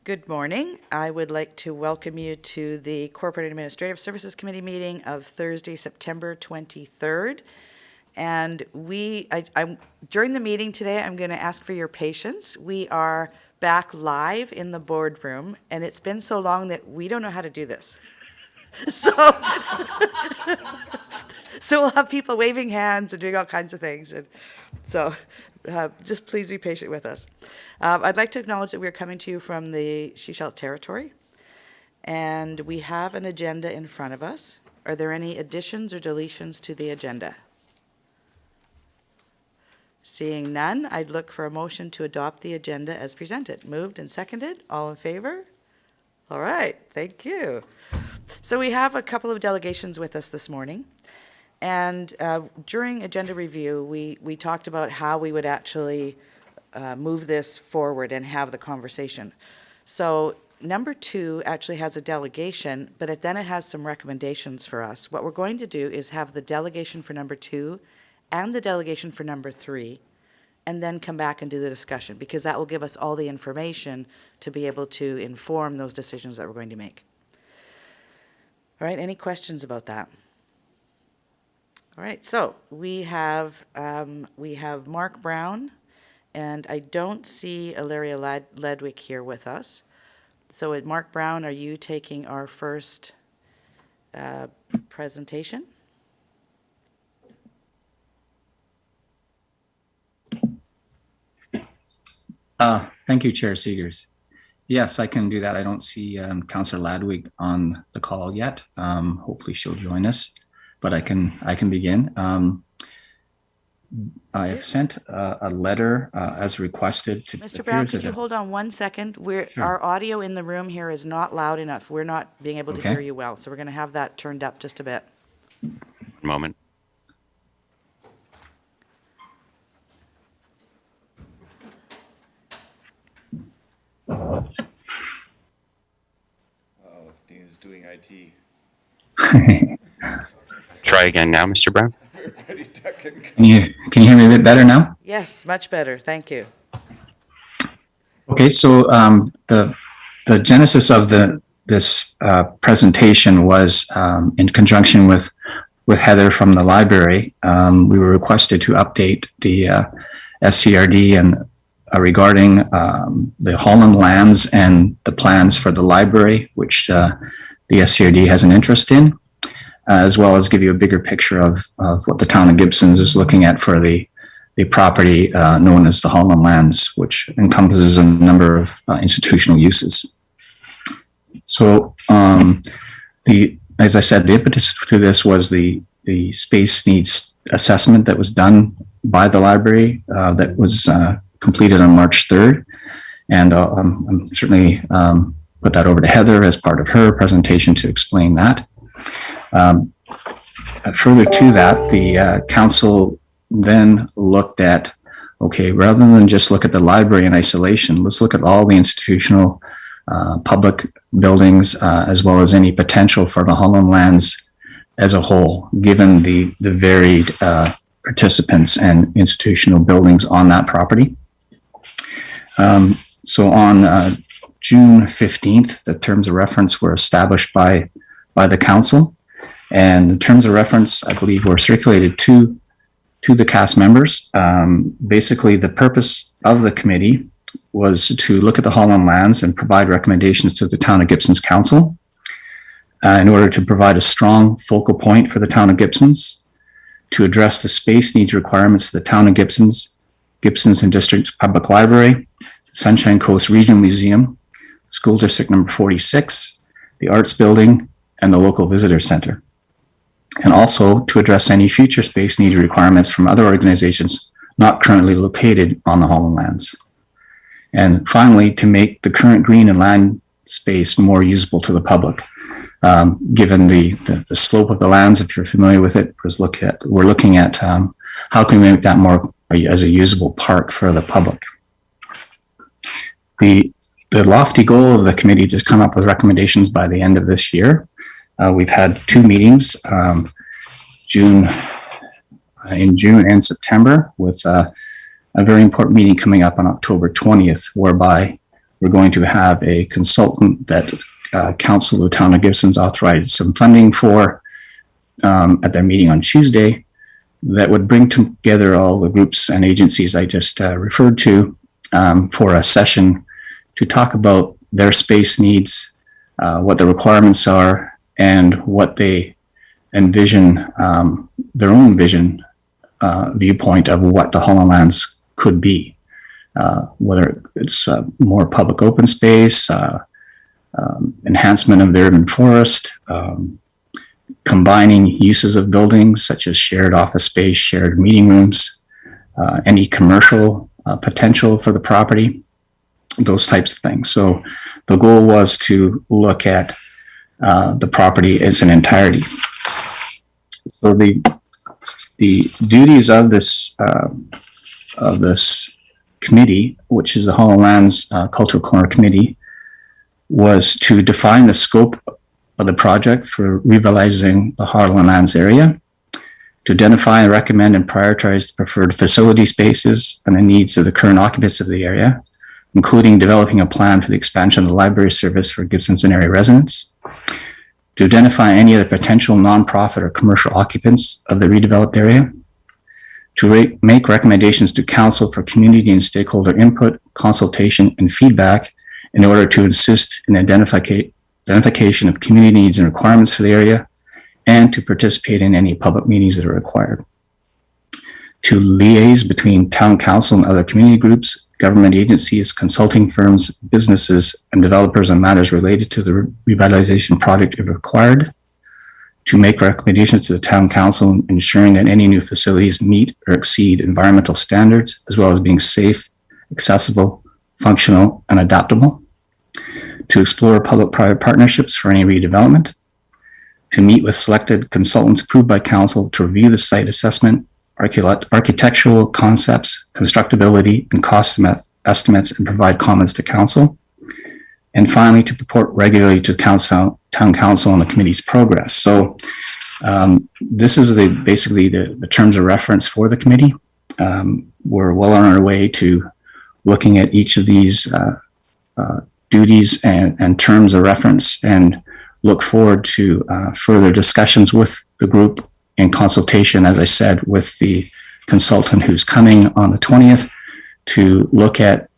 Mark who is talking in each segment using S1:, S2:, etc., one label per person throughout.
S1: Good morning. I would like to welcome you to the Corporate Administrative Services Committee meeting of Thursday, September 23rd. And during the meeting today, I'm going to ask for your patience. We are back live in the boardroom, and it's been so long that we don't know how to do this. So, so we'll have people waving hands and doing all kinds of things. And so just please be patient with us. I'd like to acknowledge that we're coming to you from the Sechelt territory, and we have an agenda in front of us. Are there any additions or deletions to the agenda? Seeing none, I'd look for a motion to adopt the agenda as presented. Moved and seconded. All in favor? All right, thank you. So we have a couple of delegations with us this morning. And during agenda review, we talked about how we would actually move this forward and have the conversation. So number 2 actually has a delegation, but then it has some recommendations for us. What we're going to do is have the delegation for number 2 and the delegation for number 3, and then come back and do the discussion, because that will give us all the information to be able to inform those decisions that we're going to make. All right, any questions about that? All right, so we have Mark Brown, and I don't see Ilaria Ledwick here with us. So Mark Brown, are you taking our first presentation?
S2: Thank you, Chair Seegers. Yes, I can do that. I don't see Councillor Ladwig on the call yet. Hopefully she'll join us, but I can begin. I have sent a letter as requested to
S1: Mr. Brown, could you hold on 1 second?
S2: Sure.
S1: Our audio in the room here is not loud enough. We're not being able to hear you well, so we're going to have that turned up just a bit.
S3: One moment.
S4: Oh, Dean's doing IT.
S3: Try again now, Mr. Brown.
S4: Everybody ducking.
S2: Can you hear me a bit better now?
S1: Yes, much better. Thank you.
S2: Okay, so the genesis of this presentation was in conjunction with Heather from the library. We were requested to update the SCRD and regarding the Holland lands and the plans for the library, which the SCRD has an interest in, as well as give you a bigger picture of what the town of Gibsons is looking at for the property known as the Holland lands, which encompasses a number of institutional uses. So as I said, the impetus to this was the space needs assessment that was done by the library that was completed on March 3rd. And I'm certainly put that over to Heather as part of her presentation to explain that. Further to that, the council then looked at, okay, rather than just look at the library in isolation, let's look at all the institutional public buildings as well as any potential for the Holland lands as a whole, given the varied participants and institutional buildings on that property. So on June 15th, the terms of reference were established by the council, and the terms of reference, I believe, were circulated to the cast members. Basically, the purpose of the committee was to look at the Holland lands and provide recommendations to the Town of Gibsons Council in order to provide a strong focal point for the Town of Gibsons, to address the space needs requirements of the Town of Gibsons, Gibsons and District Public Library, Sunshine Coast Regional Museum, School District number 46, the Arts Building, and the local visitor center. And also to address any future space need requirements from other organizations not currently located on the Holland lands. And finally, to make the current green and land space more usable to the public. Given the slope of the lands, if you're familiar with it, we're looking at how can we make that more as a usable park for the public. The lofty goal of the committee is to come up with recommendations by the end of this year. We've had 2 meetings, in June and September, with a very important meeting coming up on October 20th, whereby we're going to have a consultant that Council of the Town of Gibson's authorized some funding for at their meeting on Tuesday that would bring together all the groups and agencies I just referred to for a session to talk about their space needs, what the requirements are, and what they envision, their own vision, viewpoint of what the Holland Lands could be, whether it's more public open space, enhancement of the urban forest, combining uses of buildings such as shared office space, shared meeting rooms, any commercial potential for the property, those types of things. So the goal was to look at the property as an entirety. So the duties of this committee, which is the Holland Lands Cultural Corner Committee, was to define the scope of the project for revitalizing the Holland Lands area, to identify and recommend and prioritize the preferred facility spaces and the needs of the current occupants of the area, including developing a plan for the expansion of the library service for Gibson's and area residents, to identify any other potential nonprofit or commercial occupants of the redeveloped area, to make recommendations to council for community and stakeholder input, consultation, and feedback in order to assist in identification of community needs and requirements for the area, and to participate in any public meetings that are required. To liaise between town council and other community groups, government agencies, consulting firms, businesses, and developers on matters related to the revitalization project if required. To make recommendations to the town council ensuring that any new facilities meet or exceed environmental standards, as well as being safe, accessible, functional, and adaptable. To explore public-private partnerships for any redevelopment. To meet with selected consultants approved by council to review the site assessment, architectural concepts, constructability, and cost estimates, and provide comments to council. And finally, to report regularly to town council on the committee's progress. So this is basically the terms of reference for the committee. We're well on our way to looking at each of these duties and terms of reference, and look forward to further discussions with the group in consultation, as I said, with the consultant who's coming on the 20th to look at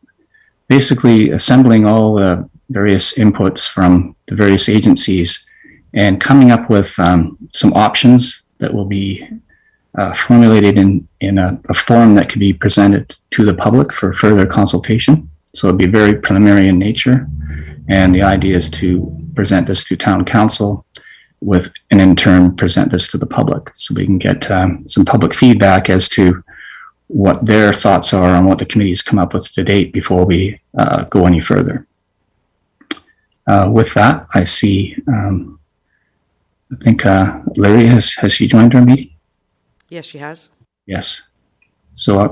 S2: basically assembling all the various inputs from the various agencies and coming up with some options that will be formulated in a form that can be presented to the public for further consultation. So it'd be very preliminary in nature. And the idea is to present this to town council and in turn present this to the public so we can get some public feedback as to what their thoughts are on what the committee's come up with to date before we go any further. With that, I see, I think Larry, has she joined our meeting?
S1: Yes, she has.
S2: Yes. So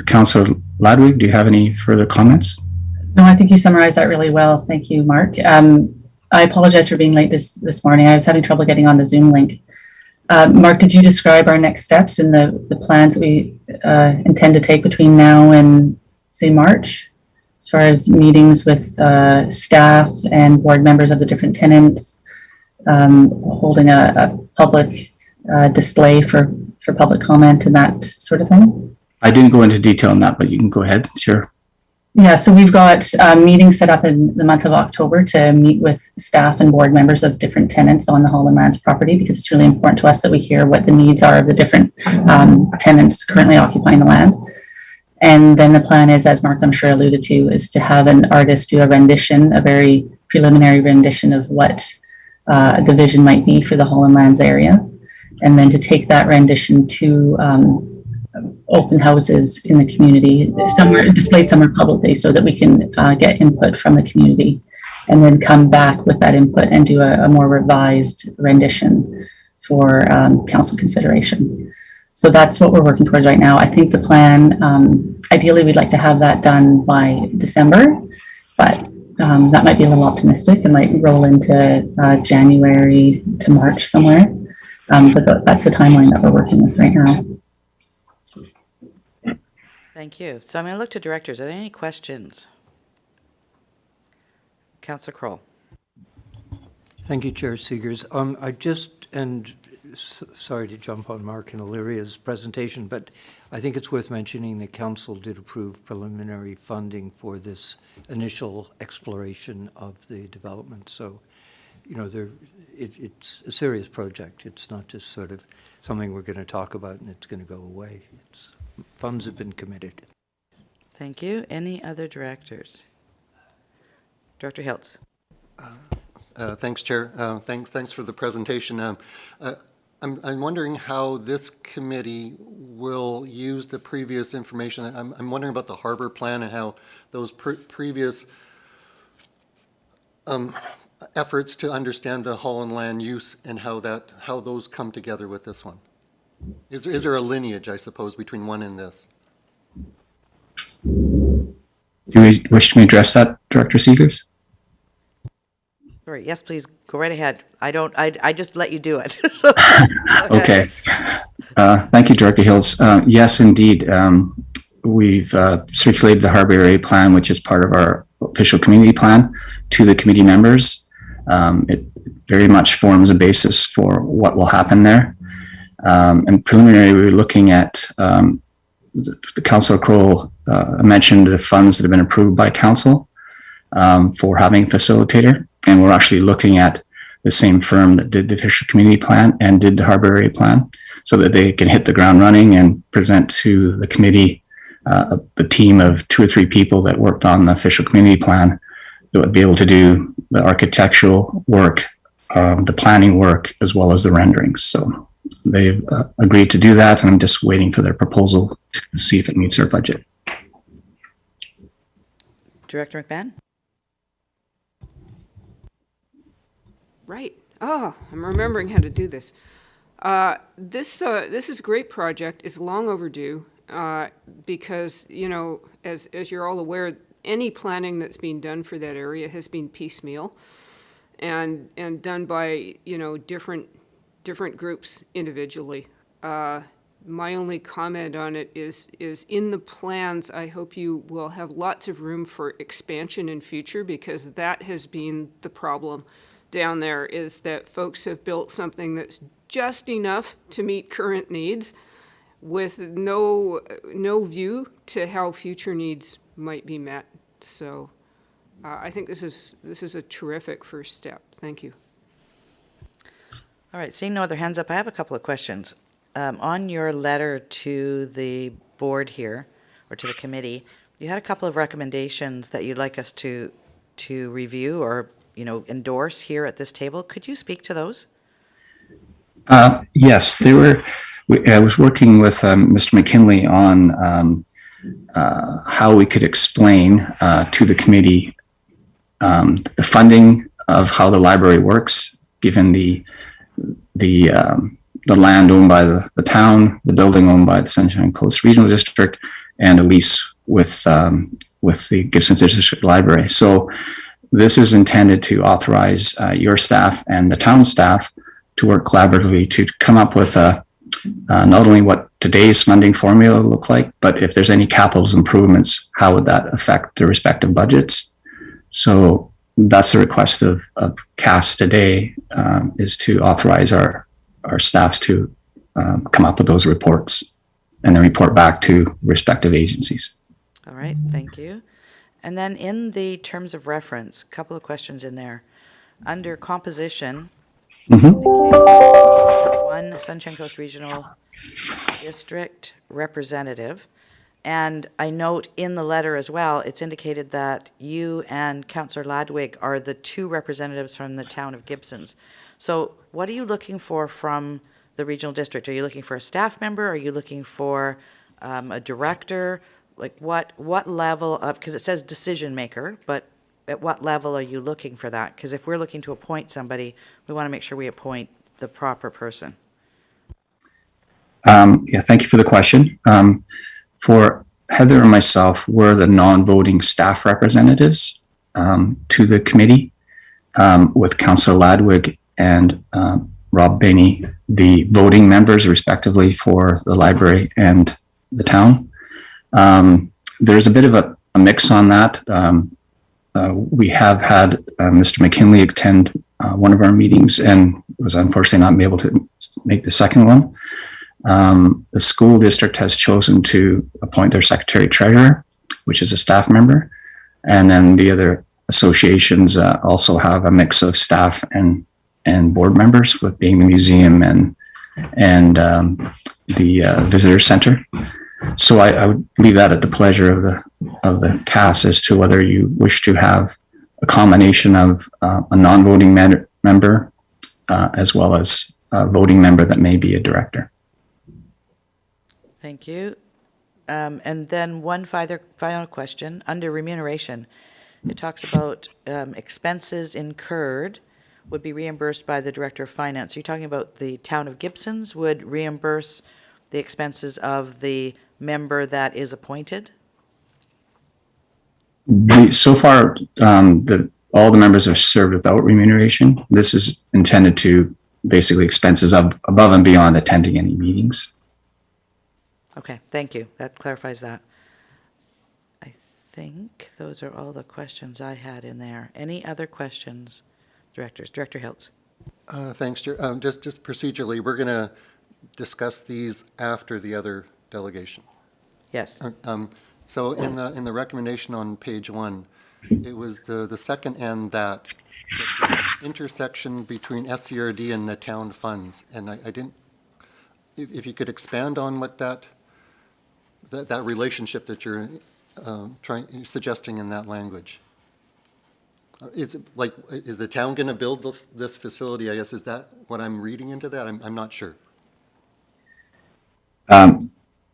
S2: Councillor Ladwig, do you have any further comments?
S5: No, I think you summarized that really well. Thank you, Mark. I apologize for being late this morning. I was having trouble getting on the Zoom link. Mark, did you describe our next steps and the plans that we intend to take between now and, say, March, as far as meetings with staff and board members of the different tenants, holding a public display for public comment and that sort of thing?
S2: I didn't go into detail on that, but you can go ahead. Sure.
S5: Yeah, so we've got meetings set up in the month of October to meet with staff and board members of different tenants on the Holland Lands property, because it's really important to us that we hear what the needs are of the different tenants currently occupying the land. And then the plan is, as Mark I'm sure alluded to, is to have an artist do a rendition, a very preliminary rendition of what the vision might be for the Holland Lands area, and then to take that rendition to open houses in the community, displayed somewhere publicly, so that we can get input from the community, and then come back with that input and do a more revised rendition for council consideration. So that's what we're working towards right now. I think the plan, ideally we'd like to have that done by December, but that might be a little optimistic. It might roll into January to March somewhere, but that's the timeline that we're working with right now.
S1: Thank you. So I'm going to look to directors. Are there any questions? Councillor Kroll.
S6: Thank you, Chair Seegers. Sorry to jump on Mark and Illyria's presentation, but I think it's worth mentioning the council did approve preliminary funding for this initial exploration of the development. So, you know, it's a serious project. It's not just sort of something we're going to talk about and it's going to go away. Funds have been committed. Thank
S1: you. Any other directors? Director Hiltz.
S7: Thanks, Chair. Thanks for the presentation. I'm wondering how this committee will use the previous information. I'm wondering about the harbor plan and how those previous efforts to understand the hull and land use and how those come together with this one. Is there a lineage, I suppose, between one and this?
S2: Do you wish me to address that, Director Seegers?
S1: Sorry, yes, please, go right ahead. I just let you do it. So,
S2: okay. Thank you, Director Hills. Yes, indeed. We've circulated the harbor area plan, which is part of our official community plan, to the committee members. It very much forms a basis for what will happen there. And preliminary, we were looking at the Councillor Kroll mentioned the funds that have been approved by council for having a facilitator. And we're actually looking at the same firm that did the official community plan and did the harbor area plan so that they can hit the ground running and present to the committee the team of 2 or 3 people that worked on the official community plan that would be able to do the architectural work, the planning work, as well as the renderings. So they've agreed to do that, and I'm just waiting for their proposal to see if it meets our budget.
S1: Director McMahon?
S8: Right. Oh, I'm remembering how to do this. This is a great project. It's long overdue because, you know, as you're all aware, any planning that's being done for that area has been piecemeal and done by, you know, different groups individually. My only comment on it is in the plans, I hope you will have lots of room for expansion in future, because that has been the problem down there, is that folks have built something that's just enough to meet current needs with no view to how future needs might be met. So I think this is a terrific first step. Thank you.
S1: All right, seeing no other hands up, I have a couple of questions. On your letter to the board here, or to the committee, you had a couple of recommendations that you'd like us to review or, you know, endorse here at this table. Could you speak to those?
S2: Yes, they were. I was working with Mr. McKinley on how we could explain to the committee the funding of how the library works, given the land owned by the town, the building owned by the Sunshine Coast Regional District, and a lease with the Gibson District Library. So this is intended to authorize your staff and the town staff to work collaboratively to come up with not only what today's funding formula look like, but if there's any capital improvements, how would that affect the respective budgets? So that's the request of CAS today, is to authorize our staffs to come up with those reports and then report back to respective agencies.
S1: All right, thank you. And then in the terms of reference, a couple of questions in there. Under composition, one Sunshine Coast Regional District representative. And I note in the letter as well, it's indicated that you and Councillor Ladwig are the 2 representatives from the town of Gibsons. So what are you looking for from the regional district? Are you looking for a staff member? Are you looking for a director? Like what level of, because it says decision maker, but at what level are you looking for that? Because if we're looking to appoint somebody, we want to make sure we appoint the proper person.
S2: Yeah, thank you for the question. For Heather and myself, we're the non-voting staff representatives to the committee, with Councillor Ladwig and Rob Bainey, the voting members respectively for the library and the town. There's a bit of a mix on that. we have had Mr. McKinley attend one of our meetings and was unfortunately not able to make the second one. The school district has chosen to appoint their secretary treasurer, which is a staff member. And then the other associations also have a mix of staff and board members, with being the museum and the visitor center. So I would leave that at the pleasure of the CAS as to whether you wish to have a combination of a non-voting member as well as a voting member that may be a director.
S1: Thank you. And then one final question. Under remuneration, it talks about expenses incurred would be reimbursed by the Director of Finance. Are you talking about the town of Gibson's would reimburse the expenses of the member that is appointed?
S2: So far, all the members have served without remuneration. This is intended to basically expenses above and beyond attending any meetings.
S1: Okay, thank you. That clarifies that. I think those are all the questions I had in there. Any other questions, directors? Director Hiltz.
S7: Thanks, Chair. Just procedurally, we're going to discuss these after the other delegation.
S1: Yes.
S7: So in the recommendation on page 1, it was the second and that intersection between SCRD and the town funds, and I didn't. If you could expand on what that relationship that you're suggesting in that language. It's like, is the town going to build this facility? I guess, is that what I'm reading into that? I'm not sure.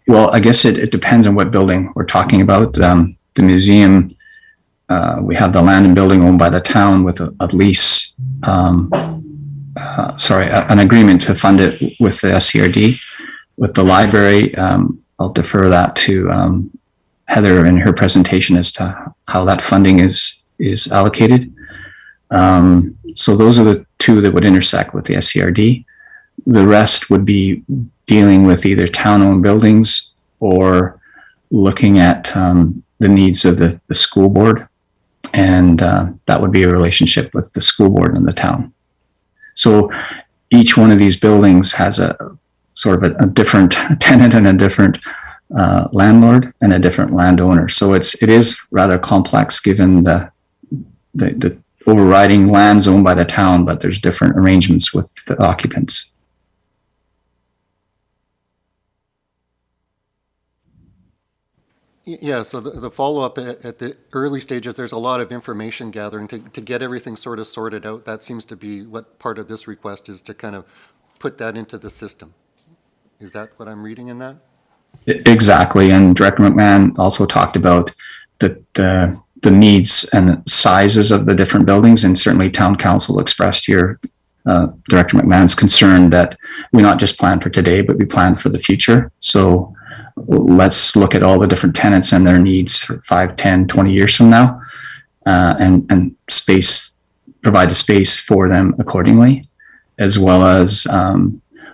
S2: Well, I guess it depends on what building we're talking about. The museum, we have the land and building owned by the town with an agreement to fund it with the SCRD. With the library, I'll defer that to Heather in her presentation as to how that funding is allocated. So those are the two that would intersect with the SCRD. The rest would be dealing with either town-owned buildings or looking at the needs of the school board. And that would be a relationship with the school board and the town. So each one of these buildings has a sort of a different tenant and a different landlord and a different landowner. So it is rather complex given the overriding lands owned by the town, but there's different arrangements with the occupants.
S7: Yeah, so the follow-up at the early stages, there's a lot of information gathering to get everything sort of sorted out. That seems to be what part of this request is, to kind of put that into the system. Is that what I'm reading in that?
S2: Exactly, and Director McMahon also talked about the needs and sizes of the different buildings, and certainly Town Council expressed here Director McMahon's concern that we not just plan for today, but we plan for the future. So let's look at all the different tenants and their needs for 5, 10, 20 years from now, and provide the space for them accordingly, as well as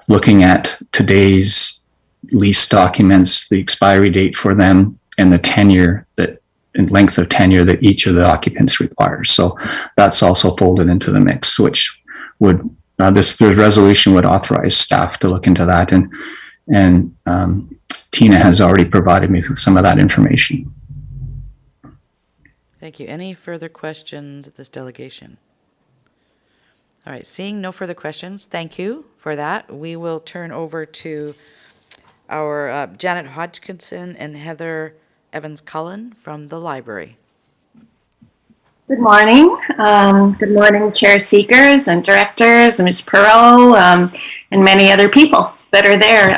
S2: looking at today's lease documents, the expiry date for them, and the tenure and length of tenure that each of the occupants requires. So that's also folded into the mix, which would this resolution would authorize staff to look into that, and Tina has already provided me with some of that information.
S1: Thank you. Any further questions of this delegation? All right, seeing no further questions, thank you for that. We will turn over to our Janet Hodgkinson and Heather Evans-Cullen from the library.
S9: Good morning. Good morning, Chair Seekers and directors, and Ms. Perot, and many other people that are there.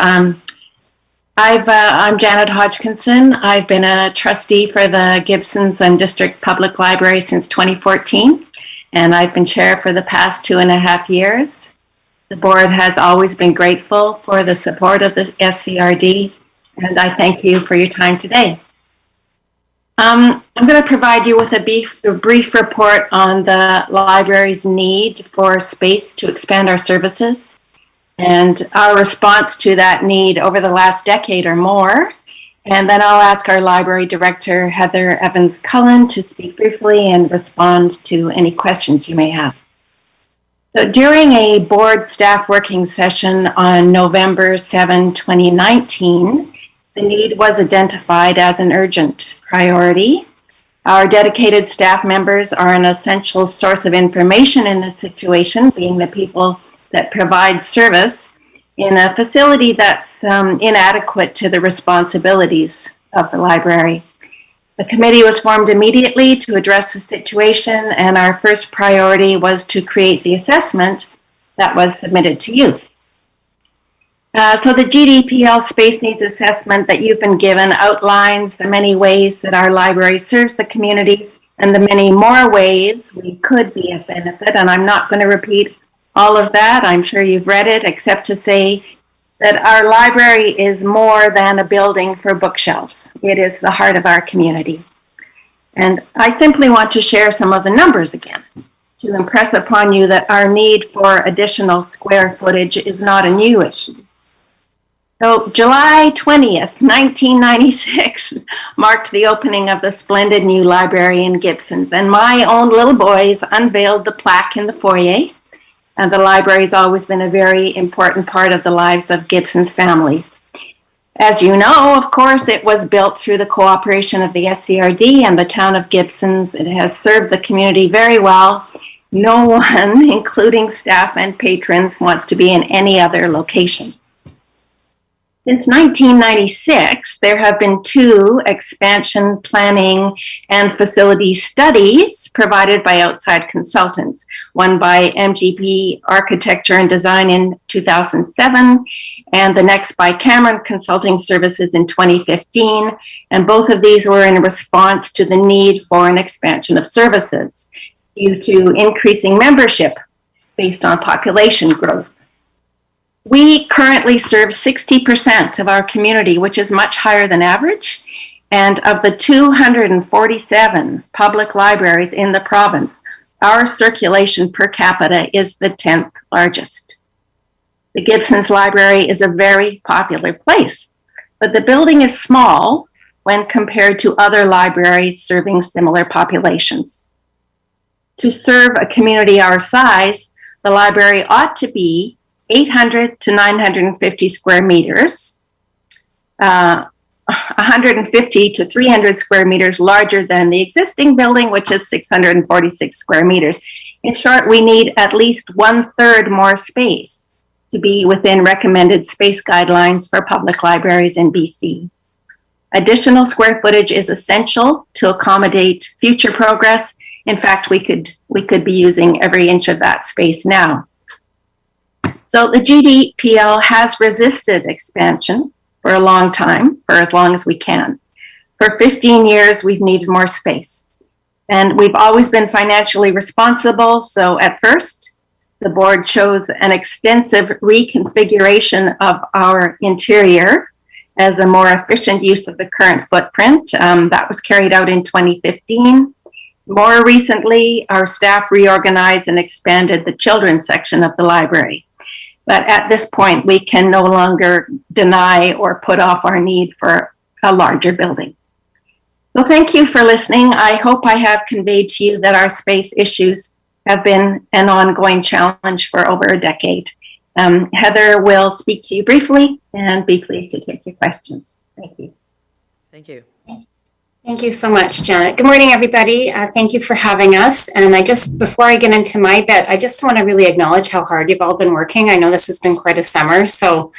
S9: I'm Janet Hodgkinson. I've been a trustee for the Gibsons and District Public Library since 2014, and I've been chair for the past 2.5 years. The board has always been grateful for the support of the SCRD, and I thank you for your time today. I'm going to provide you with a brief report on the library's need for space to expand our services and our response to that need over the last decade or more, And then I'll ask our library director, Heather Evans-Cullen, to speak briefly and respond to any questions you may have. So during a board staff working session on November 7, 2019, the need was identified as an urgent priority. Our dedicated staff members are an essential source of information in this situation, being the people that provide service in a facility that's inadequate to the responsibilities of the library. The committee was formed immediately to address the situation, and our first priority was to create the assessment that was submitted to you. So the GDPL Space Needs Assessment that you've been given outlines the many ways that our library serves the community and the many more ways we could be of benefit. And I'm not going to repeat all of that. I'm sure you've read it, except to say that our library is more than a building for bookshelves. It is the heart of our community. And I simply want to share some of the numbers again to impress upon you that our need for additional square footage is not a new issue. So July 20th, 1996 marked the opening of the splendid new library in Gibsons, and my own little boys unveiled the plaque in the foyer. And the library has always been a very important part of the lives of Gibsons families. As you know, of course, it was built through the cooperation of the SCRD and the town of Gibsons. It has served the community very well. No one, including staff and patrons, wants to be in any other location. Since 1996, there have been 2 expansion planning and facility studies provided by outside consultants, one by MGP Architecture and Design in 2007, and the next by Cameron Consulting Services in 2015. And both of these were in response to the need for an expansion of services due to increasing membership based on population growth. We currently serve 60% of our community, which is much higher than average. And of the 247 public libraries in the province, our circulation per capita is the 10th largest. The Gibsons Library is a very popular place, but the building is small when compared to other libraries serving similar populations. To serve a community our size, the library ought to be 800 to 950 square meters, 150 to 300 square meters larger than the existing building, which is 646 square meters. In short, we need at least 1/3 more space to be within recommended space guidelines for public libraries in BC. Additional square footage is essential to accommodate future progress. In fact, we could be using every inch of that space now. So the GDPL has resisted expansion for a long time, for as long as we can. For 15 years, we've needed more space. And we've always been financially responsible. So at first, the board chose an extensive reconfiguration of our interior as a more efficient use of the current footprint. That was carried out in 2015. More recently, our staff reorganized and expanded the children's section of the library. But at this point, we can no longer deny or put off our need for a larger building. So thank you for listening. I hope I have conveyed to you that our space issues have been an ongoing challenge for over a decade. Heather will speak to you briefly and be pleased to take your questions. Thank you.
S1: Thank you.
S10: Thank you so much, Janet. Good morning, everybody. Thank you for having us. And before I get into my bit, I just want to really acknowledge how hard you've all been working. I know this has been quite a summer, so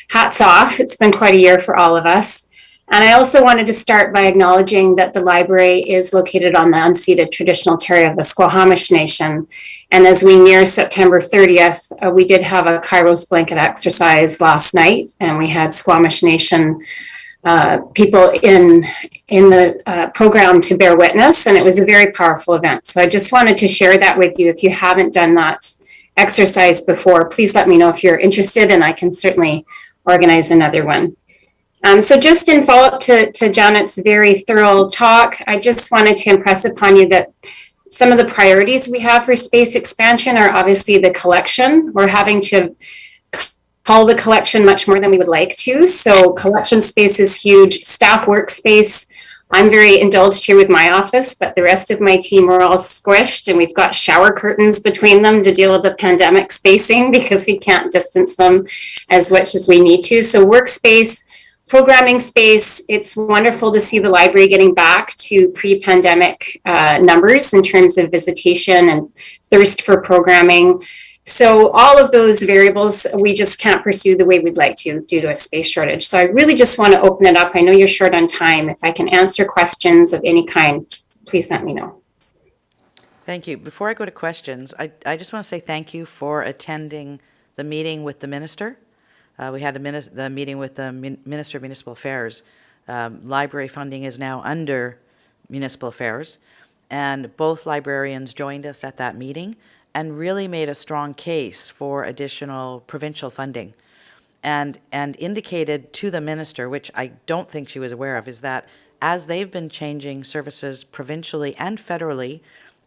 S10: hats off. It's been quite a year for all of us. And I also wanted to start by acknowledging that the library is located on the unceded traditional territory of the Squamish Nation. And as we near September 30th, we did have a Kairos blanket exercise last night, and we had Squamish Nation people in the program to bear witness, and it was a very powerful event. So I just wanted to share that with you. If you haven't done that exercise before, please let me know if you're interested, and I can certainly organize another one. So just in follow-up to Janet's very thorough talk, I just wanted to impress upon you that some of the priorities we have for space expansion are obviously the collection. We're having to haul the collection much more than we would like to. So collection space is huge. Staff workspace, I'm very indulged here with my office, but the rest of my team are all squished, and we've got shower curtains between them to deal with the pandemic spacing because we can't distance them as much as we need to. So workspace, programming space, it's wonderful to see the library getting back to pre-pandemic numbers in terms of visitation and thirst for programming. So all of those variables, we just can't pursue the way we'd like to due to a space shortage. So I really just want to open it up. I know you're short on time. If I can answer questions of any kind, please let me know.
S1: Thank you. Before I go to questions, I just want to say thank you for attending the meeting with the minister. We had the meeting with the Minister of Municipal Affairs. Library funding is now under Municipal Affairs, and both librarians joined us at that meeting and really made a strong case for additional provincial funding, and indicated to the minister, which I don't think she was aware of, is that as they've been changing services provincially and federally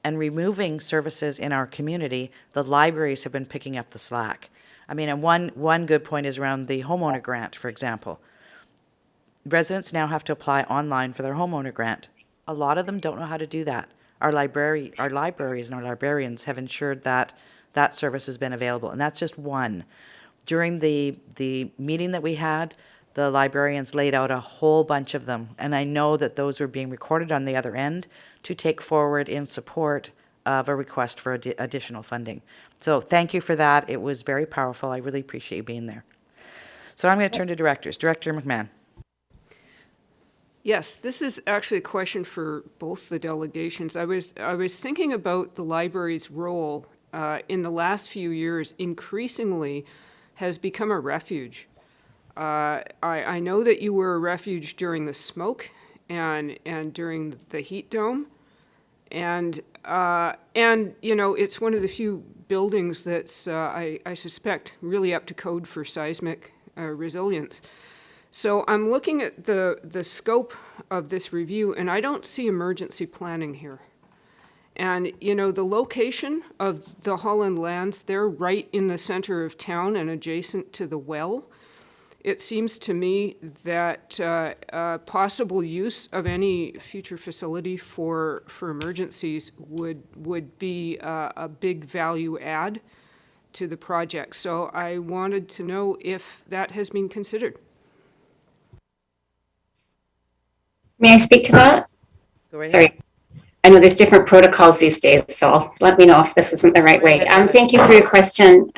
S1: and removing services in our community, the libraries have been picking up the slack. I mean, and one good point is around the homeowner grant, for example. Residents now have to apply online for their homeowner grant. A lot of them don't know how to do that. Our libraries and our librarians have ensured that that service has been available, and that's just one. During the meeting that we had, the librarians laid out a whole bunch of them, and I know that those were being recorded on the other end to take forward in support of a request for additional funding. So thank you for that. It was very powerful. I really appreciate you being there. So I'm going to turn to directors. Director McMahon.
S8: Yes, this is actually a question for both the delegations. I was thinking about the library's role in the last few years increasingly has become a refuge. I know that you were a refuge during the smoke and during the heat dome. And you know, it's one of the few buildings that's, I suspect, really up to code for seismic resilience. So I'm looking at the scope of this review, and I don't see emergency planning here. And, you know, the location of the Holland lands, they're right in the center of town and adjacent to the well. It seems to me that possible use of any future facility for emergencies would be a big value add to the project. So I wanted to know if that has been considered.
S10: May I speak to that?
S1: Go right ahead.
S10: Sorry. I know there's different protocols these days, so let me know if this isn't the right way. Thank you for your question.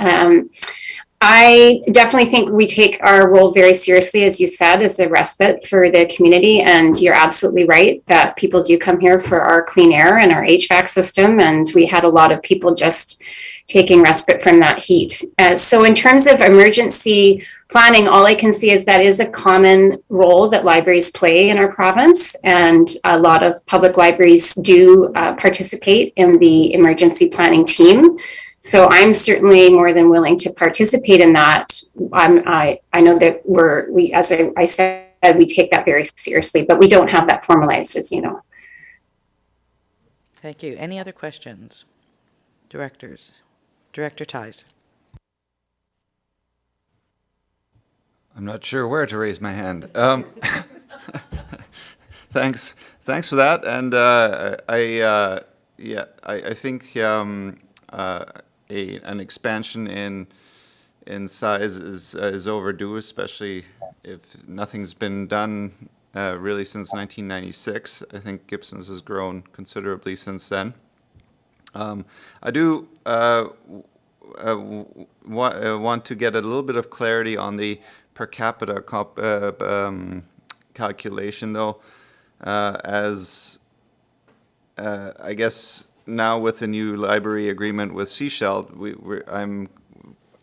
S10: I definitely think we take our role very seriously, as you said, as a respite for the community. And you're absolutely right that people do come here for our clean air and our HVAC system. And we had a lot of people just taking respite from that heat. So in terms of emergency planning, all I can see is that is a common role that libraries play in our province. And a lot of public libraries do participate in the emergency planning team. So I'm certainly more than willing to participate in that. I know that we, as I said, we take that very seriously, but we don't have that formalized, as you know.
S1: Thank you. Any other questions? Directors. Director Ties.
S4: I'm not sure where to raise my hand. Thanks for that. And I think an expansion in size is overdue, especially if nothing's been done really since 1996. I think Gibson's has grown considerably since then. I do want to get a little bit of clarity on the per capita calculation, though, as I guess now with the new library agreement with Sechelt,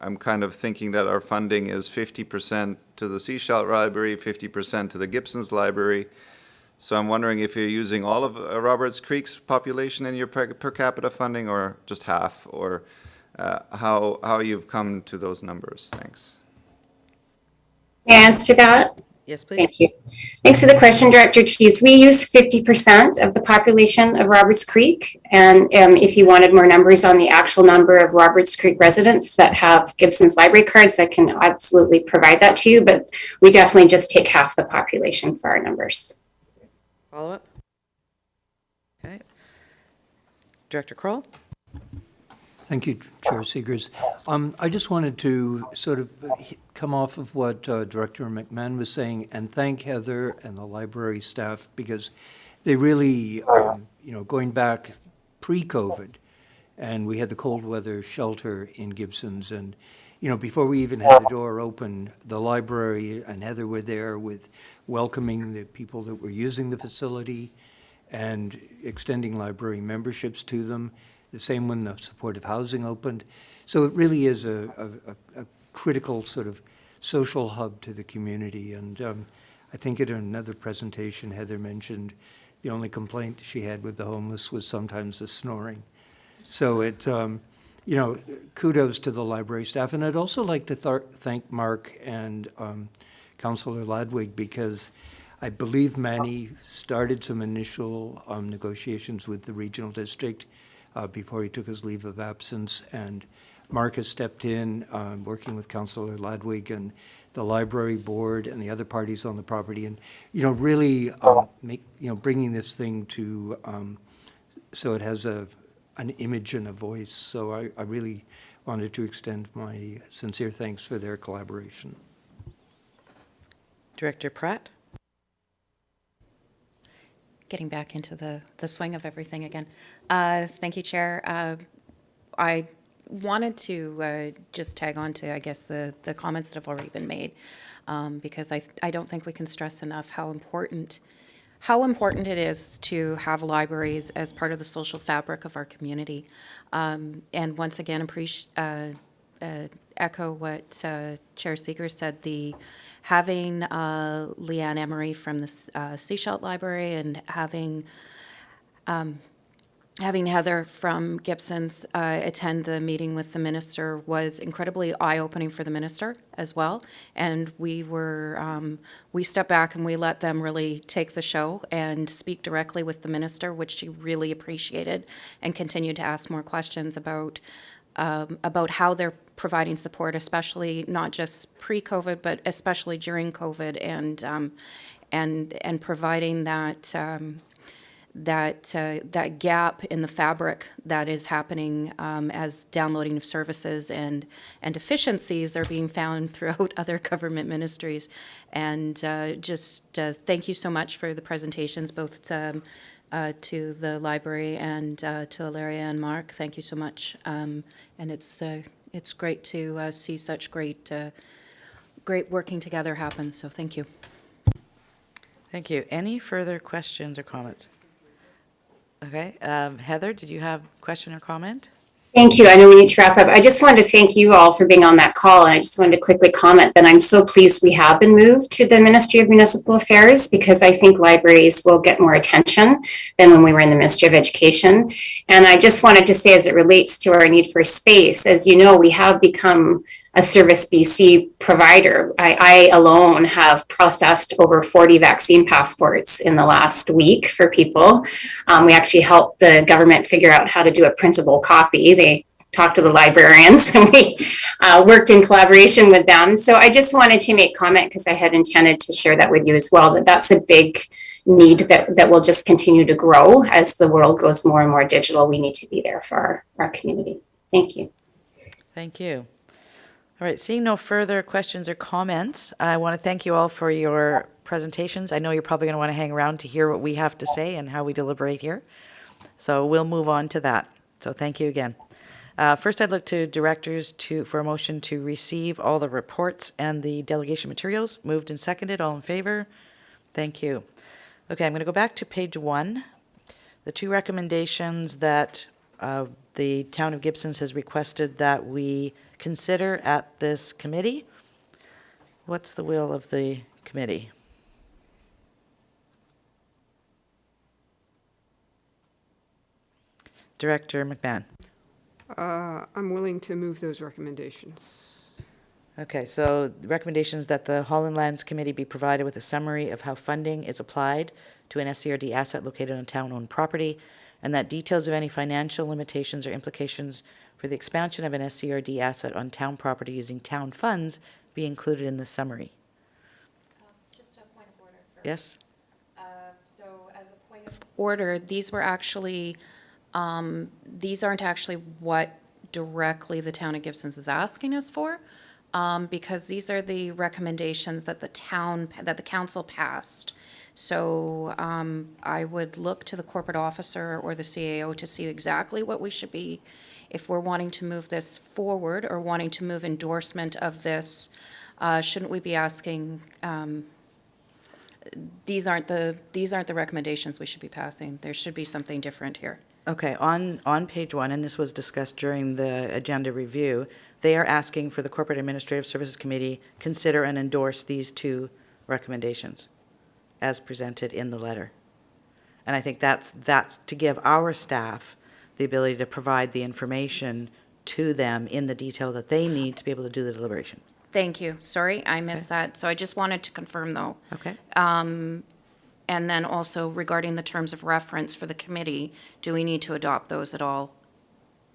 S4: I'm kind of thinking that our funding is 50% to the Sechelt Library, 50% to the Gibson's Library. So I'm wondering if you're using all of Roberts Creek's population in your per capita funding, or just half, or how you've come to those numbers. Thanks.
S10: May I answer that?
S1: Yes, please.
S10: Thank you. Thanks for the question, Director Tees. We use 50% of the population of Roberts Creek. And if you wanted more numbers on the actual number of Roberts Creek residents that have Gibson's library cards, I can absolutely provide that to you. But we definitely just take half the population for our numbers.
S1: Follow up? Okay. Director Kroll?
S6: Thank you, Chair Seegers. I just wanted to sort of come off of what Director McMahon was saying and thank Heather and the library staff because they really, going back pre-COVID, and we had the cold weather shelter in Gibson's, and before we even had the door open, the library and Heather were there with welcoming the people that were using the facility and extending library memberships to them. The same when the supportive housing opened. So it really is a critical sort of social hub to the community. And I think in another presentation, Heather mentioned the only complaint she had with the homeless was sometimes the snoring. So it, kudos to the library staff. And I'd also like to thank Mark and Councillor Ladwig because I believe Manny started some initial negotiations with the regional district before he took his leave of absence. And Mark has stepped in, working with Councillor Ladwig and the library board and the other parties on the property, and really bringing this thing to so it has an image and a voice. So I really wanted to extend my sincere thanks for their collaboration.
S1: Director Pratt?
S11: Getting back into the swing of everything again. Thank you, Chair. I wanted to just tag on to, I guess, the comments that have already been made, because I don't think we can stress enough how important it is to have libraries as part of the social fabric of our community. And once again, echo what Chair Seeger said, having Leanne Emery from the Seashell Library and having Heather from Gibson's attend the meeting with the minister was incredibly eye-opening for the minister as well. And we stepped back and we let them really take the show and speak directly with the minister, which she really appreciated, and continued to ask more questions about how they're providing support, especially not just pre-COVID, but especially during COVID, and providing that gap in the fabric that is happening as downloading of services and efficiencies are being found throughout other government ministries. And thank you so much for the presentations, both to the library and to Ilaria and Mark. Thank you so much. And it's great to see such great working together happen. So thank you.
S1: Thank you. Any further questions or comments? Okay. Heather, did you have a question or comment?
S10: Thank you. I know we need to wrap up. I just wanted to thank you all for being on that call. And I just wanted to quickly comment that I'm so pleased we have been moved to the Ministry of Municipal Affairs, because I think libraries will get more attention than when we were in the Ministry of Education. And I just wanted to say, as it relates to our need for space, as you know, we have become a Service BC provider. I alone have processed over 40 vaccine passports in the last week for people. We actually helped the government figure out how to do a printable copy. They talked to the librarians and we worked in collaboration with them. So I just wanted to make comment, because I had intended to share that with you as well, that that's a big need that will just continue to grow as the world goes more and more digital. We need to be there for our community. Thank you.
S1: Thank you. All right, seeing no further questions or comments, I want to thank you all for your presentations. I know you're probably going to want to hang around to hear what we have to say and how we deliberate here. So we'll move on to that. So thank you again. First, I'd look to directors for a motion to receive all the reports and the delegation materials. Moved and seconded. All in favor? Thank you. Okay, I'm going to go back to page 1. The 2 recommendations that the town of Gibson's has requested that we consider at this committee. What's the will of the committee? Director McMahon.
S8: I'm willing to move those recommendations.
S1: Okay, so the recommendation is that the Holland Lands Committee be provided with a summary of how funding is applied to an SCRD asset located on town-owned property, and that details of any financial limitations or implications for the expansion of an SCRD asset on town property using town funds be included in the summary.
S11: Just a point of order.
S1: Yes?
S11: So as a point of order, these were actually, these aren't actually what directly the town of Gibson's is asking us for, because these are the recommendations that the council passed. So I would look to the corporate officer or the CAO to see exactly what we should be, if we're wanting to move this forward or wanting to move endorsement of this, shouldn't we be asking, these aren't the recommendations we should be passing. There should be something different here.
S1: Okay, on page 1, and this was discussed during the agenda review, they are asking for the Corporate Administrative Services Committee consider and endorse these 2 recommendations as presented in the letter. And I think that's to give our staff the ability to provide the information to them in the detail that they need to be able to do the deliberation.
S11: Thank you. Sorry, I missed that. So I just wanted to confirm, though.
S1: Okay?
S11: And then also regarding the terms of reference for the committee, do we need to adopt those at all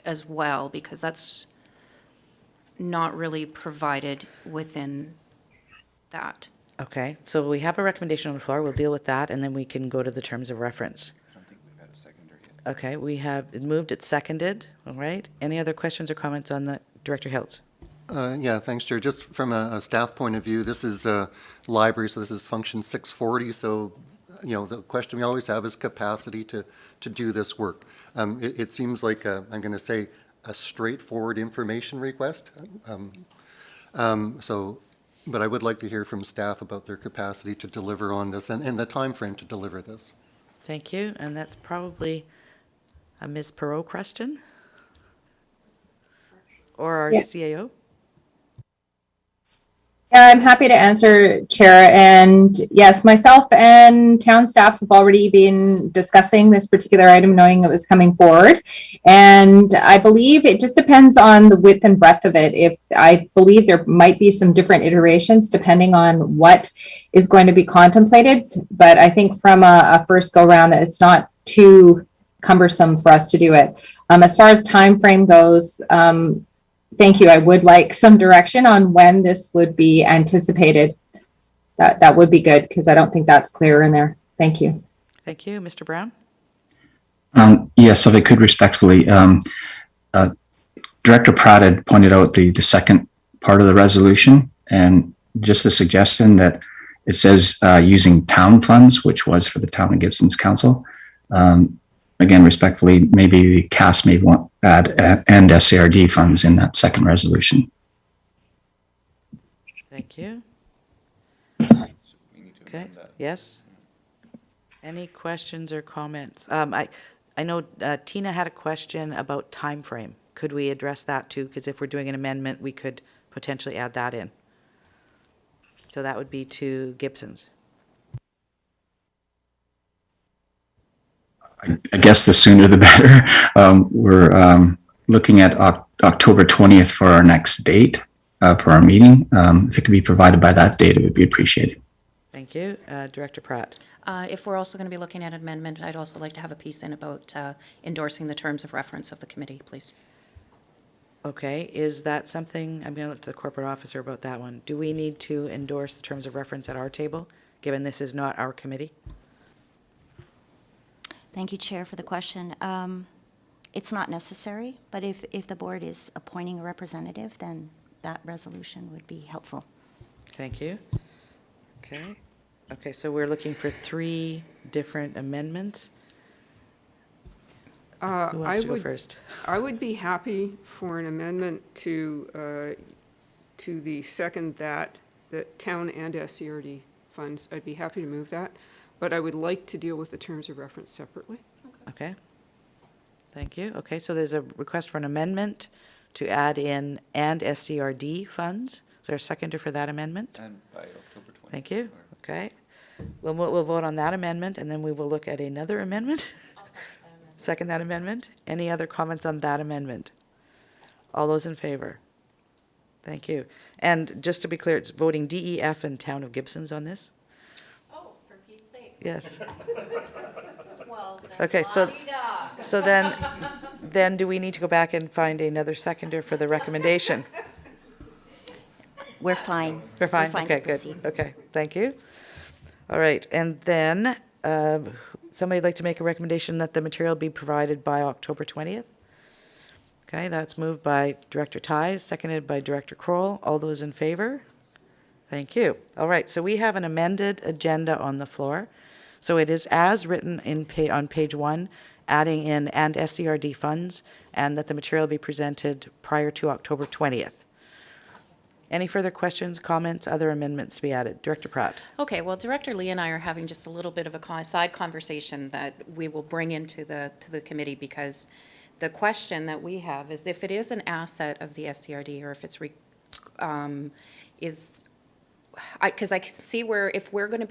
S11: as well? Because that's not really provided within that.
S1: Okay, so we have a recommendation on the floor. We'll deal with that, and then we can go to the terms of reference.
S3: I don't think we've had a seconder yet.
S1: Okay, we have it moved, it's seconded, all right? Any other questions or comments on the Director Hiltz?
S7: Yeah, thanks, Chair. Just from a staff point of view, this is a library, so this is function 640. So, the question we always have is capacity to do this work. It seems like, I'm going to say, a straightforward information request. But I would like to hear from staff about their capacity to deliver on this and the time frame to deliver this.
S1: Thank you, and that's probably a Ms. Perot question? Or our
S12: Yeah.
S1: CAO?
S12: I'm happy to answer, Chair. And yes, myself and town staff have already been discussing this particular item, knowing it was coming forward. And I believe it just depends on the width and breadth of it. I believe there might be some different iterations depending on what is going to be contemplated. But I think from a first go round that it's not too cumbersome for us to do it. As far as time frame goes, thank you. I would like some direction on when this would be anticipated. That would be good because I don't think that's clear in there. Thank you.
S1: Thank you. Mr. Brown?
S2: Yes, if I could respectfully, Director Pratt had pointed out the second part of the resolution, and just a suggestion that it says using town funds, which was for the Town of Gibson's Council. Again, respectfully, maybe the CAS may want add and SCRD funds in that second resolution.
S1: Thank you. Okay, yes? Any questions or comments? I know Tina had a question about time frame. Could we address that too? Because if we're doing an amendment, we could potentially add that in. So that would be to Gibson's.
S2: I guess the sooner the better. We're looking at October 20th for our next date for our meeting. If it could be provided by that date, it would be appreciated.
S1: Thank you. Director Pratt.
S11: If we're also going to be looking at amendment, I'd also like to have a piece in about endorsing the terms of reference of the committee, please.
S1: Okay, is that something, I'm going to look to the corporate officer about that one. Do we need to endorse the terms of reference at our table, given this is not our committee?
S13: Thank you, Chair, for the question. It's not necessary, but if the board is appointing a representative, then that resolution would be helpful.
S1: Thank you. Okay. Okay, so we're looking for 3 different amendments. Who wants to go first?
S8: I would be happy for an amendment to the second that town and SCRD funds. I'd be happy to move that, but I would like to deal with the terms of reference separately.
S1: Okay. Thank you. Okay, so there's a request for an amendment to add in and SCRD funds. Is there a seconder for that amendment?
S4: And by October 20th.
S1: Thank you. Okay. We'll vote on that amendment, and then we will look at another amendment. Second that amendment. Any other comments on that amendment? All those in favor? Thank you. And just to be clear, it's voting D, E, F, and Town of Gibson's on this?
S11: Oh, for Pete's sake.
S1: Yes.
S11: Well,
S1: Okay, so then do we need to go back and find another seconder for the recommendation?
S13: We're fine.
S1: We're fine?
S13: to
S1: Okay, good.
S13: proceed.
S1: Okay, thank you. All right, and then somebody would like to make a recommendation that the material be provided by October 20th? Okay, that's moved by Director Ties, seconded by Director Kroll. All those in favor? Thank you. All right, so we have an amended agenda on the floor. So it is as written on page 1, adding in and SCRD funds, and that the material be presented prior to October 20th. Any further questions, comments, other amendments to be added? Director Pratt.
S11: Okay, well, Director Lee and I are having just a little bit of a side conversation that we will bring into the committee, because the question that we have is if it is an asset of the SCRD, or if it's because I can see where if we are going to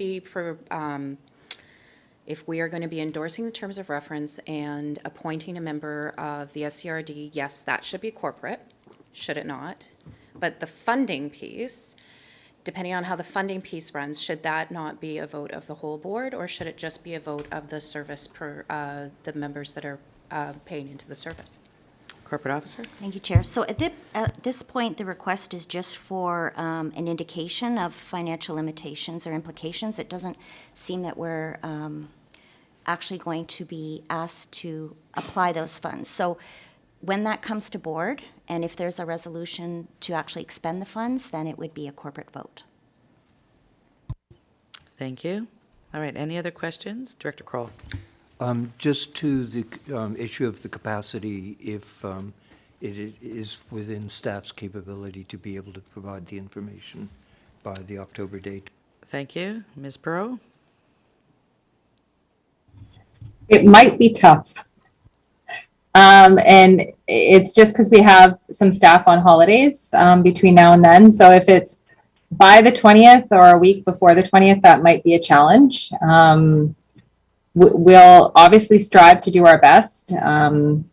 S11: be endorsing the terms of reference and appointing a member of the SCRD, yes, that should be corporate, should it not? But the funding piece, depending on how the funding piece runs, should that not be a vote of the whole board, or should it just be a vote of the service per the members that are paying into the service?
S1: Corporate Officer.
S13: Thank you, Chair. So at this point, the request is just for an indication of financial limitations or implications. It doesn't seem that we're actually going to be asked to apply those funds. So when that comes to board, and if there's a resolution to actually expend the funds, then it would be a corporate vote.
S1: Thank you. All right, any other questions? Director Kroll.
S6: Just to the issue of the capacity, if it is within staff's capability to be able to provide the information by the October date.
S1: Thank you. Ms. Burrow?
S12: It might be tough. And it's just because we have some staff on holidays between now and then. So if it's by the 20th or a week before the 20th, that might be a challenge. We'll obviously strive to do our best to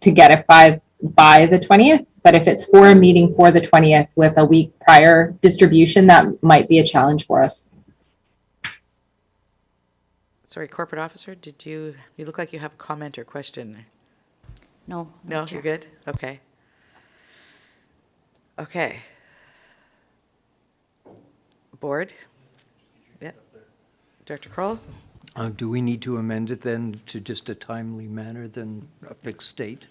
S12: get it by the 20th. But if it's for a meeting for the 20th with a week prior distribution, that might be a challenge for us.
S1: Sorry, Corporate Officer, you look like you have a comment or question.
S13: No.
S1: No,
S13: Chair.
S1: you're good? Okay. Okay. Board? Yeah. Director Kroll?
S6: Do we need to amend it then to just a timely manner than a fixed date?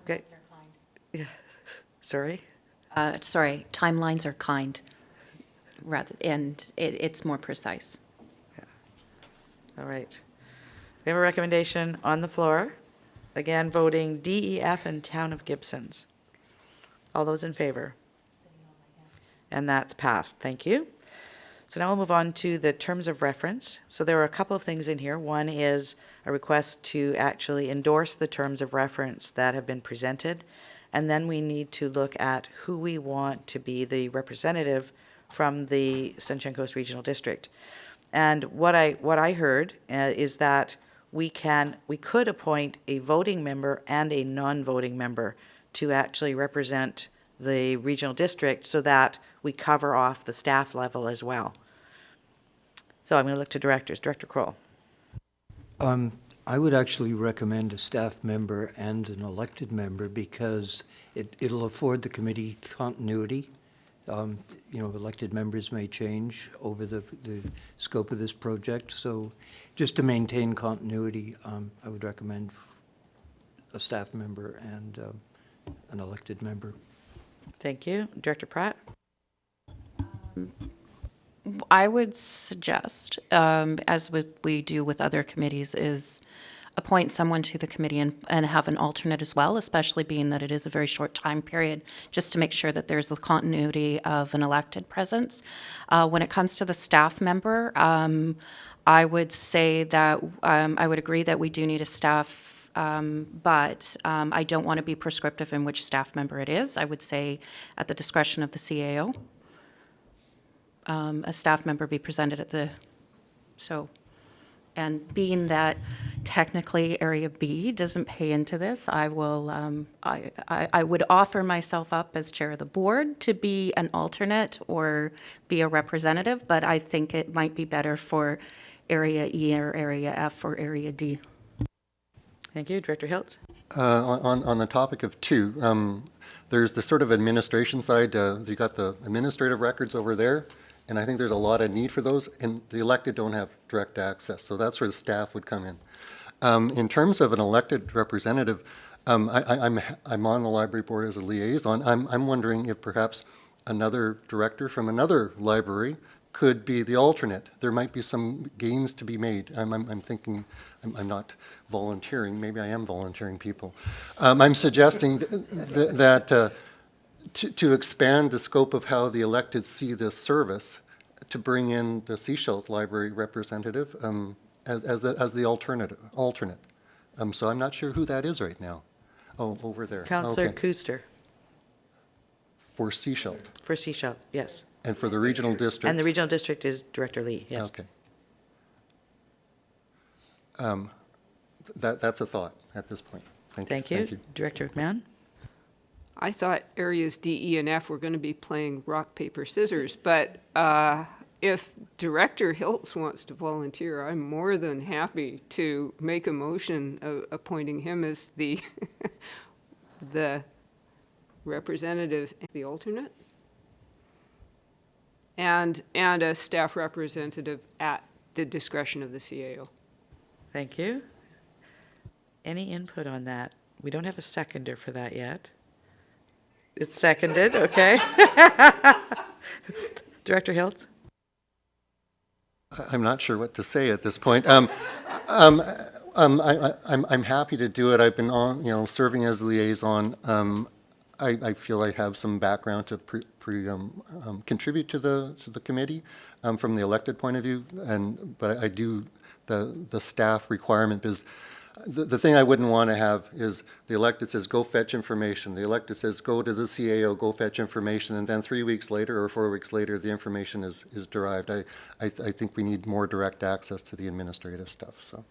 S1: Okay. Yeah. Sorry?
S11: Sorry, timelines are kind, and it's more precise.
S1: All right. We have a recommendation on the floor. Again, voting D, E, F, and Town of Gibson's. All those in favor? And that's passed. Thank you. So now we'll move on to the terms of reference. So there are a couple of things in here. One is a request to actually endorse the terms of reference that have been presented. And then we need to look at who we want to be the representative from the Sunshine Coast Regional District. And what I heard is that we could appoint a voting member and a non-voting member to actually represent the regional district so that we cover off the staff level as well. So I'm going to look to directors. Director Kroll.
S6: I would actually recommend a staff member and an elected member because it'll afford the committee continuity. Elected members may change over the scope of this project. So just to maintain continuity, I would recommend a staff member and an elected member.
S1: Thank you. Director Pratt?
S11: I would suggest, as we do with other committees, is appoint someone to the committee and have an alternate as well, especially being that it is a very short time period, just to make sure that there's the continuity of an elected presence. When it comes to the staff member, I would say that I would agree that we do need a staff, but I don't want to be prescriptive in which staff member it is. I would say at the discretion of the CAO. A staff member be presented and being that technically Area B doesn't pay into this. I will, I would offer myself up as chair of the board to be an alternate or be a representative, but I think it might be better for Area E or Area F or Area D.
S1: Thank you. Director Hiltz?
S7: On the topic of two, there's the sort of administration side. You got the administrative records over there, and I think there's a lot of need for those, and the elected don't have direct access, so that's where the staff would come in. In terms of an elected representative, I'm on the library board as a liaison. I'm wondering if perhaps another director from another library could be the alternate. There might be some gains to be made. I'm thinking, I'm not volunteering, maybe I am volunteering people. I'm suggesting that to expand the scope of how the elected see this service, to bring in the Seashell Library representative as the alternate. So I'm not sure who that is right now. Oh, over there.
S1: Councillor
S7: Okay.
S1: Kuster
S7: For Seashell.
S1: for Seashell, yes.
S7: And for the regional district?
S1: And the regional district is Director Lee, yes.
S7: Okay. That's a thought at this point.
S1: Thank you. Director McMahon?
S8: I thought areas D, E, and F were going to be playing rock, paper, scissors, but if Director Hiltz wants to volunteer, I'm more than happy to make a motion appointing him as the the representative, the alternate, and a staff representative at the discretion of the CAO.
S1: Thank you. Any input on that? We don't have a seconder for that yet. It's seconded, okay. Director Hiltz?
S7: I'm not sure what to say at this point. I'm happy to do it. I've been on, serving as liaison. I feel I have some background to contribute to the committee from the elected point of view, but I do the staff requirement is. The thing I wouldn't want to have is the elected says, go fetch information. The elected says, go to the CAO, go fetch information. And then 3 weeks later or 4 weeks later, the information is derived. I think we need more direct access to the administrative stuff. So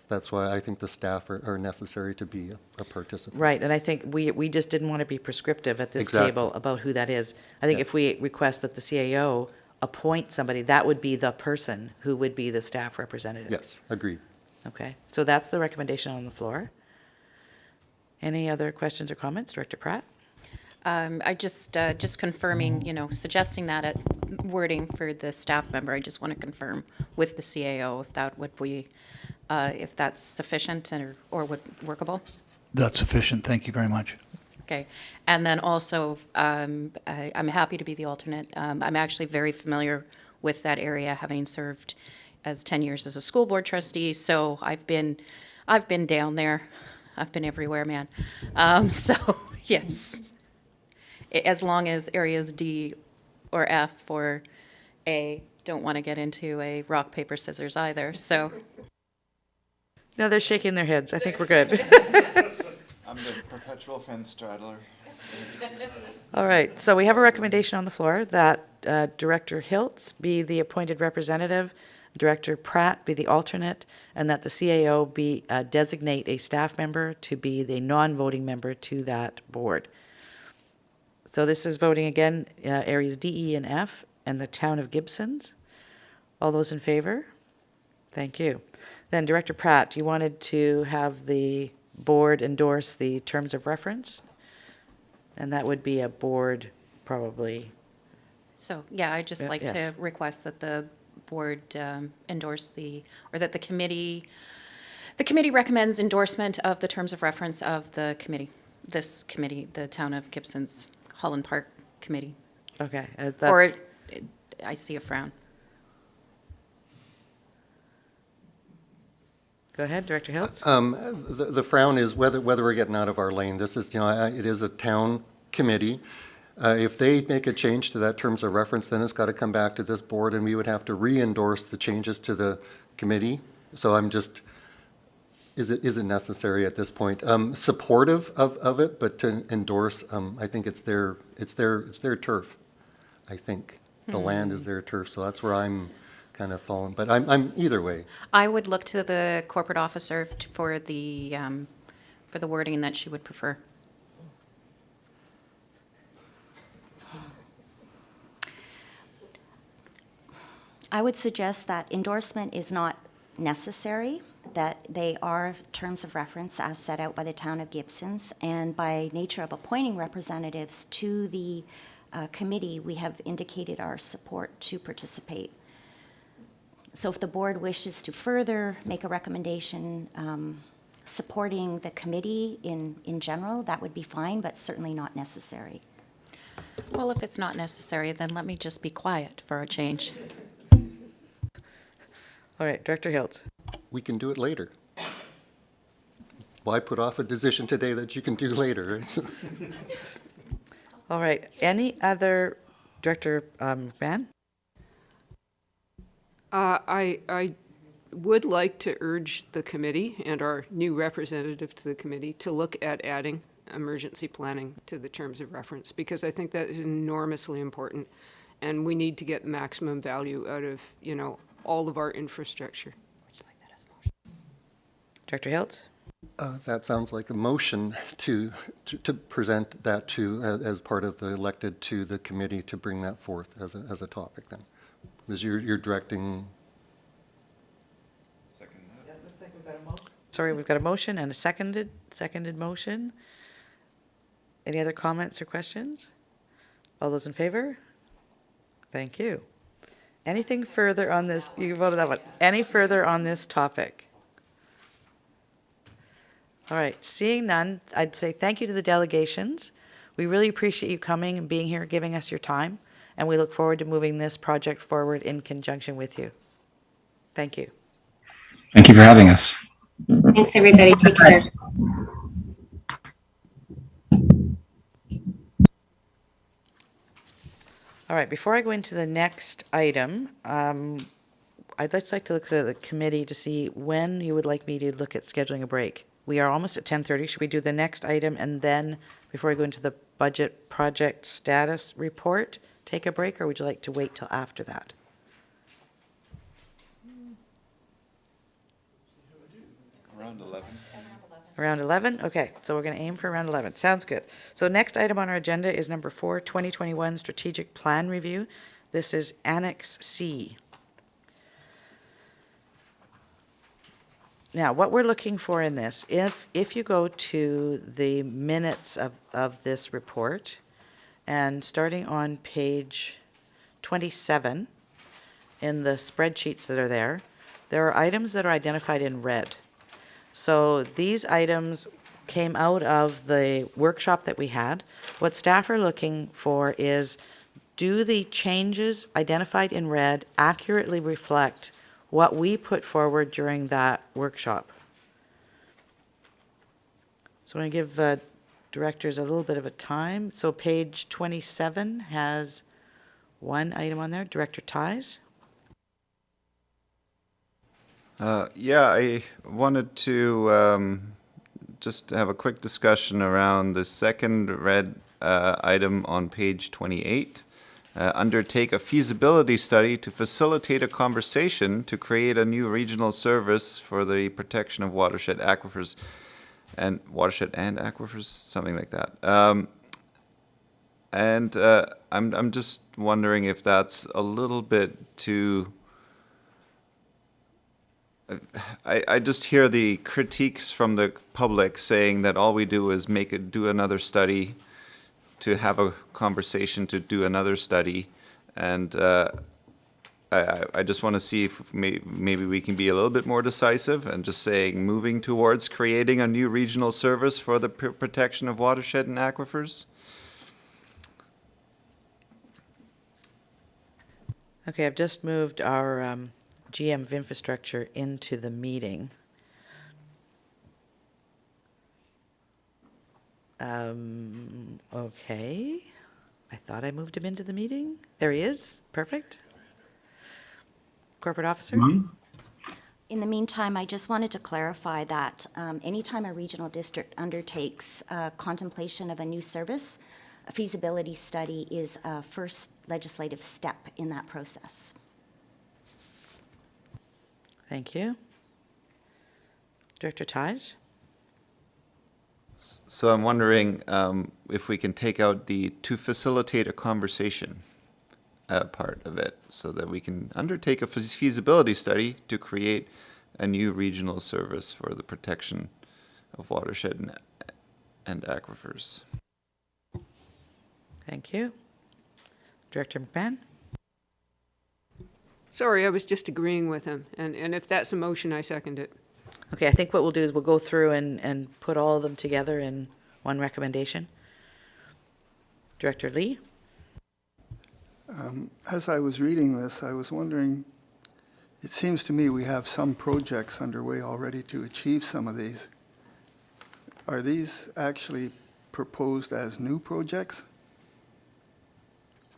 S7: that's why I think the staff are necessary to be a participant.
S1: Right, and I think we just didn't want to be prescriptive at this table about who that is. I think if we request that the CAO appoint somebody, that would be the person who would be the staff representative.
S7: Yes, agreed.
S1: Okay, so that's the recommendation on the floor. Any other questions or comments? Director Pratt?
S11: I just confirming, suggesting that wording for the staff member. I just want to confirm with the CAO if that would be, if that's sufficient or would workable.
S14: That's sufficient. Thank you very much.
S11: Okay, and then also, I'm happy to be the alternate. I'm actually very familiar with that area, having served as 10 years as a school board trustee. So I've been down there. I've been everywhere, man. So yes, as long as areas D or F or A don't want to get into a rock, paper, scissors either. So.
S1: No, they're shaking their heads. I think we're good.
S3: I'm the perpetual fence straddler.
S1: All right, so we have a recommendation on the floor that Director Hiltz be the appointed representative, Director Pratt be the alternate, and that the CAO be designate a staff member to be the non-voting member to that board. So this is voting again, areas D, E, and F, and the town of Gibsons. All those in favor? Thank you. Then Director Pratt, you wanted to have the board endorse the terms of reference, and that would be a board probably.
S11: So, yeah, I'd just like to request that the board endorse or that the committee recommends endorsement of the terms of reference of the committee, this committee, the Town of Gibson's Holland Park Committee.
S1: Okay.
S11: Or I see a frown.
S1: Go ahead, Director Hiltz.
S7: The frown is whether we're getting out of our lane. This is, it is a town committee. If they make a change to that terms of reference, then it's got to come back to this board, and we would have to re-endorse the changes to the committee. So I'm just, is it necessary at this point? Supportive of it, but to endorse, I think it's their turf. I think the land is their turf, so that's where I'm kind of fallen, but I'm either way.
S11: I would look to the corporate officer for the wording that she would prefer.
S13: I would suggest that endorsement is not necessary, that they are terms of reference as set out by the town of Gibsons, and by nature of appointing representatives to the committee, we have indicated our support to participate. So if the board wishes to further make a recommendation supporting the committee in general, that would be fine, but certainly not necessary.
S11: Well, if it's not necessary, then let me just be quiet for a change.
S1: All right, Director Hiltz.
S7: We can do it later. Why put off a decision today that you can do later, right?
S1: All right, any other, Director McMahon?
S8: I would like to urge the committee and our new representative to the committee to look at adding emergency planning to the terms of reference, because I think that is enormously important, and we need to get maximum value out of, all of our infrastructure.
S1: Director Hiltz?
S7: That sounds like a motion to present that as part of the elected to the committee to bring that forth as a topic then. Because you're directing.
S1: Sorry, we've got a motion and a seconded motion. Any other comments or questions? All those in favor? Thank you. Anything further on this? You voted that one. Any further on this topic? All right, seeing none, I'd say thank you to the delegations. We really appreciate you coming and being here, giving us your time, and we look forward to moving this project forward in conjunction with you. Thank you.
S2: Thank you for having us.
S10: Thanks, everybody. Take care.
S1: All right, before I go into the next item, I'd just like to look at the committee to see when you would like me to look at scheduling a break. We are almost at 10:30. Should we do the next item and then, before I go into the budget project status report, take a break, or would you like to wait till after that?
S3: Around 11.
S1: Around 11? Okay, so we're going to aim for around 11. Sounds good. So next item on our agenda is number 4, 2021 Strategic Plan Review. This is Annex C. Now, what we're looking for in this, if you go to the minutes of this report, and starting on page 27, in the spreadsheets that are there are items that are identified in red. So these items came out of the workshop that we had. What staff are looking for is, do the changes identified in red accurately reflect what we put forward during that workshop? So I'm going to give directors a little bit of a time. So page 27 has one item on there. Director Ties?
S4: Yeah, I wanted to just have a quick discussion around the second red item on page 28. Undertake a feasibility study to facilitate a conversation to create a new regional service for the protection of watershed aquifers and aquifers, something like that. I'm just wondering if that's a little bit too. I just hear the critiques from the public saying that all we do is do another study, to have a conversation, to do another study, and I just want to see if maybe we can be a little bit more decisive and just saying moving towards creating a new regional service for the protection of watershed and aquifers.
S1: Okay, I've just moved our GM of infrastructure into the meeting. Okay. I thought I moved him into the meeting. There he is. Perfect. Corporate officer?
S13: In the meantime, I just wanted to clarify that anytime a regional district undertakes contemplation of a new service, a feasibility study is a first legislative step in that process.
S1: Thank you. Director Ties?
S4: So I'm wondering if we can take out the "to facilitate a conversation" part of it, so that we can undertake a feasibility study to create a new regional service for the protection of watershed and aquifers.
S1: Thank you. Director McMahon?
S8: Sorry, I was just agreeing with him, and if that's a motion, I second it.
S1: Okay, I think what we'll do is we'll go through and put all of them together in one recommendation. Director Lee?
S15: As I was reading this, I was wondering, it seems to me we have some projects underway already to achieve some of these. Are these actually proposed as new projects?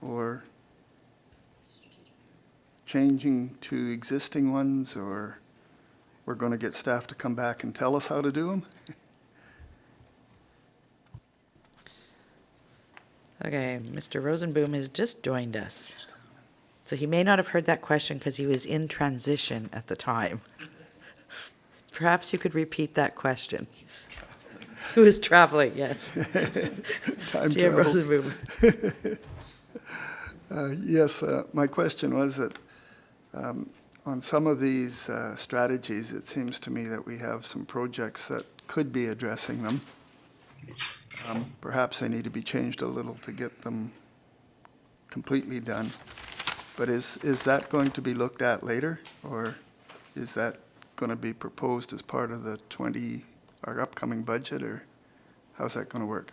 S15: Or changing to existing ones, or we're going to get staff to come back and tell us how to do them?
S1: Okay, Mr. Rosenboom has just joined us. So he may not have heard that question because he was in transition at the time. Perhaps you could repeat that question. Who is traveling, yes.
S15: Time
S1: GM
S15: travel.
S1: Rosenboom.
S15: Yes, my question was that on some of these strategies, it seems to me that we have some projects that could be addressing them. Perhaps they need to be changed a little to get them completely done. But is that going to be looked at later, or is that going to be proposed as part of the our upcoming budget, or how's that going to work?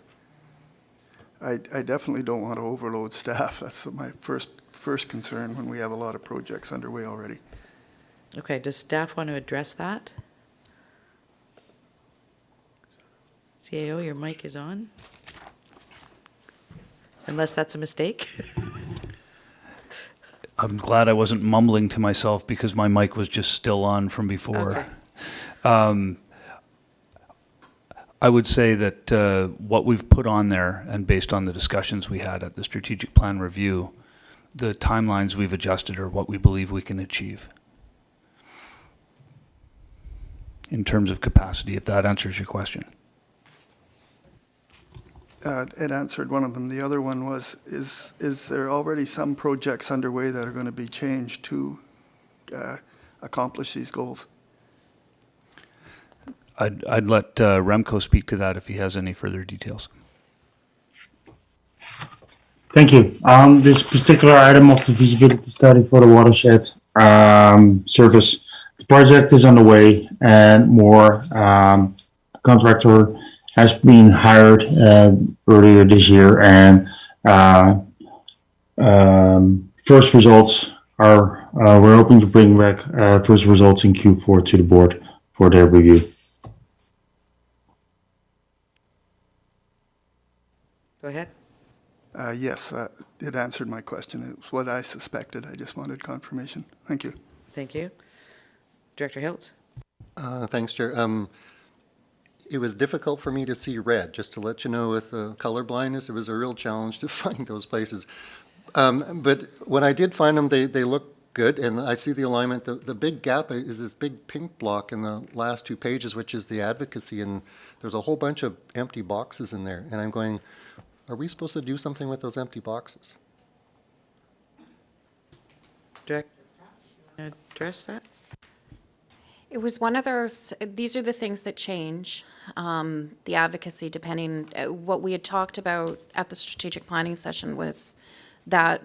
S15: I definitely don't want to overload staff. That's my first concern when we have a lot of projects underway already.
S1: Okay, does staff want to address that? CAO, your mic is on. Unless that's a mistake.
S14: I'm glad I wasn't mumbling to myself because my mic was just still on from before.
S1: Okay.
S14: I would say that what we've put on there, and based on the discussions we had at the strategic plan review, the timelines we've adjusted are what we believe we can achieve in terms of capacity, if that answers your question.
S15: It answered one of them. The other one was, is there already some projects underway that are going to be changed to accomplish these goals?
S14: I'd let Remco speak to that if he has any further details.
S16: Thank you. This particular item of the feasibility study for the watershed service, the project is underway, and more contractor has been hired earlier this year, and first results are we're hoping to bring back first results in Q4 to the board for their review.
S1: Go ahead.
S15: Yes, it answered my question. It was what I suspected. I just wanted confirmation. Thank you.
S1: Thank you. Director Hiltz?
S7: Thanks, Chair. It was difficult for me to see red, just to let you know, with color blindness. It was a real challenge to find those places. But when I did find them, they look good, and I see the alignment. The big gap is this big pink block in the last 2 pages, which is the advocacy, and there's a whole bunch of empty boxes in there. And I'm going, are we supposed to do something with those empty boxes?
S1: Director, address that?
S11: It was one of those, these are the things that change, the advocacy, depending, what we had talked about at the strategic planning session was that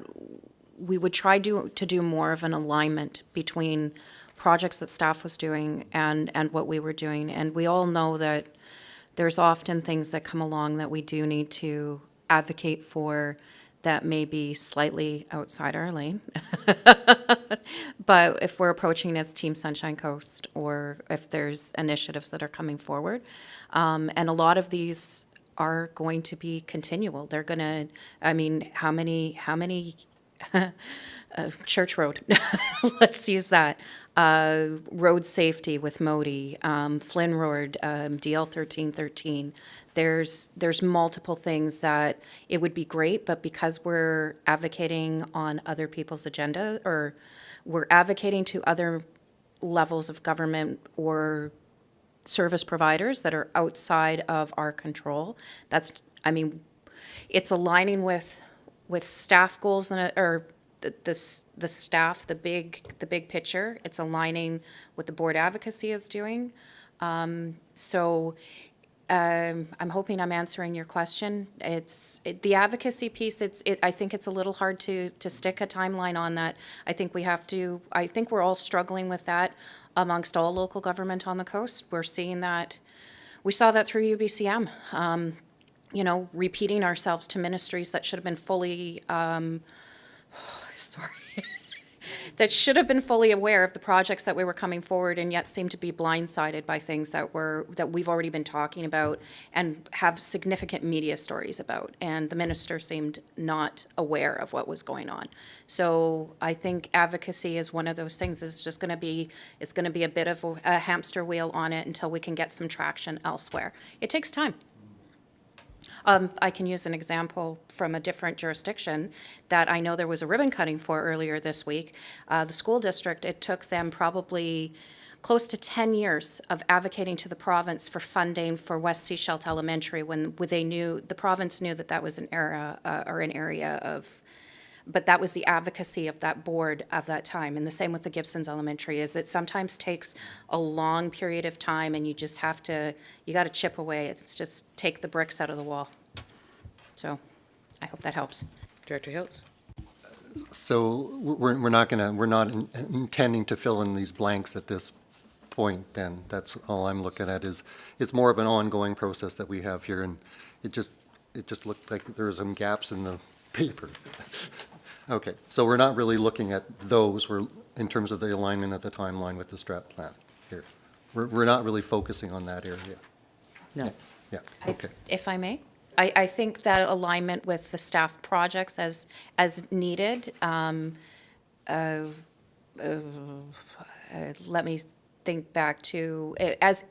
S11: we would try to do more of an alignment between projects that staff was doing and what we were doing. And we all know that there's often things that come along that we do need to advocate for that may be slightly outside our lane. But if we're approaching as Team Sunshine Coast, or if there's initiatives that are coming forward, and a lot of these are going to be continual. They're going to, I mean, how many Church Road, let's use that. Road safety with Modi, Flynn Road, DL 1313. There's multiple things that it would be great, but because we're advocating on other people's agenda, or we're advocating to other levels of government or service providers that are outside of our control. That's, I mean, it's aligning with staff goals or the staff, the big picture. It's aligning with the board advocacy is doing. So I'm hoping I'm answering your question. The advocacy piece. I think it's a little hard to stick a timeline on that. I think we're all struggling with that amongst all local government on the coast. We're seeing that. We saw that through UBCM. Repeating ourselves to ministries that should have been fully, that should have been fully aware of the projects that we were coming forward, and yet seem to be blindsided by things that we've already been talking about and have significant media stories about. And the minister seemed not aware of what was going on. So I think advocacy is one of those things. It's going to be a bit of a hamster wheel on it until we can get some traction elsewhere. It takes time. I can use an example from a different jurisdiction that I know there was a ribbon cutting for earlier this week. The school district, it took them probably close to 10 years of advocating to the province for funding for West Seashelt Elementary when the province knew that was an area of, but that was the advocacy of that board of that time. And the same with the Gibsons Elementary, is it sometimes takes a long period of time and you just have to, you got to chip away. It's just take the bricks out of the wall. So I hope that helps.
S1: Director Hiltz?
S7: So we're not intending to fill in these blanks at this point then. That's all I'm looking at is, it's more of an ongoing process that we have here, and it just looked like there were some gaps in the paper. Okay, so we're not really looking at those. We're in terms of the alignment of the timeline with the strat plan here. We're not really focusing on that area.
S1: No.
S7: Yeah, okay.
S11: If I may, I think that alignment with the staff projects as needed. Let me think back to as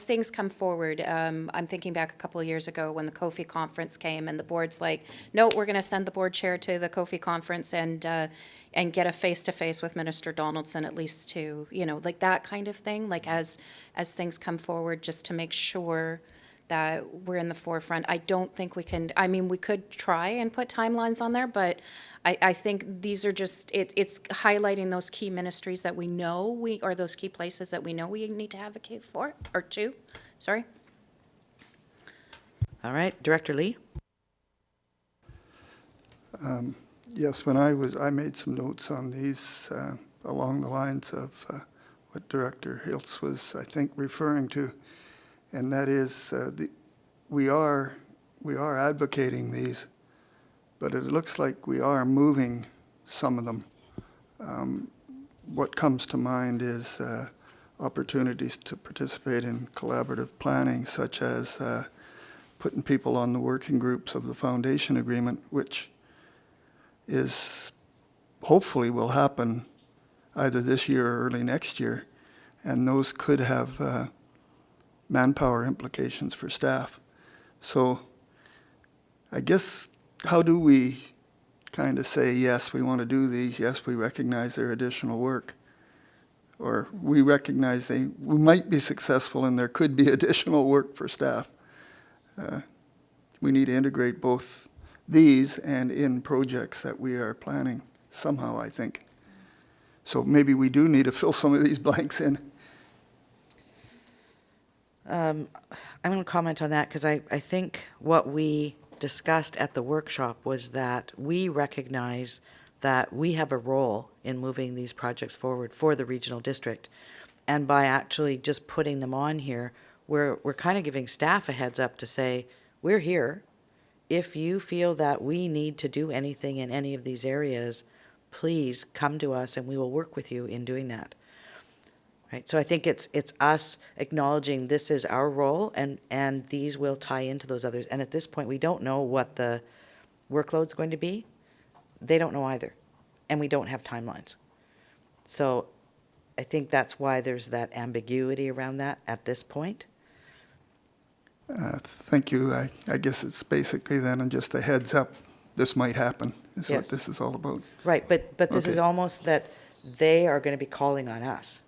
S11: things come forward. I'm thinking back a couple of years ago when the Kofi conference came and the board's like, no, we're going to send the board chair to the Kofi conference and get a face-to-face with Minister Donaldson, at least to, like that kind of thing, like as things come forward, just to make sure that we're in the forefront. I don't think we can, we could try and put timelines on there, but I think these are just, it's highlighting those key ministries that we know or those key places that we know we need to advocate for, or to, sorry.
S1: All right, Director Lee?
S15: Yes, when I made some notes on these along the lines of what Director Hiltz was, I think, referring to, and that is we are advocating these, but it looks like we are moving some of them. What comes to mind is opportunities to participate in collaborative planning, such as putting people on the working groups of the foundation agreement, which is hopefully will happen either this year or early next year, and those could have manpower implications for staff. So I guess, how do we kind of say, yes, we want to do these, yes, we recognize their additional work, or we recognize we might be successful and there could be additional work for staff. We need to integrate both these and in projects that we are planning somehow, I think. So maybe we do need to fill some of these blanks in.
S1: I'm going to comment on that because I think what we discussed at the workshop was that we recognize that we have a role in moving these projects forward for the regional district. And by actually just putting them on here, we're kind of giving staff a heads up to say, we're here. If you feel that we need to do anything in any of these areas, please come to us and we will work with you in doing that. Right? So I think it's us acknowledging this is our role, and these will tie into those others. And at this point, we don't know what the workload's going to be. They don't know either. And we don't have timelines. So I think that's why there's that ambiguity around that at this point.
S15: Thank you. I guess it's basically then just a heads up. This might happen is
S1: Yes.
S15: what this is all about.
S1: Right, but this is
S15: Okay.
S1: almost that they are going to be calling on us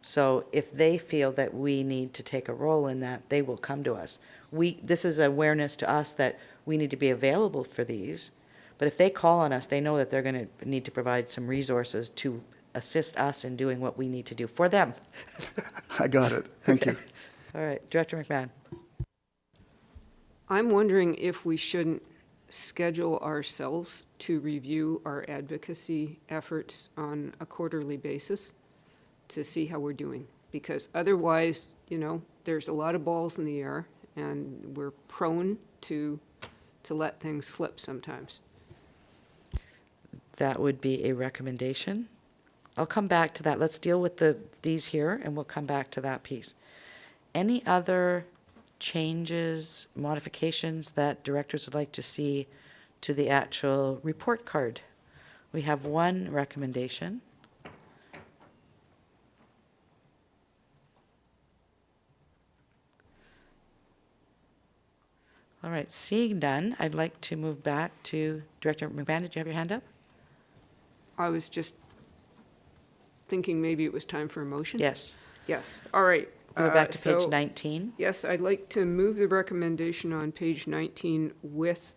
S1: So if they feel that we need to take a role in that, they will come to us. This is awareness to us that we need to be available for these, but if they call on us, they know that they're going to need to provide some resources to assist us in doing what we need to do for them.
S15: I got it. Thank you.
S1: All right, Director McMahon.
S8: I'm wondering if we shouldn't schedule ourselves to review our advocacy efforts on a quarterly basis to see how we're doing. Because otherwise, there's a lot of balls in the air and we're prone to let things slip sometimes.
S1: That would be a recommendation. I'll come back to that. Let's deal with these here, and we'll come back to that piece. Any other changes, modifications that directors would like to see to the actual report card? We have one recommendation. All right, seeing none, I'd like to move back to Director McMahon. Did you have your hand up?
S8: I was just thinking maybe it was time for a motion.
S1: Yes.
S8: Yes, all right.
S1: Go back to page
S8: So,
S1: 19.
S8: Yes, I'd like to move the recommendation on page 19 with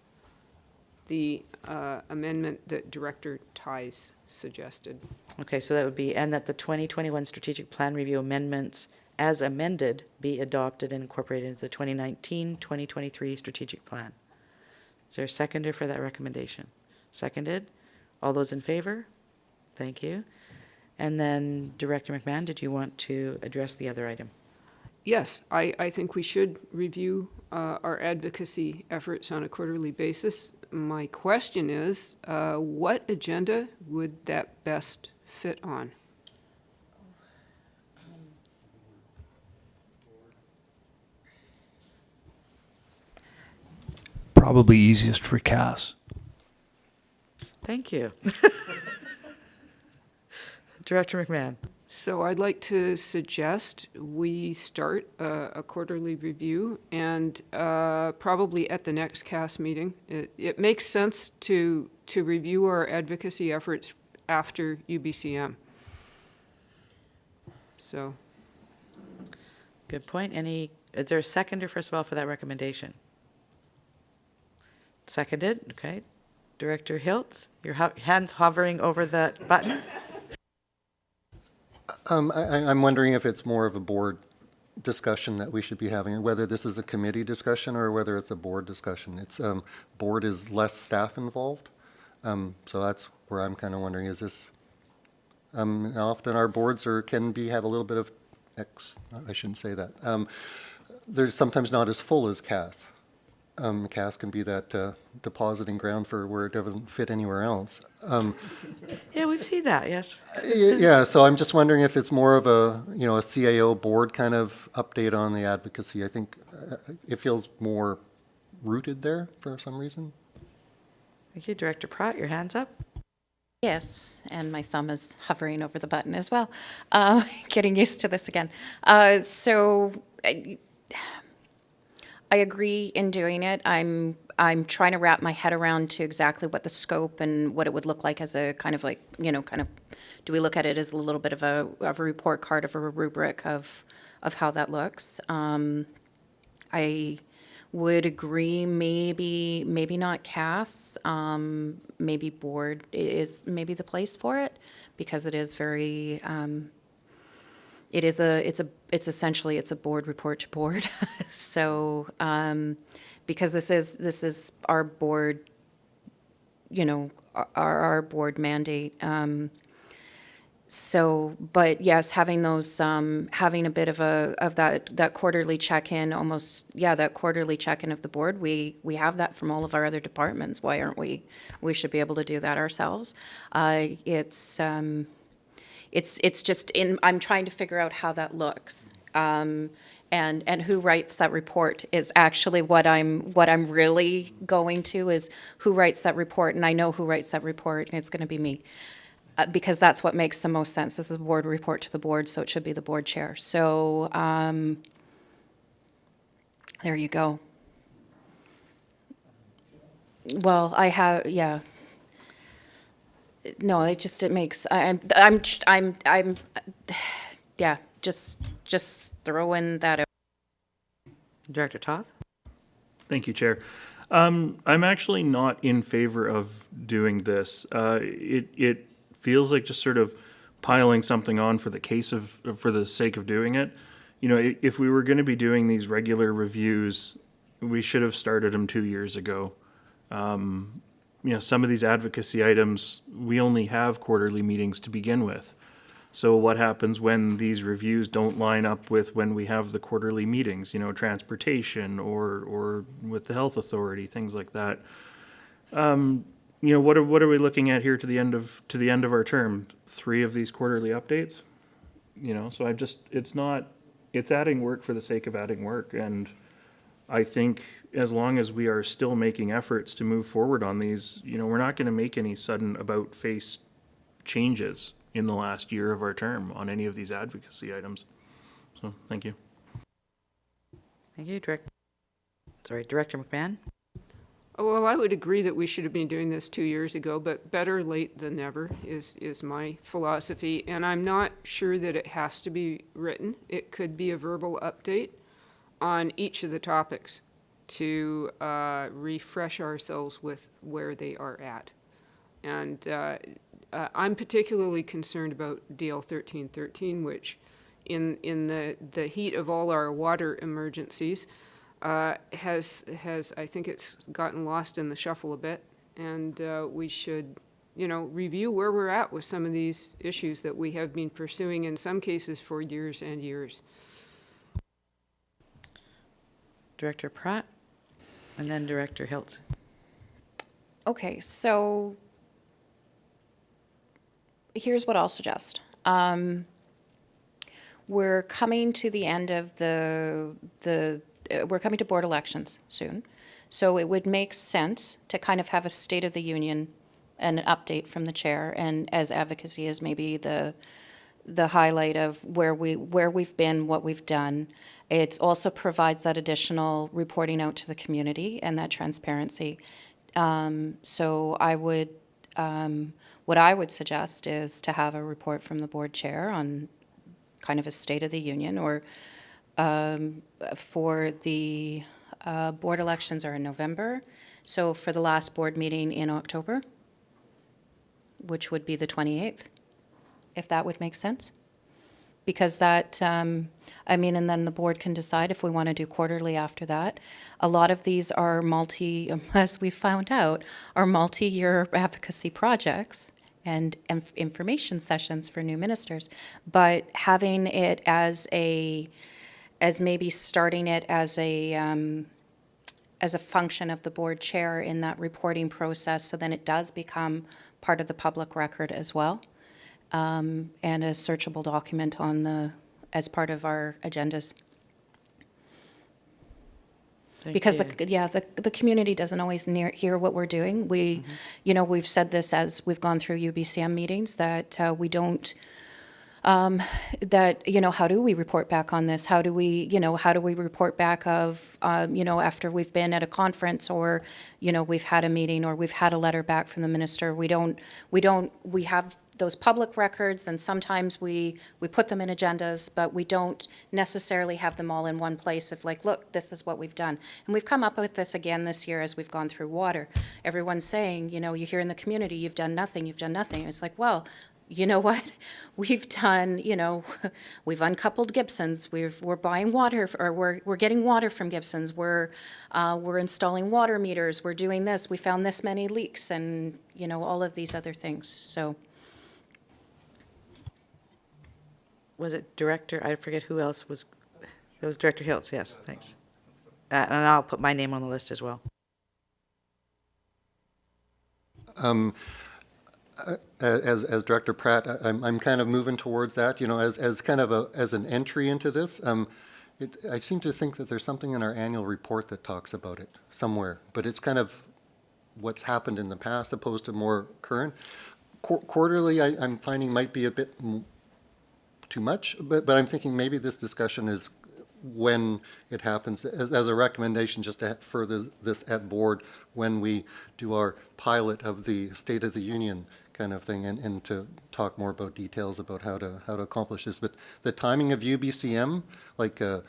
S8: the amendment that Director Ties suggested.
S1: Okay, so that would be, and that the 2021 strategic plan review amendments as amended be adopted and incorporated into the 2019-2023 strategic plan. Is there a seconder for that recommendation? Seconded? All those in favor? Thank you. And then Director McMahon, did you want to address the other item?
S8: Yes, I think we should review our advocacy efforts on a quarterly basis. My question is, what agenda would that best fit on?
S14: Probably easiest for Cass.
S1: Thank you. Director McMahon.
S8: So I'd like to suggest we start a quarterly review and probably at the next CAS meeting. It makes sense to review our advocacy efforts after UBCM. So.
S1: Good point. Is there a seconder, first of all, for that recommendation? Seconded, okay. Director Hiltz, your hands hovering over that button.
S7: I'm wondering if it's more of a board discussion that we should be having, whether this is a committee discussion or whether it's a board discussion. It's board is less staff involved, so that's where I'm kind of wondering: is this often our boards have a little bit of I shouldn't say that. They're sometimes not as full as CAS. CAS can be that depositing ground for where it doesn't fit anywhere else.
S1: Yeah, we've seen that, yes.
S7: Yeah, so I'm just wondering if it's more of a CAO board kind of update on the advocacy. I think it feels more rooted there for some reason.
S1: Thank you. Director Pratt, your hand's up.
S11: Yes, and my thumb is hovering over the button as well. Getting used to this again. So I agree in doing it. I'm trying to wrap my head around to exactly what the scope and what it would look like as a kind of do we look at it as a little bit of a report card, of a rubric of how that looks. I would agree, maybe not CAS, maybe board is maybe the place for it, because it is very, it's essentially a board report to board. So, because this is our board, our board mandate. So, but yes, having those, having a bit of that quarterly check-in, that quarterly check-in of the board, we have that from all of our other departments. Why aren't we? We should be able to do that ourselves. It's just I'm trying to figure out how that looks. And who writes that report is actually what I'm really going to is who writes that report, and I know who writes that report, and it's going to be me. Because that's what makes the most sense. This is a board report to the board, so it should be the board chair. So there you go. Well, yeah. No, it makes. yeah, just throwing that out.
S1: Director Toth?
S17: Thank you, Chair. I'm actually not in favor of doing this. It feels like just sort of piling something on for the sake of doing it. You know, if we were going to be doing these regular reviews, we should have started them 2 years ago. You know, some of these advocacy items, we only have quarterly meetings to begin with. So what happens when these reviews don't line up with when we have the quarterly meetings, you know, transportation or with the health authority, things like that? You know, what are we looking at here to the end of our term? 3 of these quarterly updates? You know, so it's adding work for the sake of adding work. And I think as long as we are still making efforts to move forward on these, you know, we're not going to make any sudden about face changes in the last year of our term on any of these advocacy items. So, thank you.
S1: Thank you, Director McMahon?
S8: Oh, well, I would agree that we should have been doing this 2 years ago, but better late than never is my philosophy. And I'm not sure that it has to be written. It could be a verbal update on each of the topics to refresh ourselves with where they are at. And I'm particularly concerned about DL 1313, which in the heat of all our water emergencies has I think it's gotten lost in the shuffle a bit, and we should, you know, review where we're at with some of these issues that we have been pursuing in some cases for years and years.
S1: Director Pratt, and then Director Hiltz.
S11: Okay, so here's what I'll suggest. We're coming to the end of we're coming to board elections soon. So it would make sense to kind of have a State of the Union and an update from the chair, and as advocacy is maybe the highlight of where we've been, what we've done. It also provides that additional reporting out to the community and that transparency. So I would, what I would suggest is to have a report from the board chair on kind of a State of the Union, or for the board elections are in November. So for the last board meeting in October, which would be the 28th, if that would make sense. Because that, I mean, and then the board can decide if we want to do quarterly after that. A lot of these are as we found out, are multi-year advocacy projects and information sessions for new ministers. But having it as maybe starting it as a function of the board chair in that reporting process, so then it does become part of the public record as well. And a searchable document as part of our agendas. Because the community doesn't always hear what we're doing. We, you know, we've said this as we've gone through UBCM meetings that we don't. That, you know, how do we report back on this? How do we report back of, you know, after we've been at a conference, or, you know, we've had a meeting, or we've had a letter back from the minister. We have those public records, and sometimes we put them in agendas, but we don't necessarily have them all in one place of like, look, this is what we've done. And we've come up with this again this year as we've gone through water. Everyone's saying, you know, you hear in the community, you've done nothing. It's like, well, you know what? We've done, you know, we've uncoupled Gibsons. We're buying water, or we're getting water from Gibsons. We're installing water meters. We're doing this. We found this many leaks, and, you know, all of these other things. So.
S1: Was it Director? I forget who else was. It was Director Hiltz. Yes, thanks. And I'll put my name on the list as well.
S7: As Director Pratt, I'm kind of moving towards that, you know, as kind of as an entry into this. I seem to think that there's something in our annual report that talks about it somewhere, but it's kind of what's happened in the past opposed to more current. Quarterly, I'm finding might be a bit too much, but I'm thinking maybe this discussion is when it happens, as a recommendation, just to further this at board when we do our pilot of the State of the Union kind of thing, and to talk more about details about how to accomplish this. But the timing of UBCM, like, you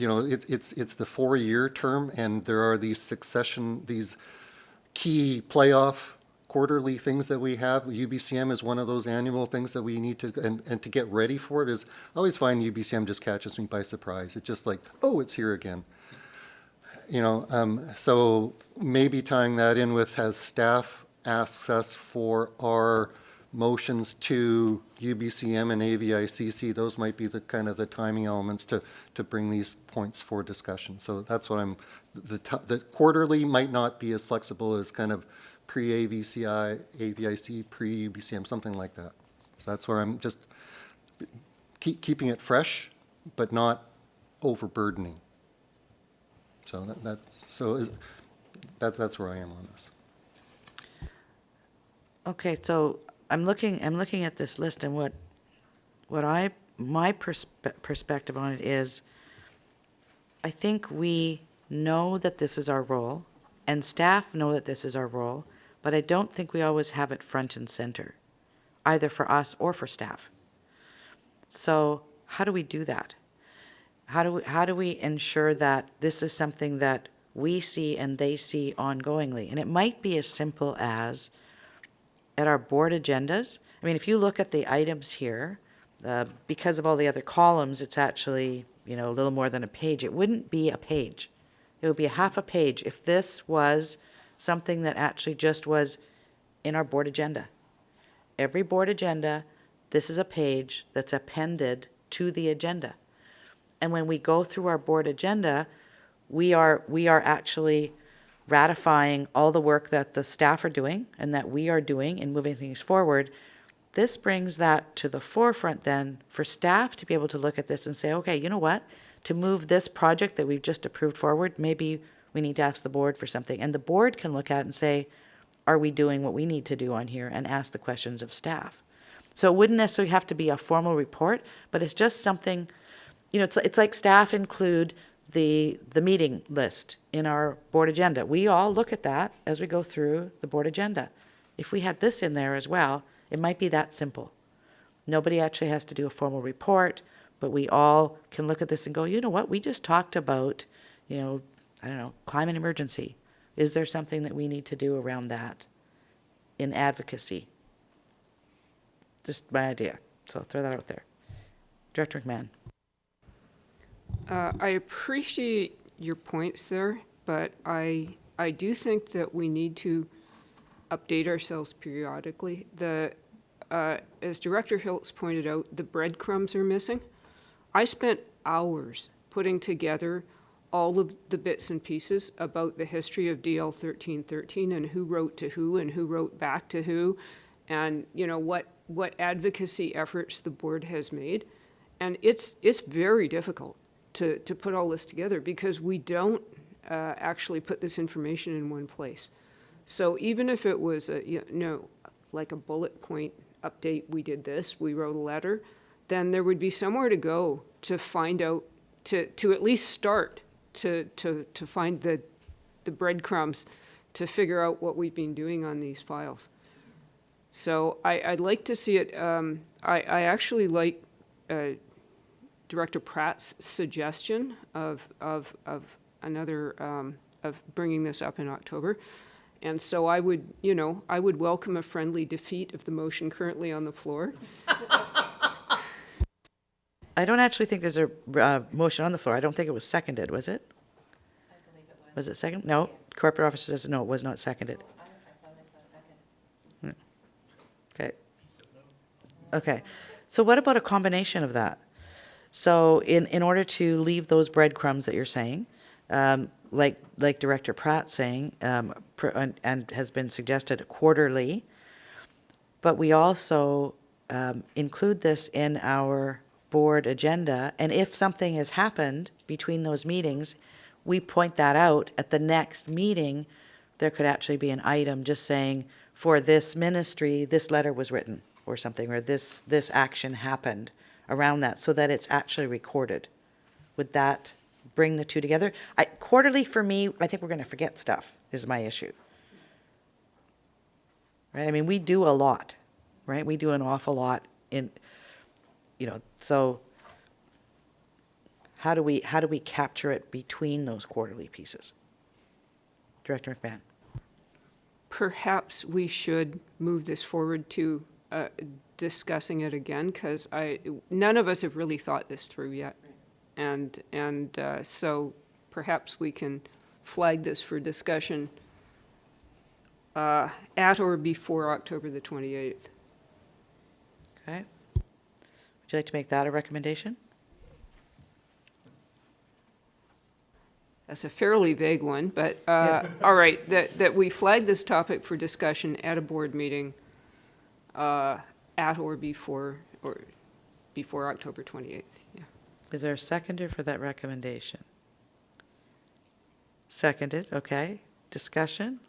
S7: know, it's the 4-year term, and there are these key playoff quarterly things that we have. UBCM is one of those annual things that we need to, and to get ready for it is, I always find UBCM just catches me by surprise. It's just like, oh, it's here again. You know, so maybe tying that in with, as staff asks us for our motions to UBCM and AVICC, those might be the kind of the timing elements to bring these points for discussion. So that's what the quarterly might not be as flexible as kind of pre-AVCI, AVIC, pre-UBCM, something like that. So that's where I'm just keeping it fresh, but not overburdening. So that's where I am on this.
S1: Okay, so I'm looking at this list, and my perspective on it is, I think we know that this is our role, and staff know that this is our role, but I don't think we always have it front and center, either for us or for staff. So how do we do that? How do we ensure that this is something that we see and they see ongoingly? And it might be as simple as, at our board agendas, I mean, if you look at the items here, because of all the other columns, it's actually, you know, a little more than a page. It wouldn't be a page. It would be a half a page if this was something that actually just was in our board agenda. Every board agenda, this is a page that's appended to the agenda. And when we go through our board agenda, we are actually ratifying all the work that the staff are doing and that we are doing in moving things forward. This brings that to the forefront then for staff to be able to look at this and say, okay, you know what? To move this project that we've just approved forward, maybe we need to ask the board for something. And the board can look at it and say, are we doing what we need to do on here, and ask the questions of staff. So it wouldn't necessarily have to be a formal report, but it's just something, you know, it's like staff include the meeting list in our board agenda. We all look at that as we go through the board agenda. If we had this in there as well, it might be that simple. Nobody actually has to do a formal report, but we all can look at this and go, you know what, we just talked about, you know, I don't know, climate emergency. Is there something that we need to do around that in advocacy? Just my idea. So I'll throw that out there. Director McMahon.
S8: I appreciate your points there, but I do think that we need to update ourselves periodically. As Director Hiltz pointed out, the breadcrumbs are missing. I spent hours putting together all of the bits and pieces about the history of DL 1313 and who wrote to who and who wrote back to who, and you know what advocacy efforts the board has made. And it's very difficult to put all this together because we don't actually put this information in one place. So even if it was like a bullet point update, we did this, we wrote a letter, then there would be somewhere to go to find out, to at least start to find the breadcrumbs to figure out what we've been doing on these files. So I'd like to see it. I actually like Director Pratt's suggestion of another of bringing this up in October, and so I would welcome a friendly defeat of the motion currently on the floor.
S1: I don't actually think there's a motion on the floor. I don't think it was seconded, was it? I believe it was. Was it second? No. Corporate officer says no, it was not seconded. I thought I saw second. Okay. Okay. So what about a combination of that? So in order to leave those breadcrumbs that you're saying, like Director Pratt saying, and has been suggested quarterly, but we also include this in our board agenda, and if something has happened between those meetings, we point that out at the next meeting. There could actually be an item just saying, for this ministry, this letter was written or something, or this action happened around that so that it's actually recorded. Would that bring the two together? Quarterly for me, I think we're going to forget stuff is my issue. Right? I mean, we do a lot, right? We do an awful lot so how do we capture it between those quarterly pieces? Director McMahon.
S8: Perhaps we should move this forward to discussing it again, because none of us have really thought this through yet. And so perhaps we can flag this for discussion at or before October the 28th.
S1: Okay. Would you like to make that a recommendation?
S8: That's a fairly vague one, but all right, that we flag this topic for discussion at a board meeting at or before October 28th. Yeah.
S1: Is there a seconder for that recommendation? Seconded, okay. Discussion?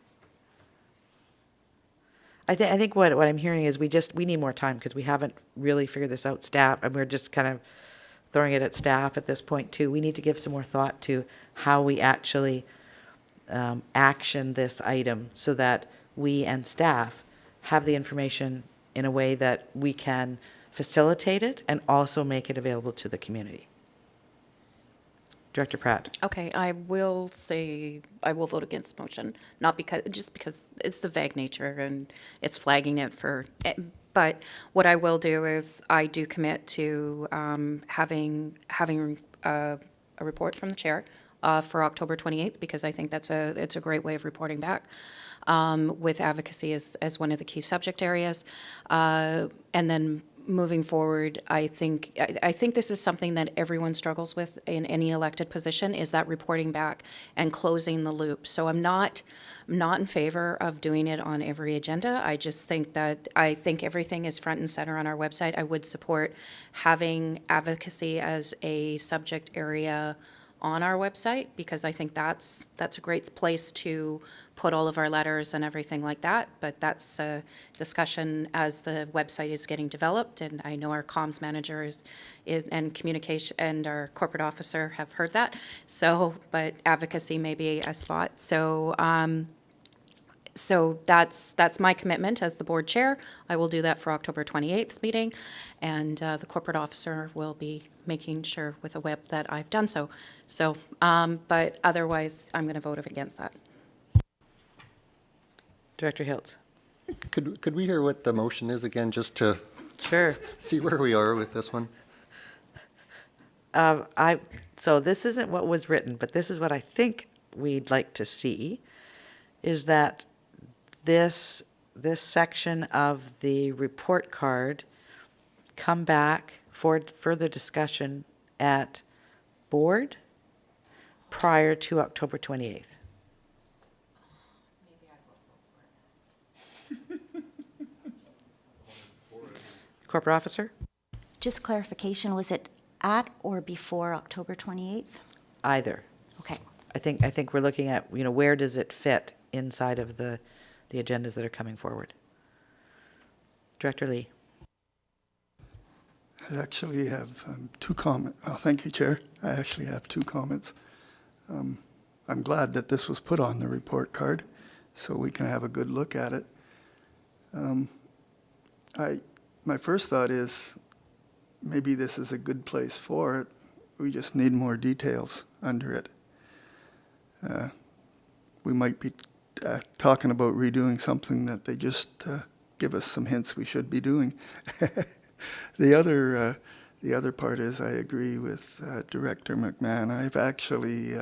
S1: I think what I'm hearing is we need more time because we haven't really figured this out, staff, and we're just kind of throwing it at staff at this point too. We need to give some more thought to how we actually action this item so that we and staff have the information in a way that we can facilitate it and also make it available to the community. Director Pratt.
S11: Okay, I will vote against the motion, not just because it's the vague nature and it's flagging it but what I will do is I do commit to having a report from the chair for October 28th, because I think it's a great way of reporting back with advocacy as one of the key subject areas. And then moving forward, I think this is something that everyone struggles with in any elected position, is that reporting back and closing the loop. So I'm not in favor of doing it on every agenda. I just think everything is front and center on our website. I would support having advocacy as a subject area on our website, because I think that's a great place to put all of our letters and everything like that. But that's a discussion as the website is getting developed, and I know our comms manager and communication and our corporate officer have heard that. So, but advocacy may be a spot. So that's my commitment as the board chair. I will do that for October 28th meeting, and the corporate officer will be making sure with a web that I've done so. But otherwise, I'm going to vote against that.
S1: Director Hiltz.
S7: Could we hear what the motion is again, just to
S1: Sure.
S7: see where we are with this one?
S1: So this isn't what was written, but this is what I think we'd like to see, is that this section of the report card come back for further discussion at board prior to October 28th. Corporate officer?
S13: Just clarification, was it at or before October 28th?
S1: Either.
S13: Okay.
S1: I think we're looking at, where does it fit inside of the agendas that are coming forward. Director Lee.
S15: I actually have two comments. Oh, thank you, Chair. I actually have two comments. I'm glad that this was put on the report card so we can have a good look at it. My first thought is maybe this is a good place for it. We just need more details under it. We might be talking about redoing something that they just give us some hints we should be doing. The other part is I agree with Director McMahon. I've actually,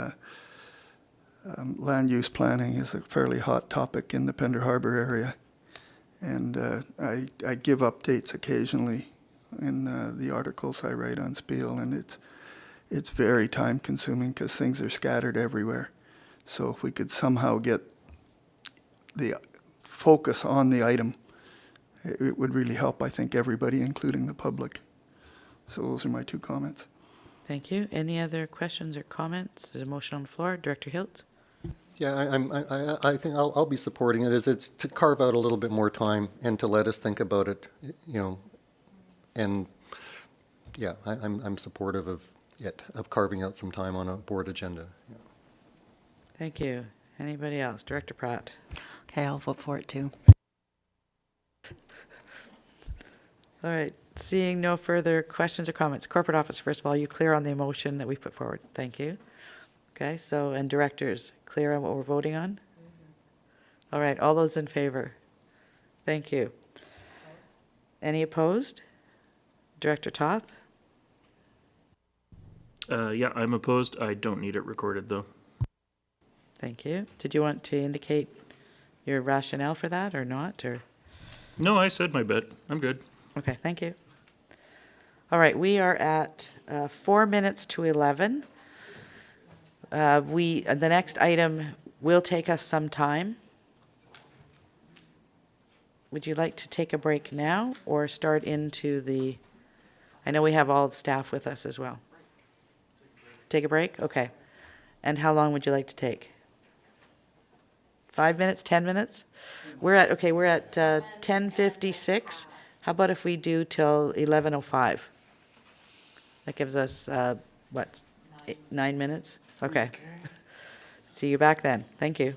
S15: land use planning is a fairly hot topic in the Pender Harbor area. And I give updates occasionally in the articles I write on Spiel, and it's very time consuming because things are scattered everywhere. So if we could somehow get the focus on the item, it would really help, I think, everybody, including the public. So those are my two comments.
S1: Thank you. Any other questions or comments? There's a motion on the floor. Director Hiltz.
S7: Yeah, I think I'll be supporting it. It's to carve out a little bit more time and to let us think about it, and yeah, I'm supportive of it, of carving out some time on a board agenda. Yeah.
S1: Thank you. Anybody else? Director Pratt?
S11: Okay, I'll vote for it too.
S1: All right, seeing no further questions or comments. Corporate Office, first of all, you clear on the motion that we put forward? Thank you. Okay, so, and directors, clear on what we're voting on? All right, all those in favor? Thank you. Any opposed? Director Toth?
S17: Yeah, I'm opposed. I don't need it recorded, though.
S1: Thank you. Did you want to indicate your rationale for that or not, or?
S17: No, I said my bit. I'm good.
S1: Okay, thank you. All right, we are at 4 minutes to 11. The next item will take us some time. Would you like to take a break now or start into the, I know we have all of staff with us as well. Take a break? Okay. And how long would you like to take? 5 minutes, 10 minutes? We're at 10:56. How about if we do till 11:05? That gives us, 9 minutes? Okay. See you back then. Thank you.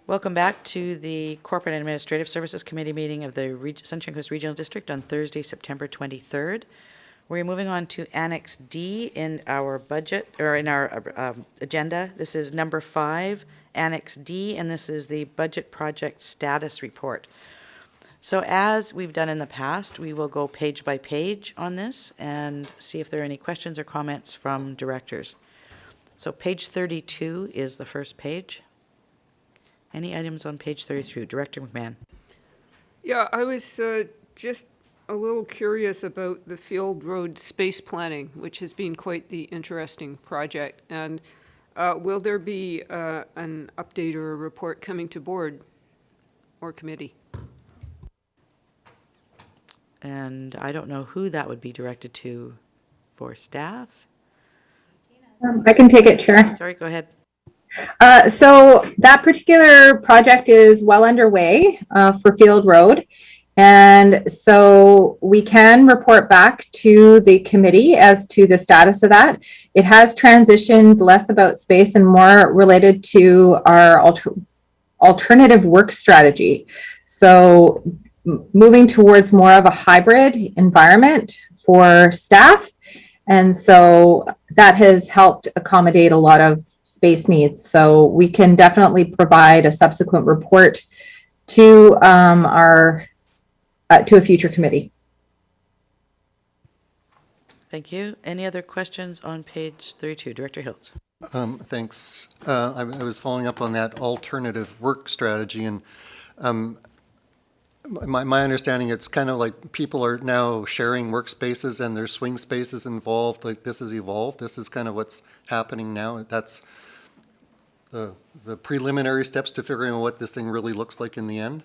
S1: Welcome back to the Corporate and Administrative Services Committee meeting of the Sunshine Coast Regional District on Thursday, September 23rd. We're moving on to Annex D in our budget, or in our agenda. This is number 5, Annex D, and this is the Budget Project Status Report. So as we've done in the past, we will go page by page on this and see if there are any questions or comments from directors. So page 32 is the first page. Any items on page 32? Director McMahon.
S8: Yeah, I was just a little curious about the Field Road space planning, which has been quite the interesting project. And will there be an update or a report coming to board or committee?
S1: And I don't know who that would be directed to for staff.
S12: I can take it, Chair.
S1: Sorry, go ahead.
S12: So that particular project is well underway for Field Road. And so we can report back to the committee as to the status of that. It has transitioned less about space and more related to our alternative work strategy. So moving towards more of a hybrid environment for staff. And so that has helped accommodate a lot of space needs. So we can definitely provide a subsequent report to to a future committee.
S1: Thank you. Any other questions on page 32? Director Hiltz.
S7: Thanks. I was following up on that alternative work strategy, and my understanding, it's kind of like people are now sharing workspaces and there's swing spaces involved, like this has evolved. This is kind of what's happening now. That's the preliminary steps to figuring out what this thing really looks like in the end.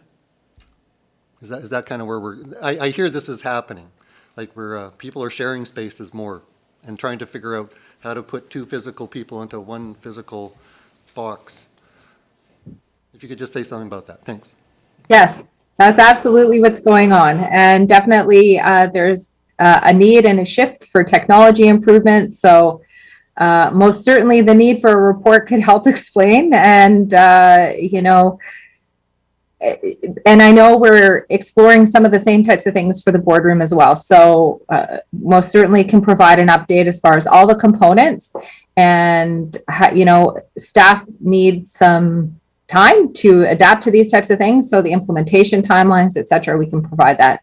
S7: Is that kind of where I hear this is happening, like where people are sharing spaces more and trying to figure out how to put 2 physical people into 1 physical box. If you could just say something about that. Thanks.
S12: Yes, that's absolutely what's going on. And definitely there's a need and a shift for technology improvements. So most certainly the need for a report could help explain. And, and I know we're exploring some of the same types of things for the boardroom as well. So most certainly can provide an update as far as all the components, and staff need some time to adapt to these types of things. So the implementation timelines, et cetera, we can provide that.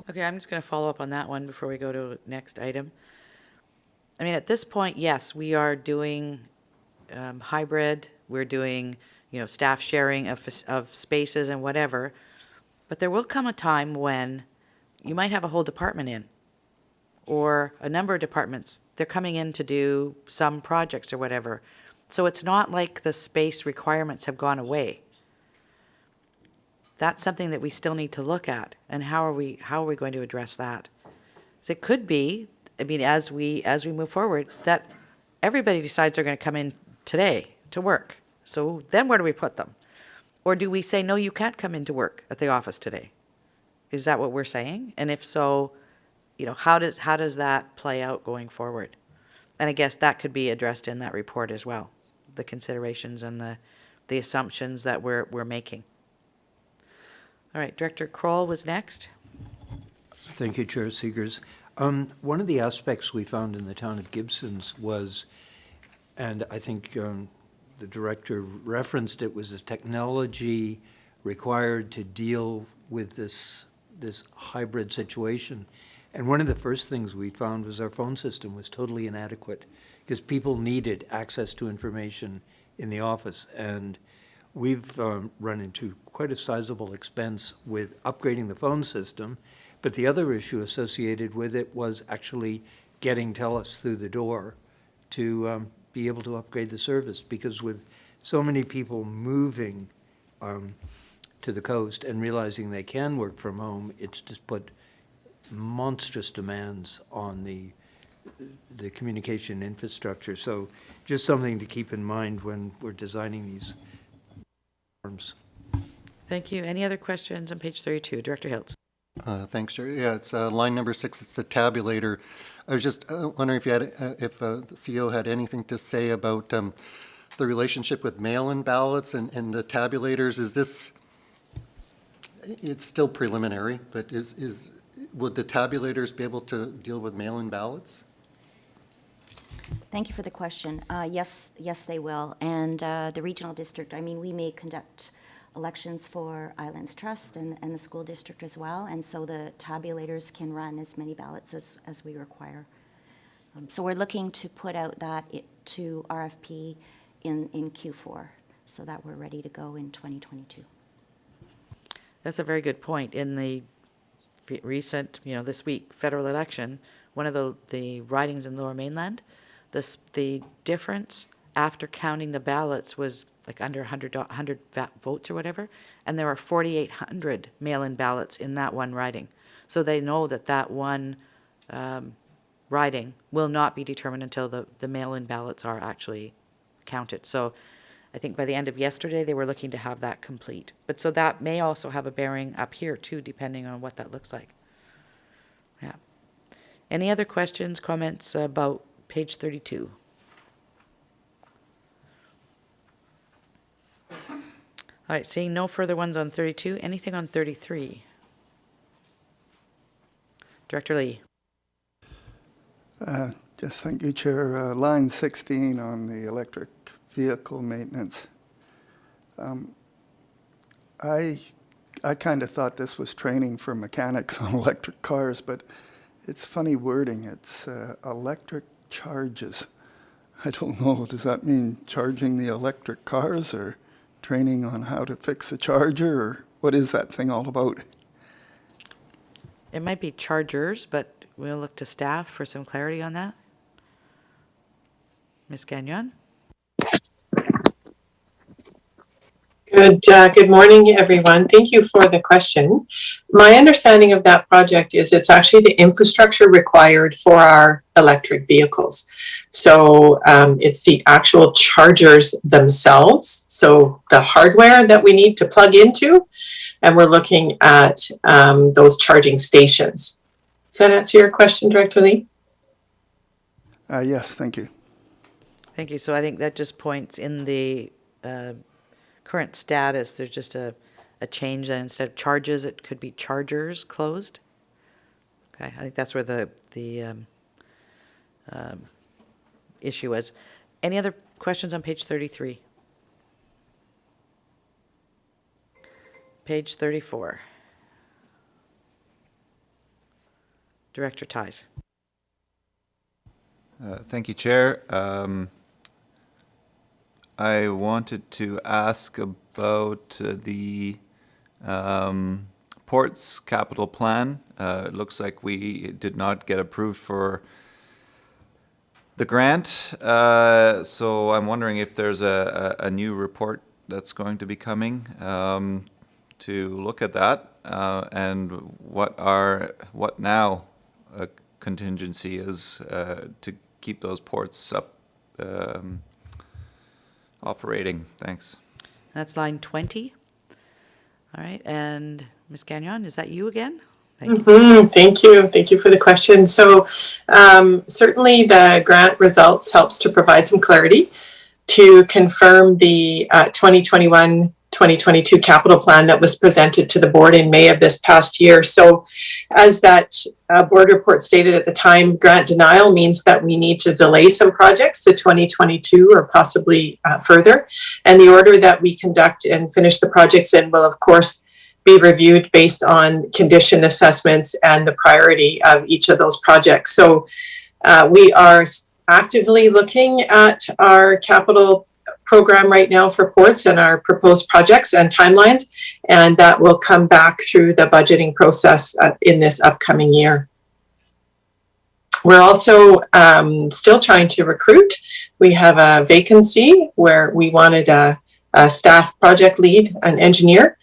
S1: Okay, I'm just going to follow up on that one before we go to next item. I mean, at this point, yes, we are doing hybrid. We're doing, staff sharing of spaces and whatever. But there will come a time when you might have a whole department in, or a number of departments. They're coming in to do some projects or whatever. So it's not like the space requirements have gone away. That's something that we still need to look at. And how are we going to address that? So it could be, as we move forward, that everybody decides they're going to come in today to work. So then where do we put them? Or do we say, no, you can't come into work at the office today? Is that what we're saying? And if so, how does that play out going forward? And I guess that could be addressed in that report as well, the considerations and the assumptions that we're making. All right, Director Kroll was next.
S6: Thank you, Chair Seegers. One of the aspects we found in the town of Gibsons was, and I think the director referenced it, was the technology required to deal with this hybrid situation. And one of the first things we found was our phone system was totally inadequate because people needed access to information in the office. And we've run into quite a sizable expense with upgrading the phone system. But the other issue associated with it was actually getting TELUS through the door to be able to upgrade the service, because with so many people moving to the coast and realizing they can work from home, it's just put monstrous demands on the communication infrastructure. So just something to keep in mind when we're designing these forms.
S1: Thank you. Any other questions on page 32? Director Hiltz.
S7: Thanks, Jerry. Yeah, it's line number 6. It's the tabulator. I was just wondering if you had, if the CEO had anything to say about the relationship with mail-in ballots and the tabulators. Is this, it's still preliminary, but would the tabulators be able to deal with mail-in ballots?
S13: Thank you for the question. Yes, they will. And the regional district, I mean, we may conduct elections for Islands Trust and the school district as well. And so the tabulators can run as many ballots as we require. So we're looking to put out that to RFP in Q4 so that we're ready to go in 2022.
S1: That's a very good point. In the recent, this week, federal election, one of the ridings in Lower Mainland, the difference after counting the ballots was like under 100 votes or whatever, and there are 4,800 mail-in ballots in that one riding. So they know that one riding will not be determined until the mail-in ballots are actually counted. So I think by the end of yesterday, they were looking to have that complete. But so that may also have a bearing up here too, depending on what that looks like. Yeah. Any other questions, comments about page 32? All right, seeing no further ones on 32, anything on 33? Director Lee.
S15: Just thank you, Chair. Line 16 on the electric vehicle maintenance. I kind of thought this was training for mechanics on electric cars, but it's funny wording. It's electric charges. I don't know, does that mean charging the electric cars or training on how to fix a charger, or what is that thing all about?
S1: It might be chargers, but we'll look to staff for some clarity on that. Ms. Gagnon?
S18: Good morning, everyone. Thank you for the question. My understanding of that project is it's actually the infrastructure required for our electric vehicles. So it's the actual chargers themselves, so the hardware that we need to plug into, and we're looking at those charging stations. Does that answer your question, Director Lee?
S15: Yes, thank you.
S1: Thank you. So I think that just points in the current status, there's just a change that instead of charges, it could be chargers closed. Okay, I think that's where the issue was. Any other questions on page 33? Page 34. Director Ties.
S4: Thank you, Chair. I wanted to ask about the Ports Capital Plan. It looks like we did not get approved for the grant, so I'm wondering if there's a new report that's going to be coming to look at that, and what now a contingency is to keep those ports up operating. Thanks.
S1: That's line 20. All right, and Ms. Gagnon, is that you again? Thank you.
S18: Thank you. Thank you for the question. So certainly the grant results helps to provide some clarity to confirm the 2021-2022 capital plan that was presented to the board in May of this past year. So as that board report stated at the time, grant denial means that we need to delay some projects to 2022 or possibly further. And the order that we conduct and finish the projects in will, of course, be reviewed based on condition assessments and the priority of each of those projects. So we are actively looking at our capital program right now for ports and our proposed projects and timelines, and that will come back through the budgeting process in this upcoming year. We're also still trying to recruit. We have a vacancy where we wanted a staff project lead, an engineer,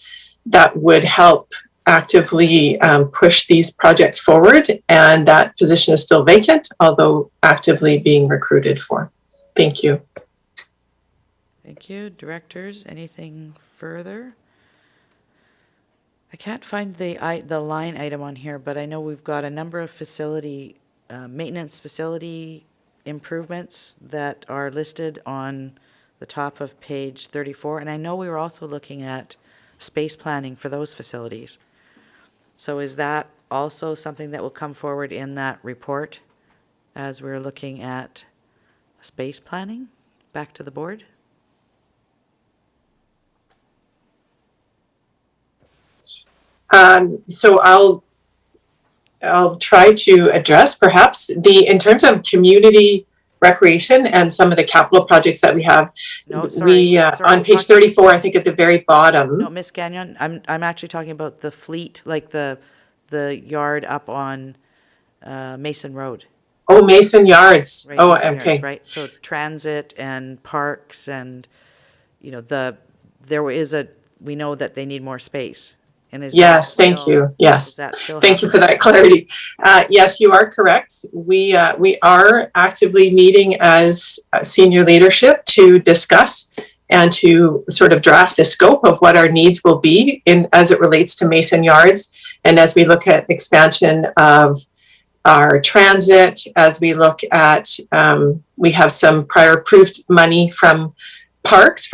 S18: that would help actively push these projects forward, and that position is still vacant, although actively being recruited for. Thank you.
S1: Thank you. Directors, anything further? I can't find the line item on here, but I know we've got a number of facility, maintenance facility improvements that are listed on the top of page 34. And I know we were also looking at space planning for those facilities. So is that also something that will come forward in that report as we're looking at space planning? Back to the board?
S18: So I'll try to address perhaps in terms of community recreation and some of the capital projects that we have.
S1: No, sorry.
S18: On page 34, I think at the very bottom.
S1: No, Miss Gagnon, I'm actually talking about the fleet, like the yard up on Mason Road.
S18: Oh, Mason Yards.
S1: Right,
S18: Oh,
S1: Mason
S18: okay.
S1: Yards, right? So transit and parks and, we know that they need more space. And is that
S18: Yes, thank
S1: still-
S18: you. Yes.
S1: Is that still
S18: Thank you for
S1: happening?
S18: that clarity. Yes, you are correct. We are actively meeting as senior leadership to discuss and to sort of draft the scope of what our needs will be as it relates to Mason Yards. And as we look at expansion of our transit, as we look at, we have some prior approved money from parks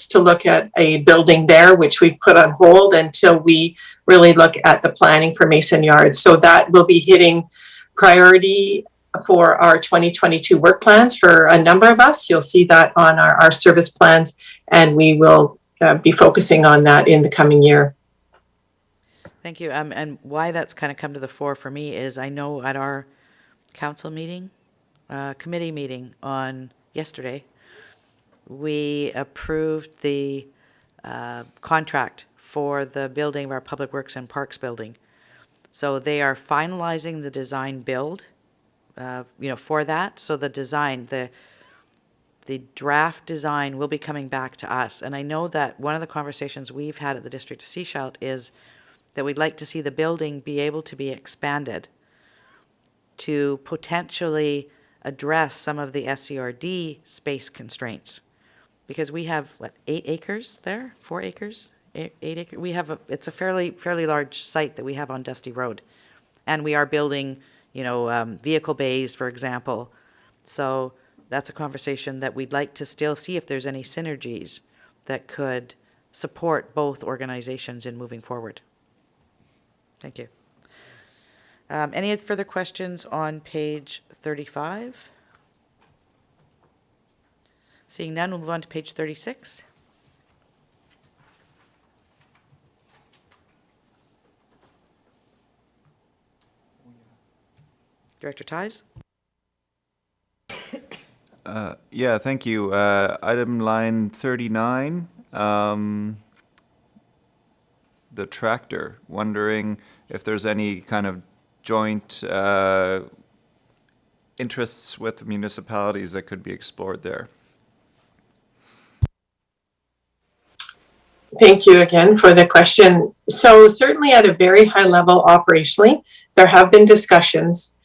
S18: to look at a building there, which we put on hold until we really look at the planning for Mason Yards. So that will be hitting priority for our 2022 work plans for a number of us. You'll see that on our service plans, and we will be focusing on that in the coming year.
S1: Thank you. And why that's kind of come to the fore for me is I know at our council meeting, committee meeting on yesterday, we approved the contract for the building of our Public Works and Parks building. So they are finalizing the design build, for that. So the design, the draft design will be coming back to us. And I know that one of the conversations we've had at the District of Sechelt is that we'd like to see the building be able to be expanded to potentially address some of the SCRD space constraints. Because we have, 8 acres there? 4 acres? 8 acres? It's a fairly large site that we have on Dusty Road. And we are building, vehicle bays, for example. So that's a conversation that we'd like to still see if there's any synergies that could support both organizations in moving forward. Thank you. Any further questions on page 35? Seeing none, we'll move on to page 36. Director Ties?
S4: Yeah, thank you. Item line 39, the tractor, wondering if there's any kind of joint interests with municipalities that could be explored there.
S18: Thank you again for the question. So certainly at a very high level operationally, there have been discussions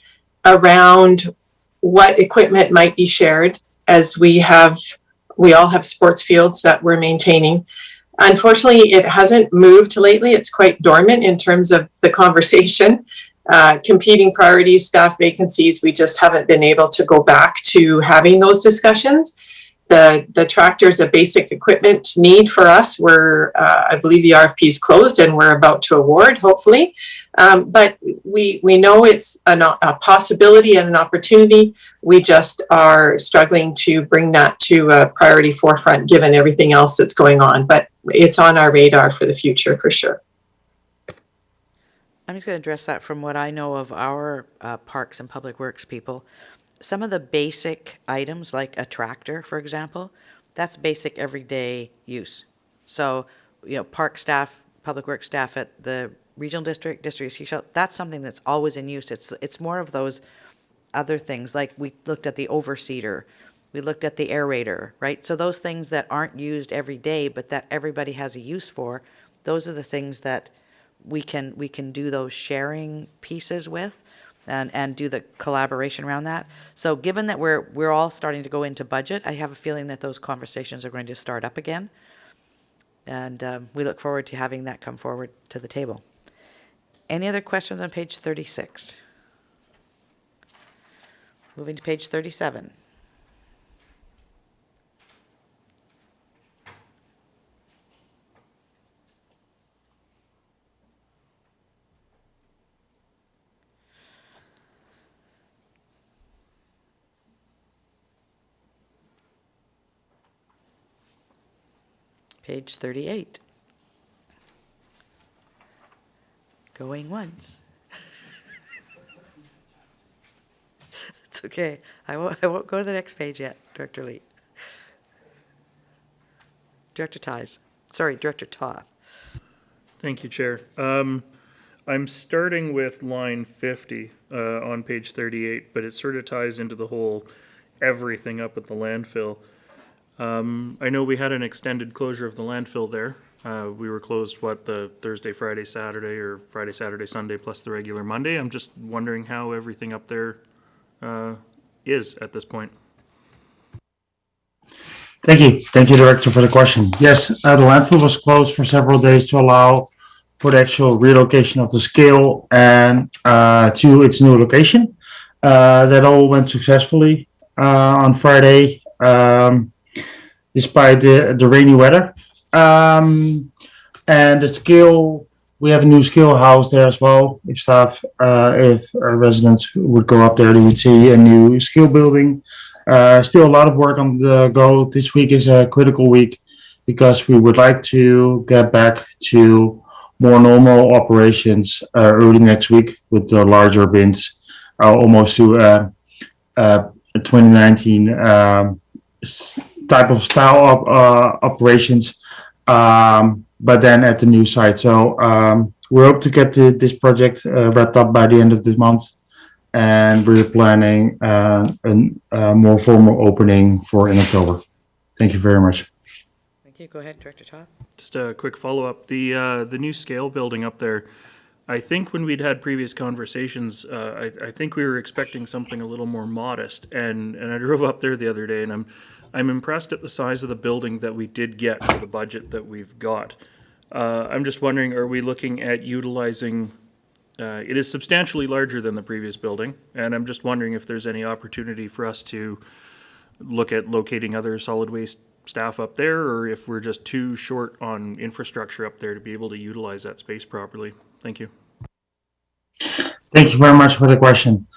S18: around what equipment might be shared, as we all have sports fields that we're maintaining. Unfortunately, it hasn't moved lately. It's quite dormant in terms of the conversation. Competing priorities, staff vacancies, we just haven't been able to go back to having those discussions. The tractor is a basic equipment need for us. I believe the RFP is closed and we're about to award, hopefully. But we know it's a possibility and an opportunity. We just are struggling to bring that to a priority forefront given everything else that's going on. But it's on our radar for the future for sure.
S1: I'm just going to address that from what I know of our parks and public works people. Some of the basic items, like a tractor, for example, that's basic everyday use. So, park staff, public works staff at the regional district of Sechelt, that's something that's always in use. It's more of those other things, like we looked at the overseeder, we looked at the aerator, right? So those things that aren't used every day, but that everybody has a use for, those are the things that we can do those sharing pieces with. And do the collaboration around that. So given that we're all starting to go into budget, I have a feeling that those conversations are going to start up again. And we look forward to having that come forward to the table. Any other questions on page 36? Moving to page 37. Page 38. Going once. It's okay. I won't go to the next page yet, Director Lee. Director Ties. Sorry, Director Toth.
S17: Thank you, Chair. I'm starting with line 50 on page 38, but it sort of ties into the whole everything up at the landfill. I know we had an extended closure of the landfill there. We were closed, the Thursday, Friday, Saturday, or Friday, Saturday, Sunday, plus the regular Monday. I'm just wondering how everything up there is at this point.
S16: Thank you. Thank you, Director, for the question. Yes, the landfill was closed for several days to allow for the actual relocation of the scale and to its new location. That all went successfully on Friday, despite the rainy weather. And the scale, we have a new scale house there as well. If staff, if residents would go up there, they would see a new scale building. Still a lot of work on the go. This week is a critical week because we would like to get back to more normal operations early next week with the larger bins, almost to 2019 type of style of operations, but then at the new site. So we hope to get this project wrapped up by the end of this month. And we're planning a more formal opening for in October. Thank you very much.
S1: Thank you. Go ahead, Director Toth.
S17: Just a quick follow-up. The new scale building up there, I think when we'd had previous conversations, I think we were expecting something a little more modest. And I drove up there the other day, and I'm impressed at the size of the building that we did get for the budget that we've got. I'm just wondering, are we looking at utilizing... it is substantially larger than the previous building, and I'm just wondering if there's any opportunity for us to look at locating other solid waste staff up there, or if we're just too short on infrastructure up there to be able to utilize that space properly. Thank you.
S16: Thank you very much for the question.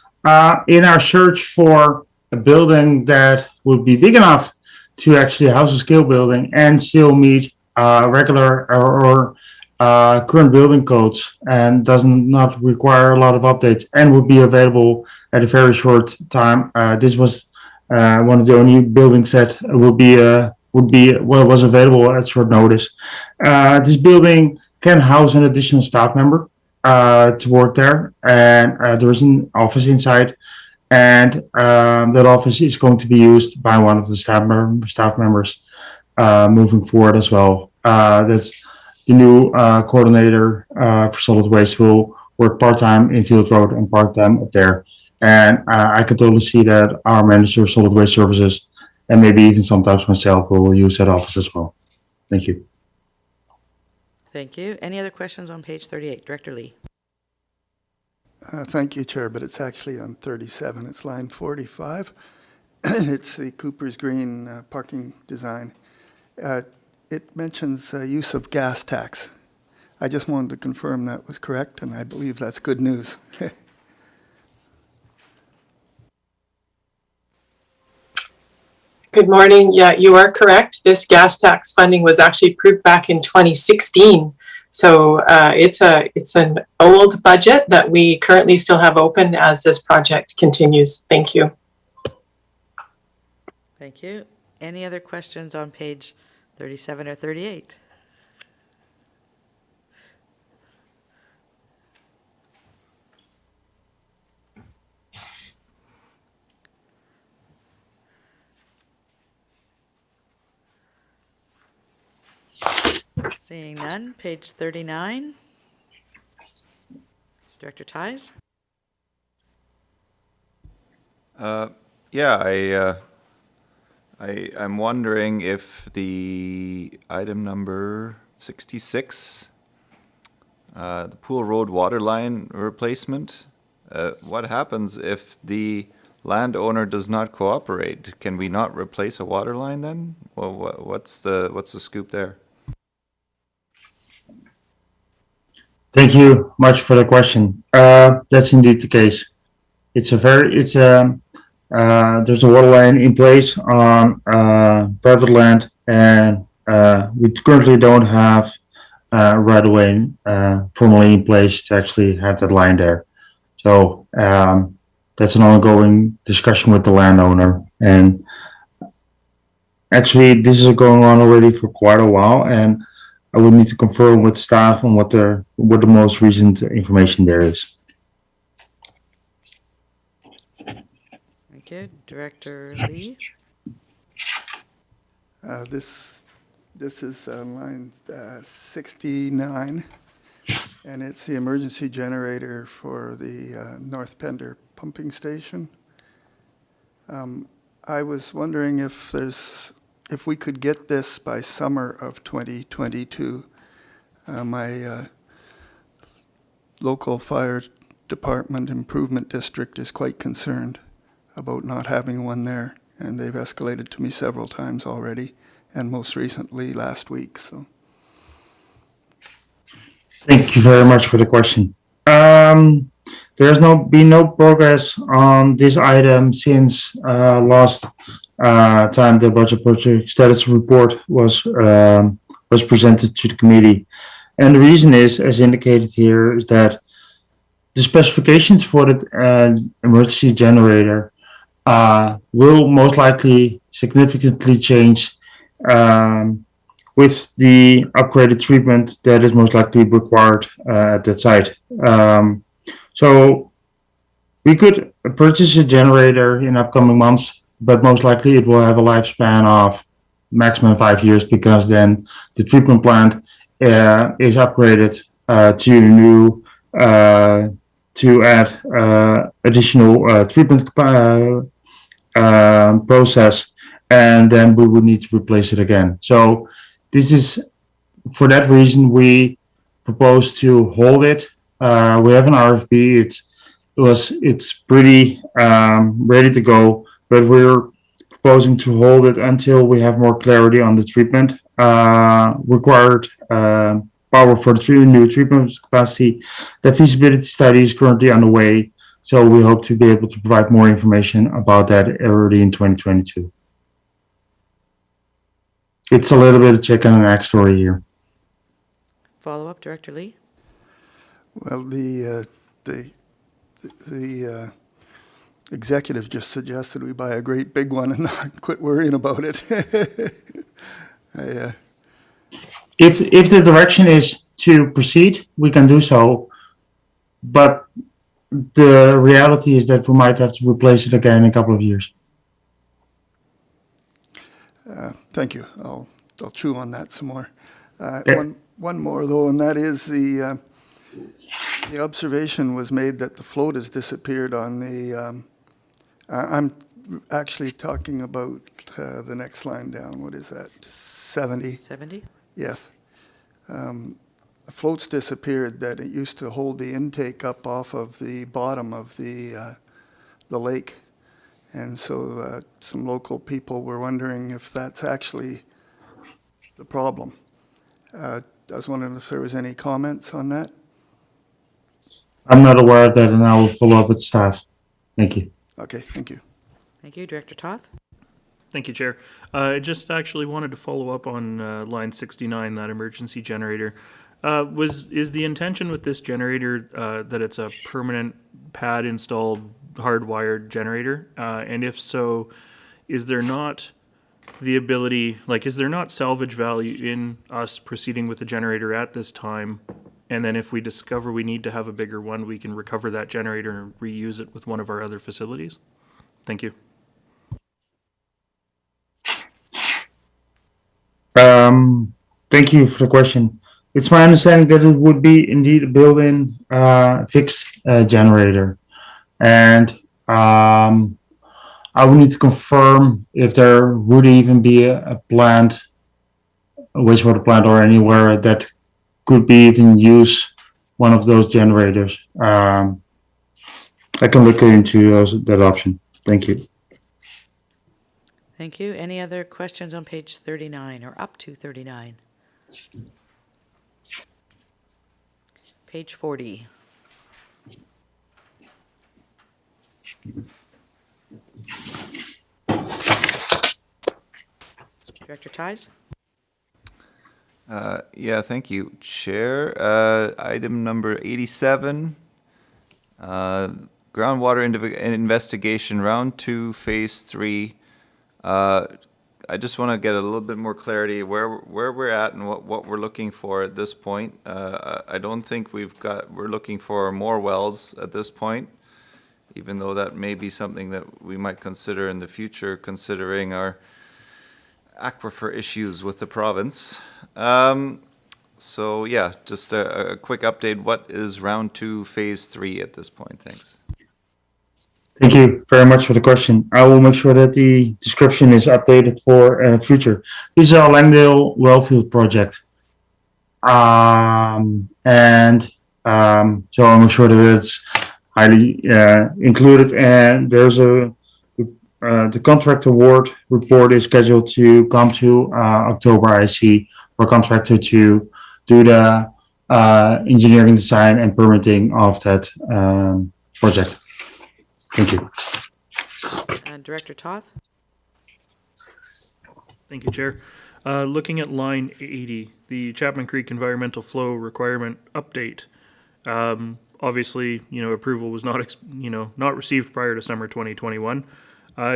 S16: In our search for a building that would be big enough to actually house a scale building and still meet regular or current building codes and does not require a lot of updates and would be available at a very short time. This was one of the only buildings that was available at short notice. This building can house an additional staff member to work there, and there is an office inside, and that office is going to be used by one of the staff members moving forward as well. That's the new coordinator for solid waste will work part-time in Field Road and part-time up there. And I can totally see that our manager of solid waste services and maybe even sometimes myself will use that office as well. Thank you.
S1: Thank you. Any other questions on page 38? Director Lee.
S15: Thank you, Chair, but it's actually on 37. It's line 45. It's the Cooper's Green parking design. It mentions use of gas tax. I just wanted to confirm that was correct, and I believe that's good news.
S18: Good morning. Yeah, you are correct. This gas tax funding was actually approved back in 2016. So it's an old budget that we currently still have open as this project continues. Thank you.
S1: Thank you. Any other questions on page 37 or 38? Seeing none, page 39. Director Ties?
S4: Yeah, I'm wondering if the item number 66, the Pool Road water line replacement, what happens if the landowner does not cooperate? Can we not replace a water line then? Well, what's the scoop there?
S16: Thank you much for the question. That's indeed the case. There's a water line in place on private land, and we currently don't have right of way formally in place to actually have that line there. So that's an ongoing discussion with the landowner, and actually this is going on already for quite a while, and I would need to confirm with staff on what the most recent information there is.
S1: Thank you. Director Lee?
S15: This is line 69, and it's the emergency generator for the North Pender pumping station. I was wondering if we could get this by summer of 2022. My local fire department improvement district is quite concerned about not having one there, and they've escalated to me several times already, and most recently last week. So,
S16: Thank you very much for the question. There's been no progress on this item since last time the budget project status report was presented to the committee. And the reason is, as indicated here, is that the specifications for the emergency generator will most likely significantly change with the upgraded treatment that is most likely required at that site. So we could purchase a generator in upcoming months, but most likely it will have a lifespan of maximum 5 years, because then the treatment plant is upgraded to add additional treatment process, and then we would need to replace it again. So this is, for that reason, we propose to hold it. We have an RFP. It's pretty ready to go, but we're proposing to hold it until we have more clarity on the treatment required power for the new treatment capacity. The feasibility study is currently underway, so we hope to be able to provide more information about that early in 2022. It's a little bit of chicken and egg story here.
S1: Follow up, Director Lee?
S15: well, the executive just suggested we buy a great big one and not quit worrying about it.
S16: If the direction is to proceed, we can do so, but the reality is that we might have to replace it again in a couple of years.
S15: Thank you. I'll chew on that some more.
S16: Yeah.
S15: One more though, and that is the observation was made that the float has disappeared on the. I'm actually talking about the next line down. What is that? 70.
S1: 70?
S15: Yes. The float's disappeared. That it used to hold the intake up off of the bottom of the lake. And so some local people were wondering if that's actually the problem. I was wondering if there was any comments on that.
S16: I'm not aware of that, and I will follow up with staff. Thank you.
S15: Okay, thank you.
S1: Thank you. Director Toth?
S17: Thank you, Chair. I just actually wanted to follow up on line 69, that emergency generator. Is the intention with this generator that it's a permanent pad installed hardwired generator? And if so, is there not the ability, is there not salvage value in us proceeding with the generator at this time? And then if we discover we need to have a bigger one, we can recover that generator and reuse it with one of our other facilities? Thank you.
S16: Thank you for the question. It's my understanding that it would be indeed a built-in fixed generator. And I'm I would need to confirm if there would even be a plant, a wastewater plant or anywhere that could be even use one of those generators. I can look into that option. Thank you.
S1: Thank you. Any other questions on page 39 or up to 39? Page 40. Director Ties?
S4: Yeah, thank you, Chair. Item number 87, groundwater investigation, round 2, phase 3. I just want to get a little bit more clarity where we're at and what we're looking for at this point. I don't think we're looking for more wells at this point, even though that may be something that we might consider in the future, considering our aquifer issues with the province. So yeah, just a quick update. What is round 2, phase 3 at this point? Thanks.
S16: Thank you very much for the question. I will make sure that the description is updated for future. This is our Langdale Wellfield project. So I'll make sure that it's highly included, and there's the contract award report is scheduled to come to October IC for contractor to do the engineering design and permitting of that project. Thank you.
S1: Director Toth?
S17: Thank you, Chair. Looking at line 80, the Chapman Creek environmental flow requirement update. Obviously, approval was not received prior to summer 2021.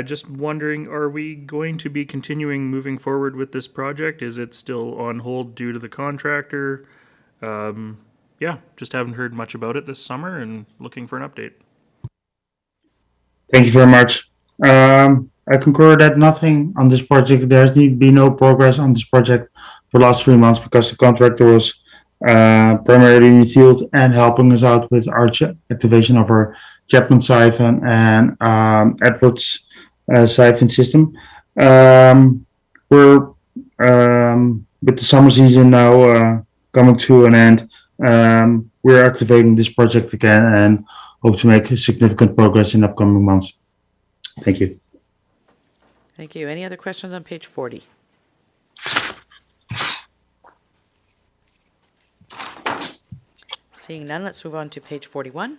S17: Just wondering, are we going to be continuing moving forward with this project? Is it still on hold due to the contractor? Yeah, just haven't heard much about it this summer and looking for an update.
S16: Thank you very much. I concur that nothing on this project, there's been no progress on this project for the last 3 months because the contractor was primarily in the field and helping us out with our activation of our Chapman siphon and Edwards siphon system. We're with the summer season now coming to an end. We're activating this project again and hope to make significant progress in upcoming months. Thank you.
S1: Thank you. Any other questions on page 40? Seeing none, let's move on to page 41.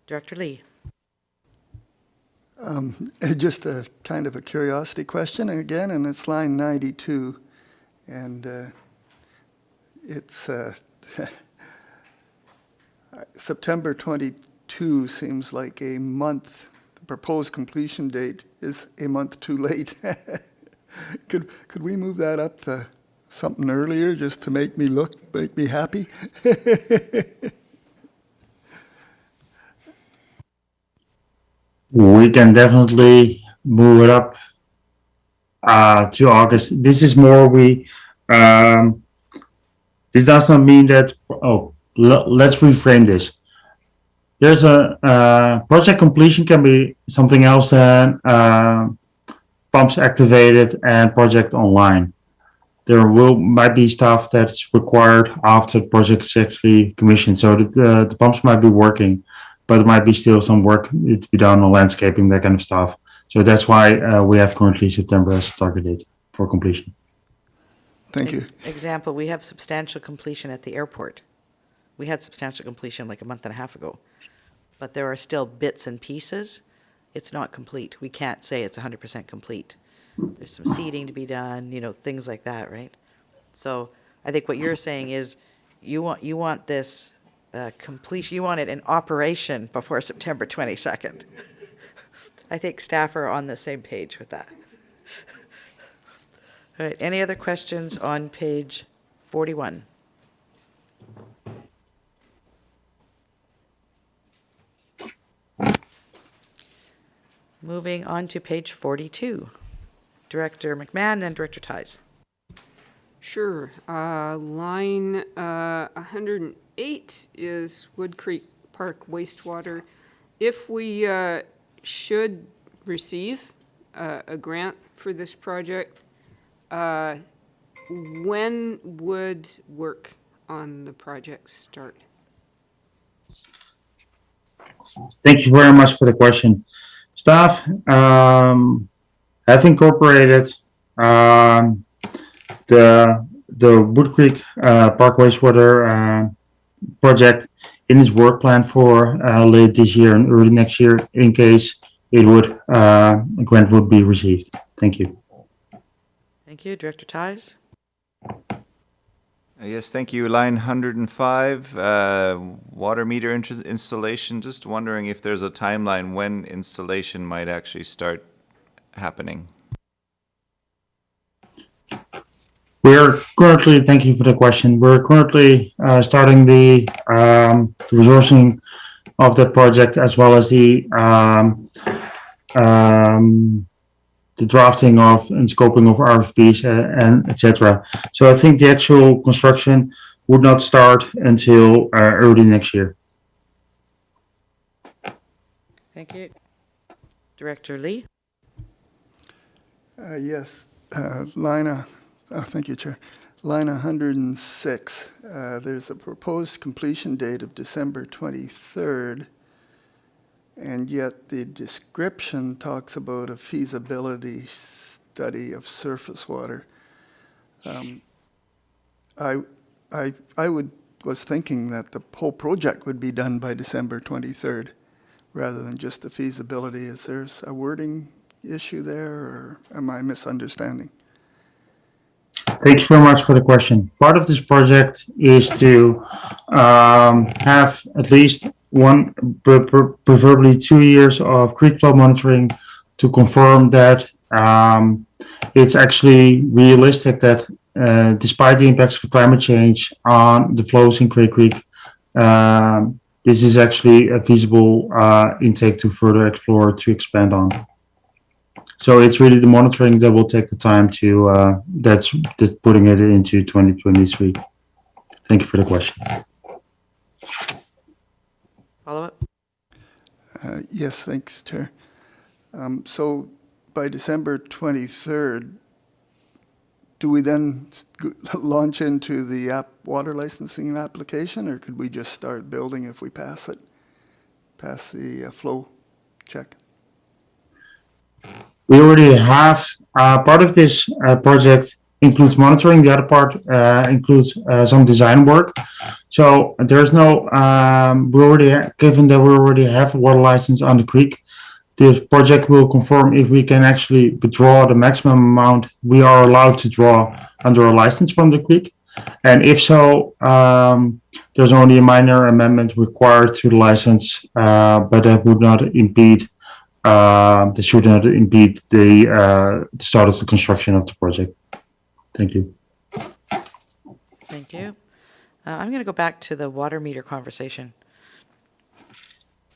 S1: Director Lee.
S15: Just a kind of a curiosity question again, and it's line 92, and it's September 22 seems like a month. The proposed completion date is a month too late. Could we move that up to something earlier just to make me happy?
S16: We can definitely move it up to August. This is more this does not mean that, let's reframe this. There's a project completion can be something else than pumps activated and project online. There might be stuff that's required after the project is actually commissioned. So the pumps might be working, but there might be still some work to be done on landscaping, that kind of stuff. So that's why we have currently September as a target date for completion.
S15: Thank you.
S1: Example, we have substantial completion at the airport. We had substantial completion like a month and a half ago, but there are still bits and pieces. It's not complete. We can't say it's 100% complete. There's some seeding to be done, things like that, right? So I think what you're saying is you want this completion, you want it in operation before September 22nd. I think staff are on the same page with that. All right, any other questions on page 41? Moving on to page 42. Director McMahon and Director Ties.
S8: Sure. Line 108 is Wood Creek Park wastewater. If we should receive a grant for this project, when would work on the project start?
S16: Thank you very much for the question. Staff have incorporated the Wood Creek Park wastewater project in his work plan for late this year and early next year, in case it would a grant would be received. Thank you.
S1: Thank you. Director Ties?
S4: Yes, thank you. Line 105, water meter installation. Just wondering if there's a timeline when installation might actually start happening.
S16: We're currently, thank you for the question. We're currently starting the resourcing of the project, as well as the drafting of and scoping of RFPs and etc. So I think the actual construction would not start until early next year.
S1: Thank you. Director Lee?
S15: Yes, thank you, Chair. Line 106, there's a proposed completion date of December 23rd, and yet the description talks about a feasibility study of surface water. I was thinking that the whole project would be done by December 23rd, rather than just the feasibility. Is there a wording issue there, or am I misunderstanding?
S16: Thanks very much for the question. Part of this project is to have at least one, preferably 2 years of creek flow monitoring to confirm that it's actually realistic that despite the impacts of climate change on the flows in Cray Creek, this is actually a feasible intake to further explore, to expand on. So it's really the monitoring that will take the time to, that's putting it into 2023. Thank you for the question.
S1: Follow-up?
S15: Yes, thanks, Chair. So by December 23rd, do we then launch into the water licensing application, or could we just start building if we pass the flow check?
S16: We already have part of this project includes monitoring. The other part includes some design work. So there's no, given that we already have a water license on the creek, the project will confirm if we can actually withdraw the maximum amount we are allowed to draw under a license from the creek. And if so, there's only a minor amendment required to the license, but that would not impede this should not impede the start of the construction of the project. Thank you.
S1: Thank you. I'm going to go back to the water meter conversation.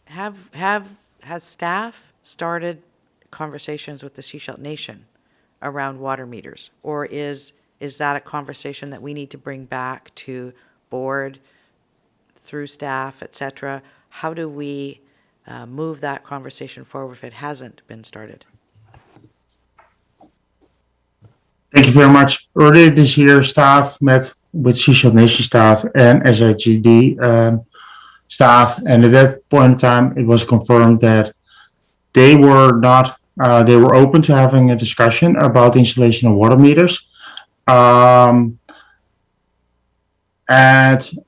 S1: Has staff started conversations with the Sechelt Nation around water meters, or is that a conversation that we need to bring back to board through staff, etc.? How do we move that conversation forward if it hasn't been started?
S16: Thank you very much. Earlier this year, staff met with Sechelt Nation staff and SIGD staff, and at that point in time, it was confirmed that they were not. They were open to having a discussion about the installation of water meters, and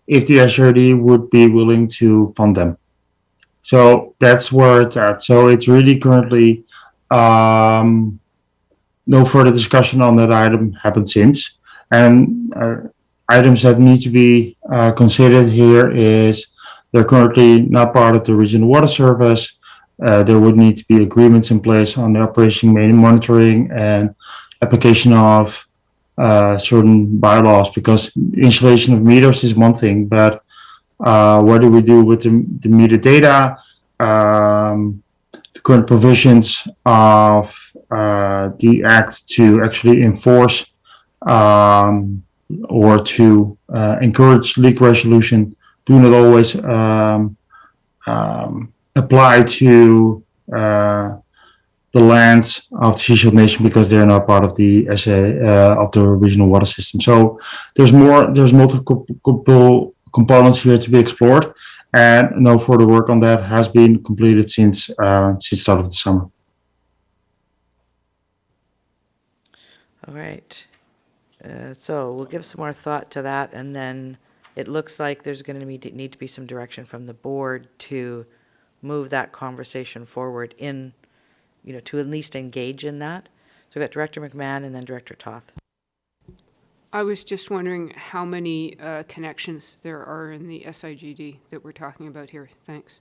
S16: if the SRD would be willing to fund them. So that's where it's at. So it's really currently no further discussion on that item happened since. And items that need to be considered here is they're currently not part of the regional water service. There would need to be agreements in place on the operation monitoring and application of certain bylaws, because installation of meters is one thing, but what do we do with the meter data, the current provisions of the Act to actually enforce or to encourage leak resolution do not always apply to the lands of the Sechelt Nation because they're not part of the SA of the regional water system. So there's multiple components here to be explored, and no further work on that has been completed since the start of the summer.
S1: All right. So we'll give some more thought to that, and then it looks like there's going to need to be some direction from the board to move that conversation forward in, to at least engage in that. So we've got Director McMahon and then Director Toth.
S8: I was just wondering how many connections there are in the SIGD that we're talking about here. Thanks.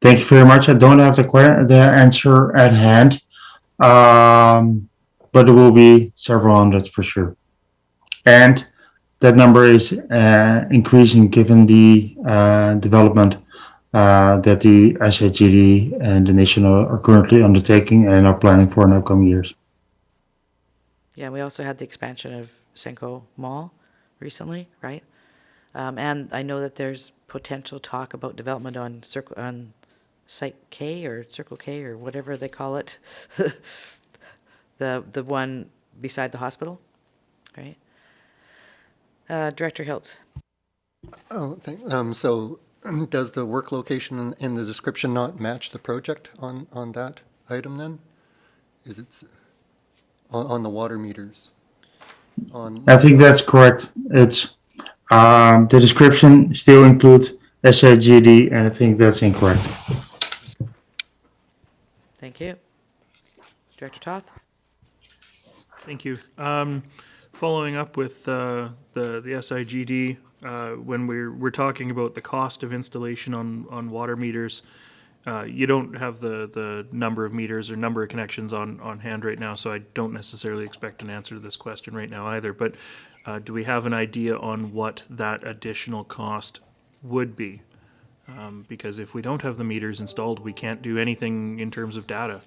S16: Thank you very much. I don't have the answer at hand, but there will be several hundreds for sure. And that number is increasing given the development that the SIGD and the nation are currently undertaking and are planning for in upcoming years.
S1: Yeah, we also had the expansion of Senko Mall recently, right? And I know that there's potential talk about development on Site K or Circle K or whatever they call it, the one beside the hospital, right? Director Hiltz.
S7: Oh, so does the work location in the description not match the project on that item then? Is it on the water meters?
S16: I think that's correct. It's the description still includes SIGD, and I think that's incorrect.
S1: Thank you. Director Toth?
S17: Thank you. Following up with the SIGD, when we're talking about the cost of installation on water meters, you don't have the number of meters or number of connections on hand right now, so I don't necessarily expect an answer to this question right now either. But do we have an idea on what that additional cost would be? Because if we don't have the meters installed, we can't do anything in terms of data.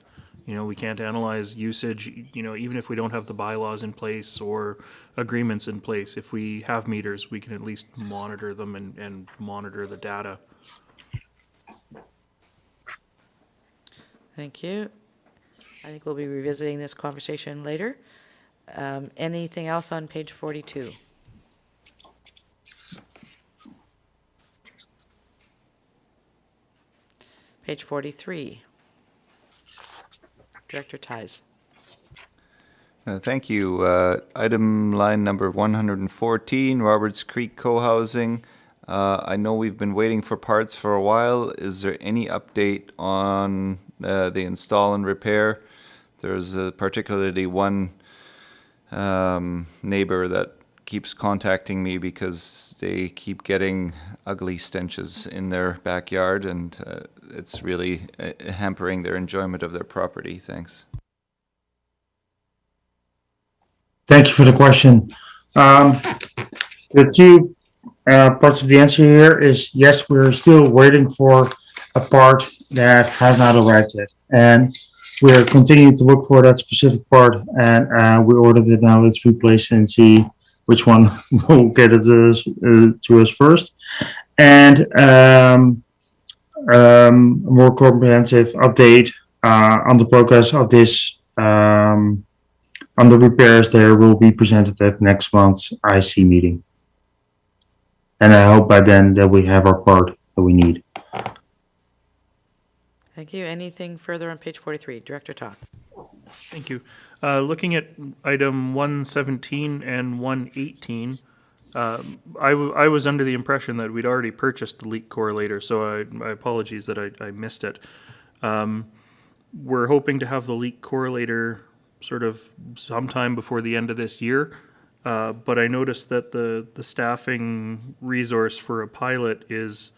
S17: We can't analyze usage, even if we don't have the bylaws in place or agreements in place. If we have meters, we can at least monitor them and monitor the data.
S1: Thank you. I think we'll be revisiting this conversation later. Anything else on page 42? Page 43. Director Ties.
S4: Thank you. Item line number 114, Roberts Creek Co-housing. I know we've been waiting for parts for a while. Is there any update on the install and repair? There's particularly one neighbor that keeps contacting me because they keep getting ugly stenches in their backyard, and it's really hampering their enjoyment of their property. Thanks.
S16: Thank you for the question. The two parts of the answer here is yes, we're still waiting for a part that has not arrived yet. And we're continuing to look for that specific part, and we ordered it now. It's replaced and see which one will get it to us first. And a more comprehensive update on the progress of this on the repairs there will be presented at next month's IC meeting. And I hope by then that we have our part that we need.
S1: Thank you. Anything further on page 43? Director Toth.
S17: Thank you. Looking at item 117 and 118, I was under the impression that we'd already purchased the leak correlator, so my apologies that I missed it. We're hoping to have the leak correlator sort of sometime before the end of this year, but I noticed that the staffing resource for a pilot is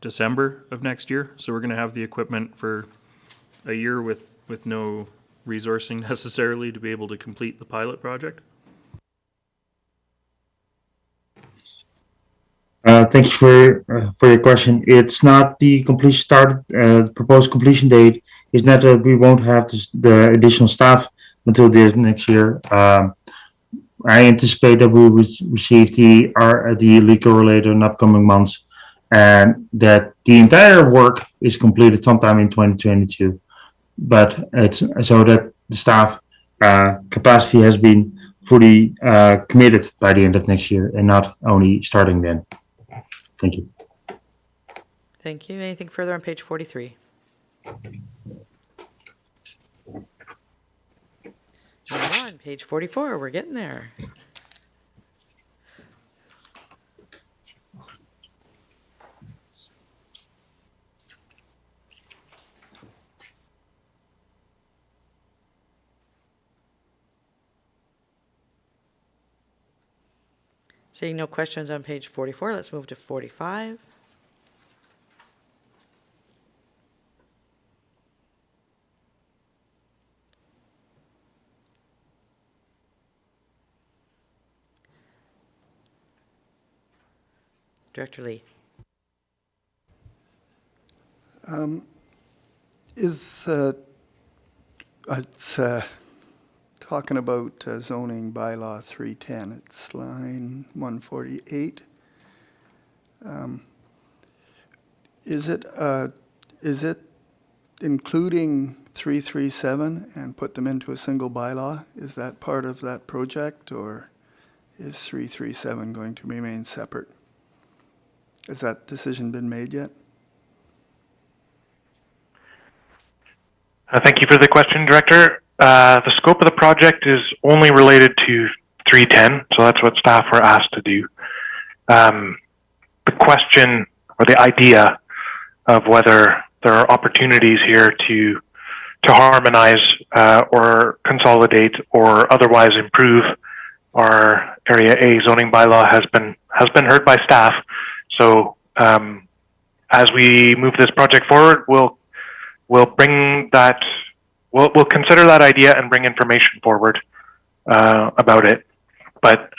S17: December of next year, so we're going to have the equipment for a year with no resourcing necessarily to be able to complete the pilot project.
S16: Thank you for your question. It's not the completion start. Proposed completion date is not that we won't have the additional staff until the next year. I anticipate that we will receive the lead correlator in upcoming months, and that the entire work is completed sometime in 2022. But it's so that the staff capacity has been fully committed by the end of next year, and not only starting then. Thank you.
S1: Thank you. Anything further on page 43? Moving on, page 44, we're getting there. Seeing no questions on page 44, let's move to 45. Director Lee.
S15: It's talking about zoning bylaw 310. It's line 148. Is it including 337 and put them into a single bylaw? Is that part of that project, or is 337 going to remain separate? Has that decision been made yet?
S19: Thank you for the question, Director. The scope of the project is only related to 310, so that's what staff were asked to do. The question or the idea of whether there are opportunities here to harmonize or consolidate or otherwise improve our Area A zoning bylaw has been heard by staff. So as we move this project forward, we'll bring that, we'll consider that idea and bring information forward about it. But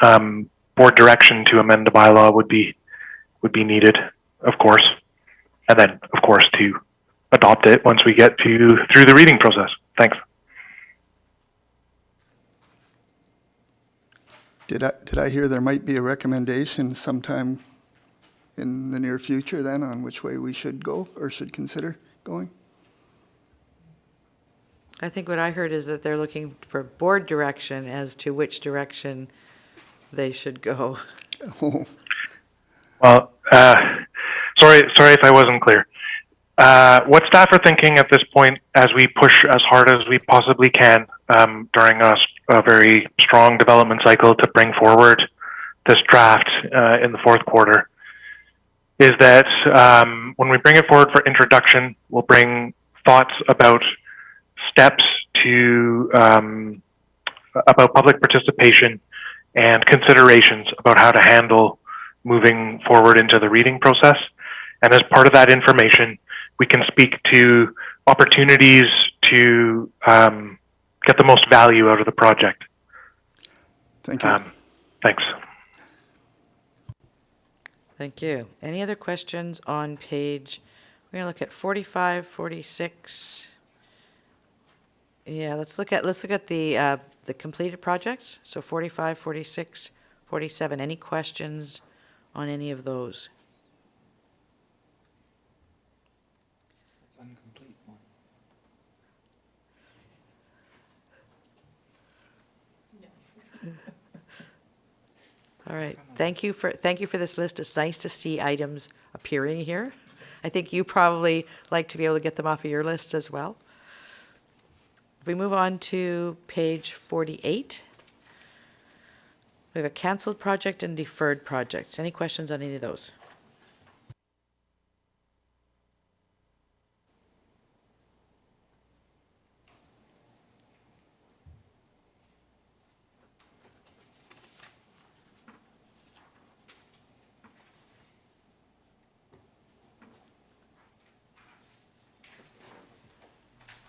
S19: board direction to amend the bylaw would be needed, of course, and then of course to adopt it once we get through the reading process. Thanks.
S15: Did I hear there might be a recommendation sometime in the near future then on which way we should go or should consider going?
S1: I think what I heard is that they're looking for board direction as to which direction they should go.
S15: Oh.
S19: Well, sorry if I wasn't clear. What staff are thinking at this point as we push as hard as we possibly can during a very strong development cycle to bring forward this draft in the fourth quarter is that when we bring it forward for introduction, we'll bring thoughts about steps to about public participation and considerations about how to handle moving forward into the reading process. And as part of that information, we can speak to opportunities to get the most value out of the project.
S15: Thank you.
S19: Thanks.
S1: Thank you. Any other questions on page, we're going to look at 45, 46. Yeah, let's look at the completed projects. So 45, 46, 47. Any questions on any of those?
S3: It's incomplete one.
S1: All right. Thank you for this list. It's nice to see items appearing here. I think you probably like to be able to get them off of your list as well. If we move on to page 48, we have a canceled project and deferred projects. Any questions on any of those?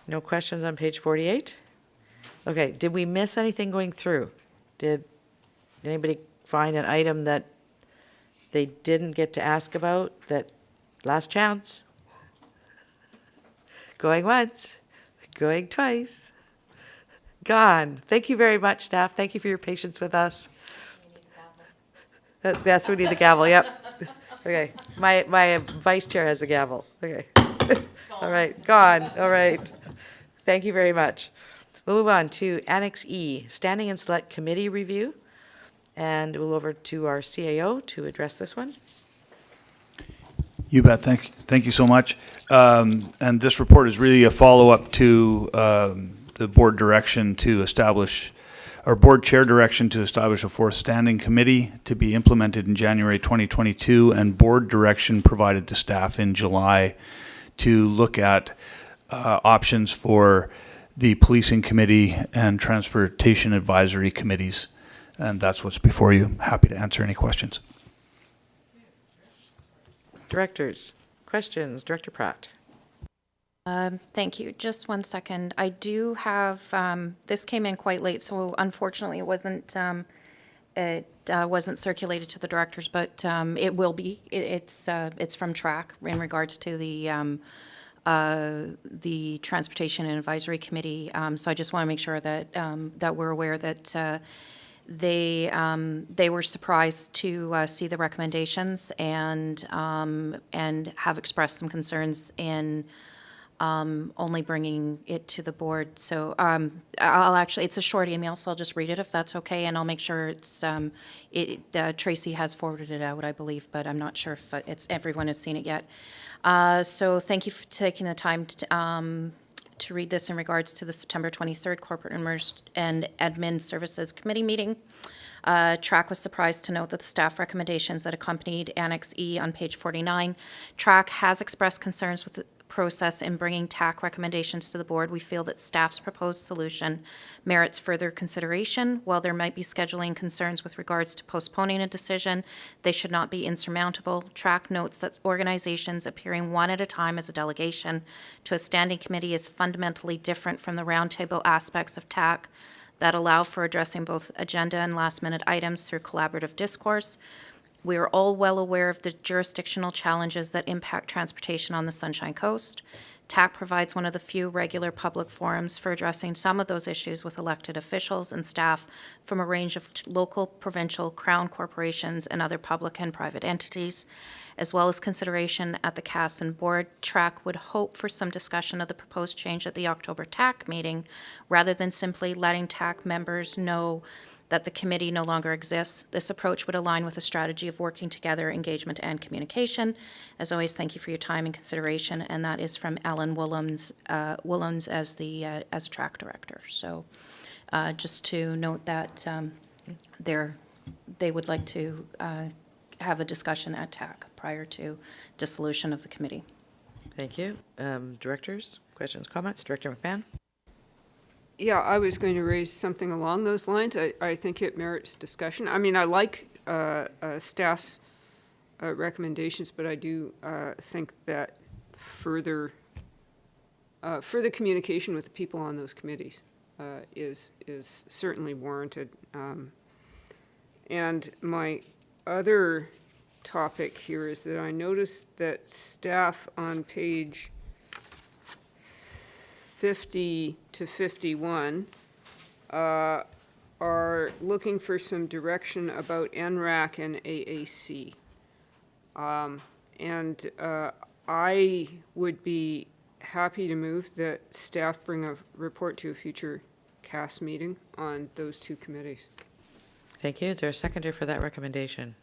S1: No questions on page 48? Okay, did we miss anything going through? Did anybody find an item that they didn't get to ask about? That last chance? Going once, going twice, gone. Thank you very much, staff. Thank you for your patience with us. That's who need the gavel, yep. Okay, my vice chair has the gavel, okay. All right, gone, all right. Thank you very much. We'll move on to Annex E, Standing and Select Committee Review. And we'll over to our CAO to address this one.
S14: You bet. Thank you so much. And this report is really a follow-up to the board direction to establish, or board chair direction to establish a fourth standing committee to be implemented in January 2022, and board direction provided to staff in July to look at options for the policing committee and transportation advisory committees. And that's what's before you. Happy to answer any questions.
S1: Directors, questions? Director Pratt.
S11: Thank you. Just one second. I do have, this came in quite late, so unfortunately it wasn't circulated to the directors, but it will be. It's from TRAC in regards to the Transportation and Advisory Committee. So I just want to make sure that that we're aware that they were surprised to see the recommendations and have expressed some concerns in only bringing it to the board. So I'll actually, it's a short email, so I'll just read it if that's okay, and I'll make sure it's, Tracy has forwarded it out, I believe, but I'm not sure if everyone has seen it yet. So thank you for taking the time to read this in regards to the September 23rd Corporate and Admin Services Committee meeting. TRAC was surprised to note that the staff recommendations that accompanied Annex E on page 49. TRAC has expressed concerns with the process in bringing TAC recommendations to the board. We feel that staff's proposed solution merits further consideration. While there might be scheduling concerns with regards to postponing a decision, they should not be insurmountable. TRAC notes that organizations appearing one at a time as a delegation to a standing committee is fundamentally different from the roundtable aspects of TAC that allow for addressing both agenda and last-minute items through collaborative discourse. We are all well aware of the jurisdictional challenges that impact transportation on the Sunshine Coast. TAC provides one of the few regular public forums for addressing some of those issues with elected officials and staff from a range of local, provincial, crown corporations, and other public and private entities, as well as consideration at the CAS and board. TRAC would hope for some discussion of the proposed change at the October TAC meeting, rather than simply letting TAC members know that the committee no longer exists. This approach would align with a strategy of working together, engagement, and communication. As always, thank you for your time and consideration, and that is from Alan Willems as a TRAC director. So just to note that they would like to have a discussion at TAC prior to dissolution of the committee.
S1: Thank you. Directors, questions, comments? Director McMahon.
S8: Yeah, I was going to raise something along those lines. I think it merits discussion. I mean, I like staff's recommendations, but I do think that further communication with the people on those committees is certainly warranted. And my other topic here is that I noticed that staff on page 50 to 51 are looking for some direction about NRAC and AAC. And I would be happy to move that staff bring a report to a future CAS meeting on those two committees.
S1: Thank you. Is there a seconder for that recommendation?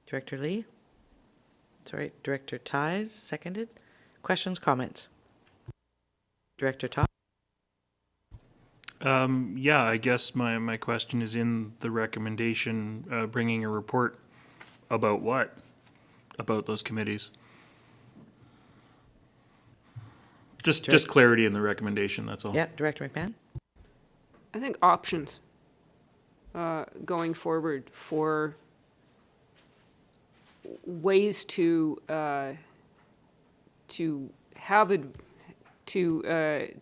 S1: Director Lee? Sorry, Director Ties, seconded. Questions, comments? Director Todd?
S17: Yeah, I guess my question is in the recommendation, bringing a report about what? About those committees? Just clarity in the recommendation, that's all.
S1: Yeah, Director McMahon?
S8: I think options going forward for ways to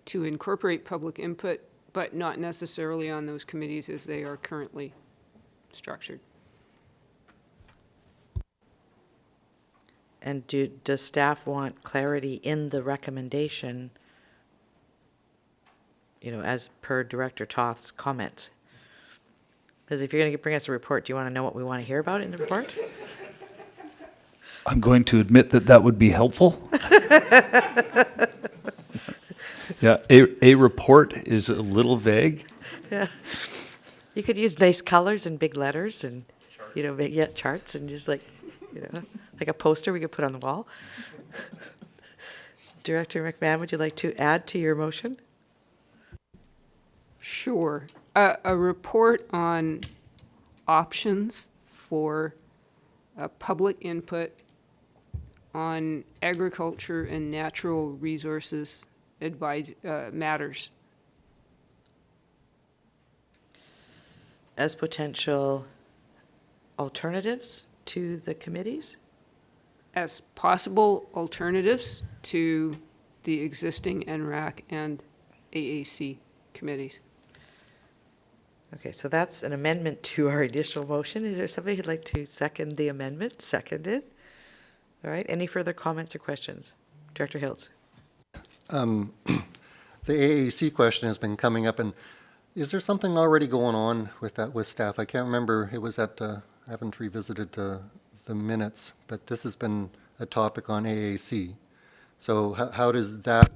S8: incorporate public input, but not necessarily on those committees as they are currently structured.
S1: And does staff want clarity in the recommendation, as per Director Toth's comments? Because if you're going to bring us a report, do you want to know what we want to hear about in the report?
S14: I'm going to admit that that would be helpful. Yeah, a report is a little vague.
S1: Yeah. You could use nice colors and big letters and, yeah, charts and just like a poster we could put on the wall. Director McMahon, would you like to add to your motion?
S8: Sure. A report on options for public input on agriculture and natural resources matters.
S1: As potential alternatives to the committees?
S8: As possible alternatives to the existing NRAC and AAC committees.
S1: Okay, so that's an amendment to our initial motion. Is there somebody who'd like to second the amendment? Seconded. All right, any further comments or questions? Director Hiltz.
S7: The AAC question has been coming up, and is there something already going on with that with staff? I can't remember. It was at, I haven't revisited the minutes, but this has been a topic on AAC. So how does that,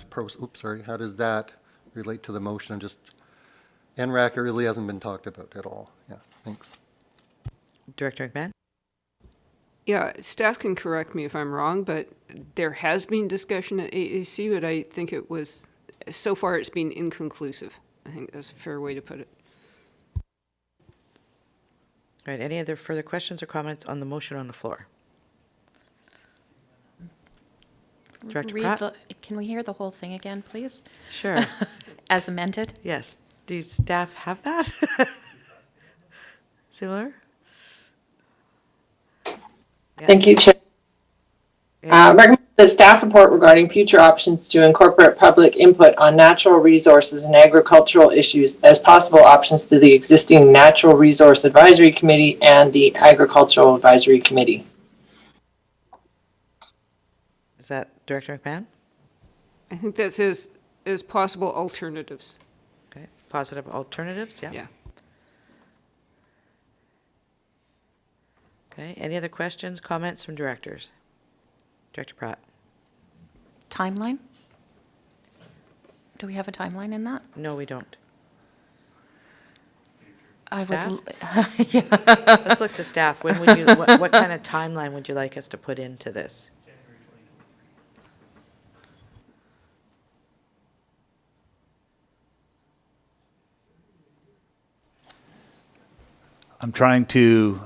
S7: how does that relate to the motion? And just, NRAC really hasn't been talked about at all. Yeah, thanks.
S1: Director McMahon?
S8: Yeah, staff can correct me if I'm wrong, but there has been discussion at AAC, but I think it was, so far it's been inconclusive. I think that's a fair way to put it.
S1: All right, any other further questions or comments on the motion on the floor? Director Pratt?
S11: Can we hear the whole thing again, please?
S1: Sure.
S11: As amended?
S1: Yes. Do staff have that? Similar?
S18: Thank you, Chair. Recommend the staff report regarding future options to incorporate public input on natural resources and agricultural issues as possible options to the existing Natural Resource Advisory Committee and the Agricultural Advisory Committee.
S1: Is that Director McMahon?
S8: I think that says as possible alternatives.
S1: Okay, positive alternatives, yeah.
S8: Yeah.
S1: Okay, any other questions, comments from directors? Director Pratt?
S11: Timeline? Do we have a timeline in that?
S1: No, we don't.
S11: Staff?
S1: Yeah. Let's look to staff. When would you, what kind of timeline would you like us to put into this?
S14: I'm trying to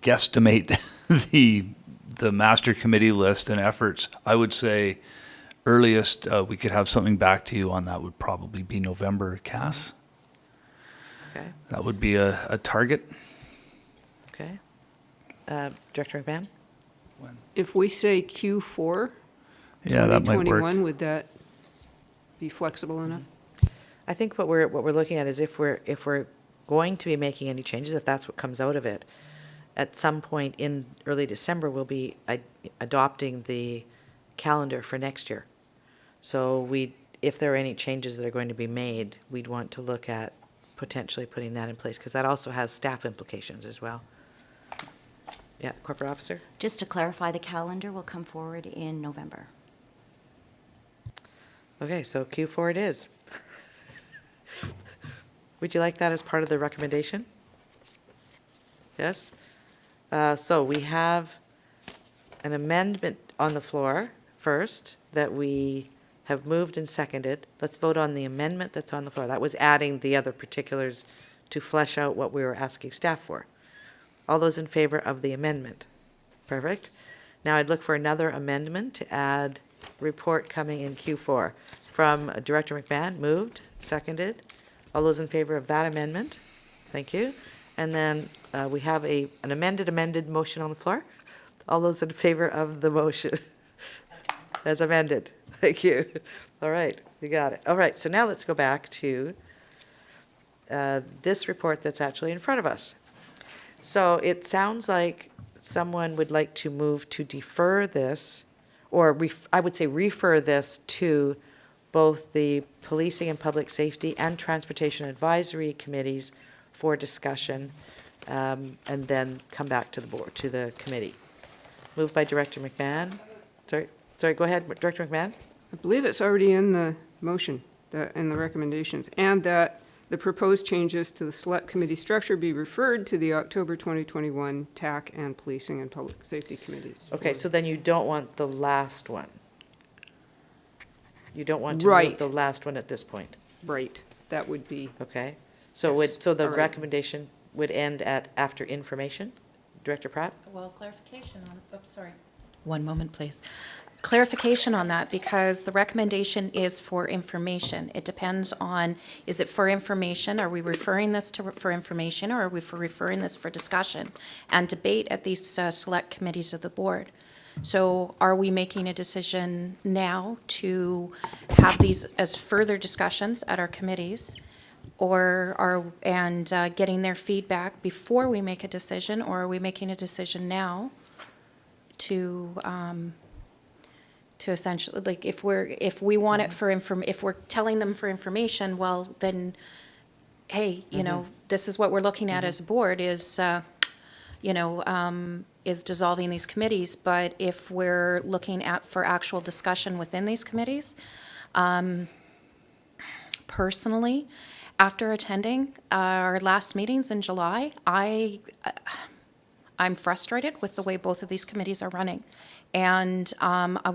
S14: guesstimate the master committee list and efforts. I would say earliest we could have something back to you on that would probably be November, Cass.
S1: Okay.
S14: That would be a target.
S1: Okay. Director McMahon?
S8: If we say Q4,
S14: Yeah, that might work.
S8: 2021, would that be flexible enough?
S1: I think what we're looking at is if we're going to be making any changes, if that's what comes out of it, at some point in early December, we'll be adopting the calendar for next year. So if there are any changes that are going to be made, we'd want to look at potentially putting that in place, because that also has staff implications as well. Yeah, corporate officer?
S13: Just to clarify, the calendar will come forward in November.
S1: Okay, so Q4 it is. Would you like that as part of the recommendation? Yes? So we have an amendment on the floor first that we have moved and seconded. Let's vote on the amendment that's on the floor. That was adding the other particulars to flesh out what we were asking staff for. All those in favor of the amendment? Perfect. Now I'd look for another amendment to add report coming in Q4 from Director McMahon. Moved, seconded. All those in favor of that amendment? Thank you. And then we have an amended motion on the floor. All those in favor of the motion as amended? Thank you. All right, we got it. All right, so now let's go back to this report that's actually in front of us. So it sounds like someone would like to move to defer this, or I would say refer this to both the Policing and Public Safety and Transportation Advisory Committees for discussion, and then come back to the board, to the committee. Moved by Director McMahon. Sorry, go ahead, Director McMahon.
S8: I believe it's already in the motion, in the recommendations, and that the proposed changes to the select committee structure be referred to the October 2021 TAC and Policing and Public Safety Committees.
S1: Okay, so then you don't want the last one. You don't want to
S8: Right.
S1: move the last one at this point.
S8: Right, that would be.
S1: Okay, so
S8: Yes.
S1: so the
S8: All right.
S1: recommendation would end at after information? Director Pratt?
S11: Well, clarification on, oops, sorry. One moment, please. Clarification on that, because the recommendation is for information. It depends on, is it for information? Are we referring this to, for information, or are we referring this for discussion and debate at these select committees of the board? So are we making a decision now to have these as further discussions at our committees, or getting their feedback before we make a decision, or are we making a decision now to essentially, like, if we want it for if we're telling them for information, well, then, hey, you know, this is what we're looking at as a board is dissolving these committees. But if we're looking at for actual discussion within these committees, personally, after attending our last meetings in July, I'm frustrated with the way both of these committees are running. And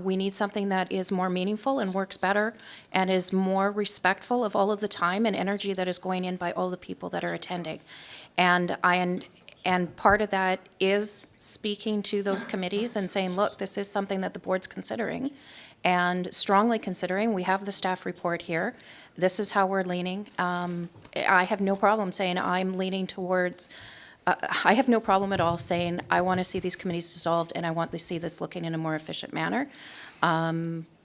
S11: we need something that is more meaningful and works better and is more respectful of all of the time and energy that is going in by all the people that are attending. And part of that is speaking to those committees and saying, look, this is something that the board's considering and strongly considering. We have the staff report here. This is how we're leaning. I have no problem saying I'm leaning towards I have no problem at all saying I want to see these committees dissolved and I want to see this looking in a more efficient manner.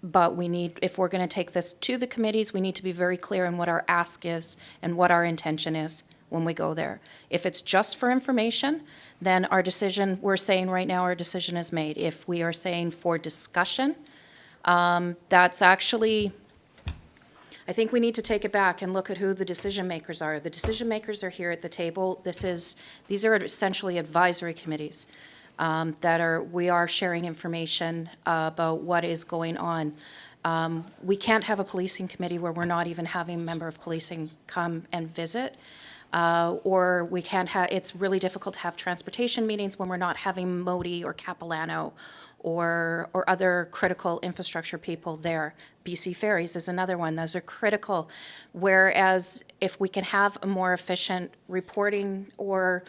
S11: But we need, if we're going to take this to the committees, we need to be very clear on what our ask is and what our intention is when we go there. If it's just for information, then our decision, we're saying right now our decision is made. If we are saying for discussion, that's actually, I think we need to take it back and look at who the decision makers are. The decision makers are here at the table. These are essentially advisory committees we are sharing information about what is going on. We can't have a policing committee where we're not even having a member of policing come and visit. Or we can't have, it's really difficult to have transportation meetings when we're not having Modi or Capilano or other critical infrastructure people there. BC Ferries is another one. Those are critical. Whereas if we can have a more efficient reporting or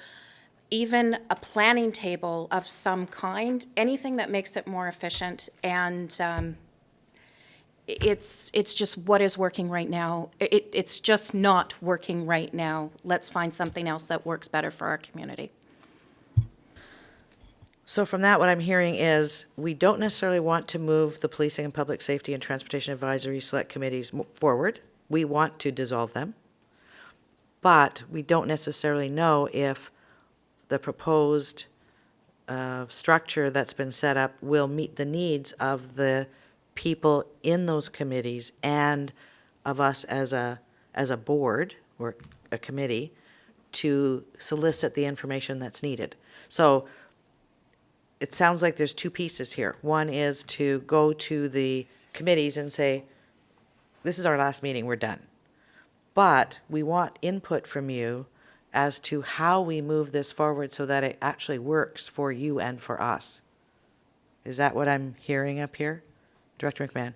S11: even a planning table of some kind, anything that makes it more efficient, and it's just what is working right now. It's just not working right now. Let's find something else that works better for our community.
S1: So from that, what I'm hearing is we don't necessarily want to move the Policing and Public Safety and Transportation Advisory Select Committees forward. We want to dissolve them. But we don't necessarily know if the proposed structure that's been set up will meet the needs of the people in those committees and of us as a board or a committee to solicit the information that's needed. So it sounds like there's two pieces here. One is to go to the committees and say, this is our last meeting, we're done. But we want input from you as to how we move this forward so that it actually works for you and for us. Is that what I'm hearing up here? Director McMahon.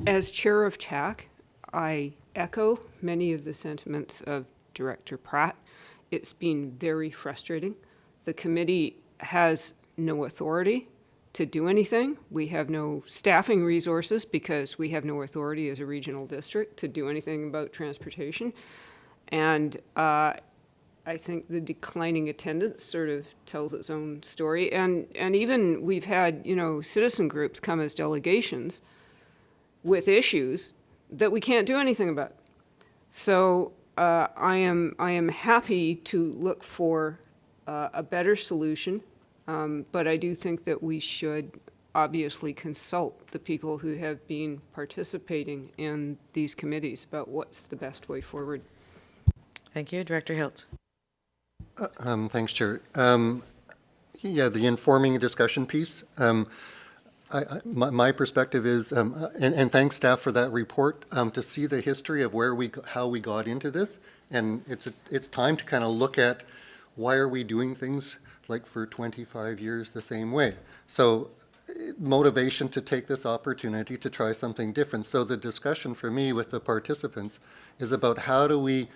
S8: As chair of TAC, I echo many of the sentiments of Director Pratt. It's been very frustrating. The committee has no authority to do anything. We have no staffing resources because we have no authority as a regional district to do anything about transportation. And I think the declining attendance sort of tells its own story. And even we've had, citizen groups come as delegations with issues that we can't do anything about. So I am happy to look for a better solution, but I do think that we should obviously consult the people who have been participating in these committees about what's the best way forward.
S1: Thank you. Director Hiltz.
S7: Thanks, Chair. Yeah, the informing discussion piece. My perspective is, and thanks staff for that report, to see the history of how we got into this. And it's time to kind of look at why are we doing things like for 25 years the same way. So motivation to take this opportunity to try something different. So the discussion for me with the participants is about how do we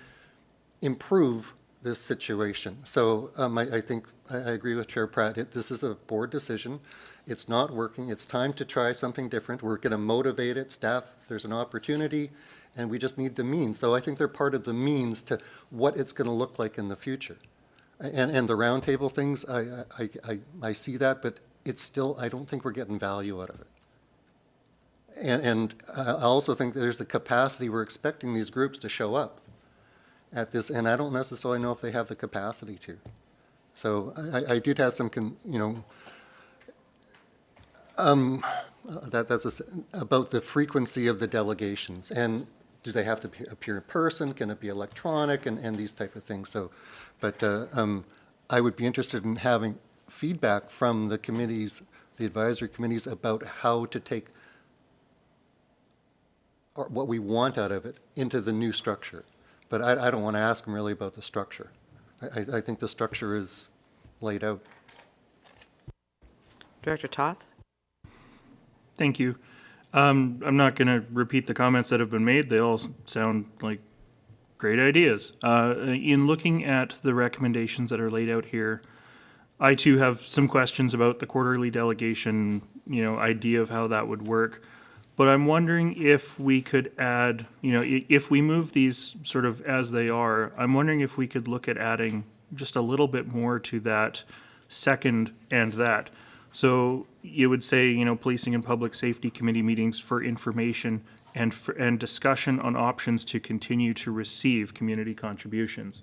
S7: improve this situation. So I think I agree with Chair Pratt. This is a board decision. It's not working. It's time to try something different. We're going to motivate it. Staff, there's an opportunity, and we just need the means. So I think they're part of the means to what it's going to look like in the future. And the roundtable things, I see that, but it's still, I don't think we're getting value out of it. And I also think there's the capacity, we're expecting these groups to show up at this, and I don't necessarily know if they have the capacity to. So I did have some, about the frequency of the delegations, and do they have to appear in person? Can it be electronic, and these type of things? So, but I would be interested in having feedback from the committees, the advisory committees, about how to take or what we want out of it into the new structure. But I don't want to ask them really about the structure. I think the structure is laid out.
S1: Director Toth.
S17: Thank you. I'm not going to repeat the comments that have been made. They all sound like great ideas. In looking at the recommendations that are laid out here, I too have some questions about the quarterly delegation, idea of how that would work. But I'm wondering if we could add, if we move these sort of as they are, I'm wondering if we could look at adding just a little bit more to that second and that. So you would say, policing and public safety committee meetings for information and discussion on options to continue to receive community contributions.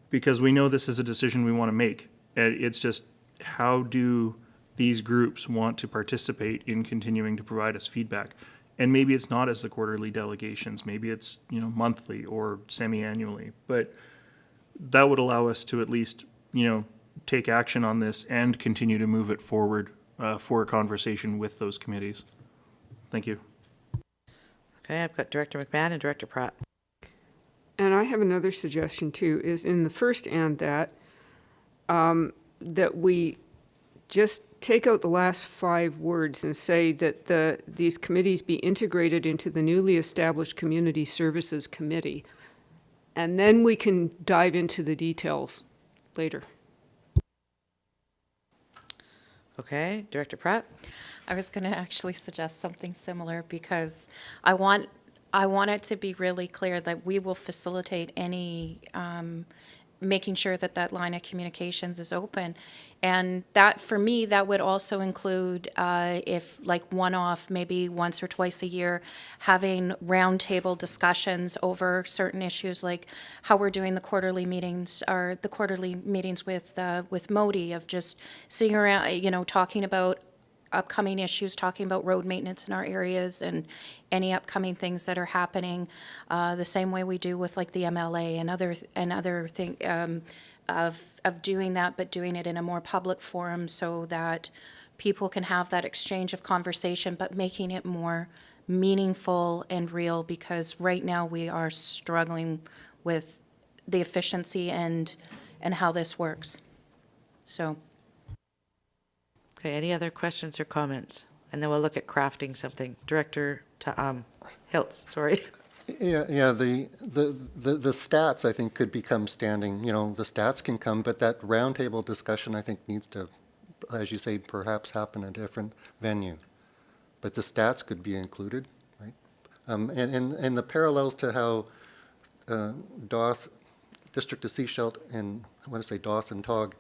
S17: Because we know this is a decision we want to make. It's just, how do these groups want to participate in continuing to provide us feedback? And maybe it's not as the quarterly delegations, maybe it's, monthly or semi-annually, but that would allow us to at least, take action on this and continue to move it forward for a conversation with those committees. Thank you.
S1: Okay, I've got Director McMahon and Director Pratt.
S8: And I have another suggestion too, is in the first and that we just take out the last 5 words and say that these committees be integrated into the newly established Community Services Committee. And then we can dive into the details later.
S1: Okay, Director Pratt.
S11: I was going to actually suggest something similar because I want it to be really clear that we will facilitate any making sure that line of communications is open. And that, for me, that would also include if like one-off, maybe once or twice a year, having roundtable discussions over certain issues, like how we're doing the quarterly meetings with Modi, of just sitting around, talking about upcoming issues, talking about road maintenance in our areas and any upcoming things that are happening, the same way we do with like the MLA and other thing of doing that, but doing it in a more public forum so that people can have that exchange of conversation, but making it more meaningful and real, because right now we are struggling with the efficiency and how this works. So.
S1: Okay, any other questions or comments? And then we'll look at crafting something. Director Hiltz, sorry.
S7: Yeah. The stats, I think, could become standing. The stats can come, but that roundtable discussion, I think, needs to, as you say, perhaps happen in a different venue. But the stats could be included, right? And the parallels to how District of Seashelt and I want to say Dawson Tog,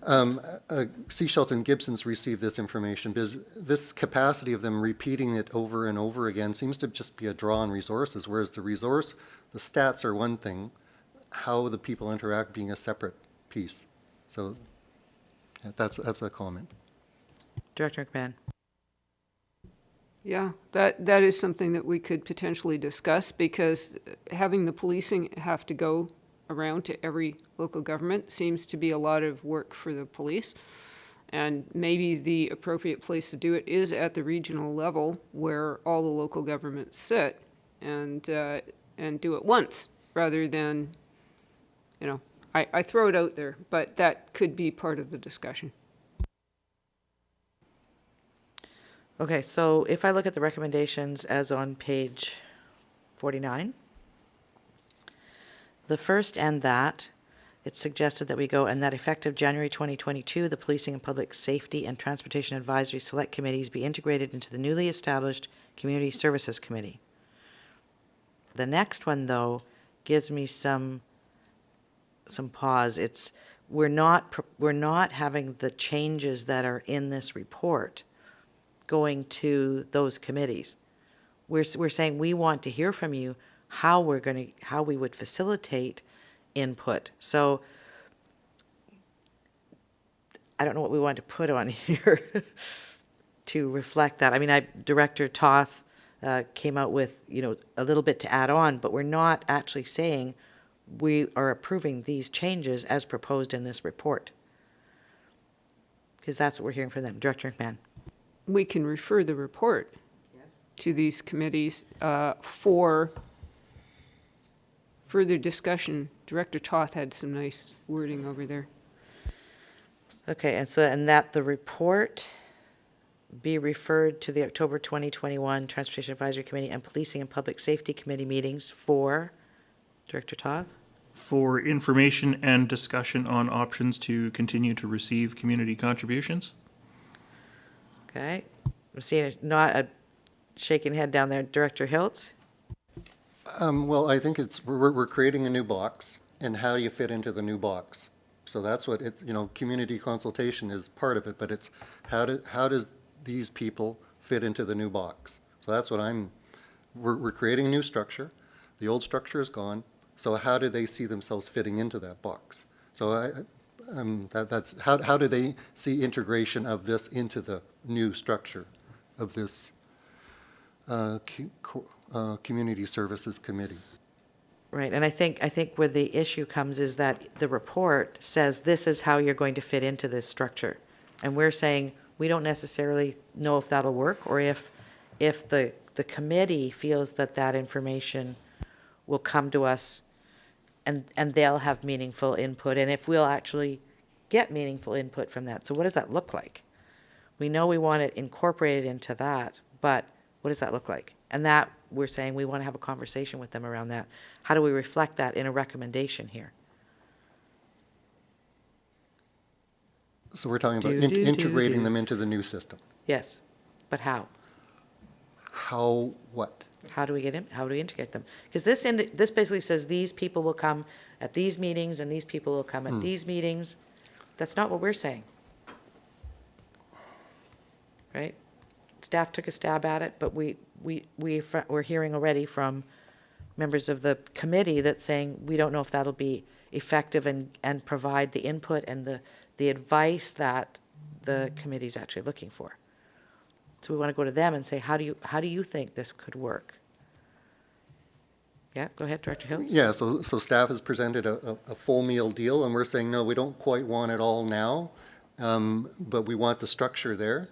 S7: Seashelt and Gibson's received this information, because this capacity of them repeating it over and over again seems to just be a draw on resources, whereas the stats are one thing, how the people interact being a separate piece. So that's a comment.
S1: Director McMahon.
S8: Yeah, that is something that we could potentially discuss, because having the policing have to go around to every local government seems to be a lot of work for the police. And maybe the appropriate place to do it is at the regional level where all the local governments sit and do it once rather than, you know, I throw it out there, but that could be part of the discussion.
S1: Okay, so if I look at the recommendations as on page 49, the first and that, it's suggested that we go, and that effective January 2022, the Policing and Public Safety and Transportation Advisory Select Committees be integrated into the newly established Community Services Committee. The next one, though, gives me some pause. It's, we're not having the changes that are in this report going to those committees. We're saying we want to hear from you how we would facilitate input. So I don't know what we want to put on here to reflect that. I mean, Director Toth came out with, you know, a little bit to add on, but we're not actually saying we are approving these changes as proposed in this report. Because that's what we're hearing from them. Director McMahon.
S8: We can refer the report to these committees for further discussion. Director Toth had some nice wording over there.
S1: Okay, and that the report be referred to the October 2021 Transportation Advisory Committee and Policing and Public Safety Committee meetings for Director Toth?
S17: For information and discussion on options to continue to receive community contributions.
S1: Okay, I'm seeing not a shaking head down there. Director Hiltz?
S7: Well, I think we're creating a new box, and how do you fit into the new box? So that's what it, you know, community consultation is part of it, but it's how does these people fit into the new box? So that's what we're creating a new structure. The old structure is gone. So how do they see themselves fitting into that box? So that's how do they see integration of this into the new structure of this Community Services Committee?
S1: Right, and I think where the issue comes is that the report says this is how you're going to fit into this structure. And we're saying we don't necessarily know if that'll work, or if the committee feels that information will come to us and they'll have meaningful input, and if we'll actually get meaningful input from that. So what does that look like? We know we want it incorporated into that, but what does that look like? And that we're saying we want to have a conversation with them around that. How do we reflect that in a recommendation here?
S7: So we're talking about integrating them into the new system.
S1: Yes, but how?
S7: How what?
S1: How do we integrate them? Because this basically says these people will come at these meetings and these people will come at these meetings. That's not what we're saying. Right? Staff took a stab at it, but we're hearing already from members of the committee that's saying we don't know if that'll be effective and provide the input and the advice that the committee's actually looking for. So we want to go to them and say, how do you think this could work? Yeah, go ahead, Director Hills.
S7: Yeah, so staff has presented a full meal deal, and we're saying, no, we don't quite want it all now, but we want the structure there.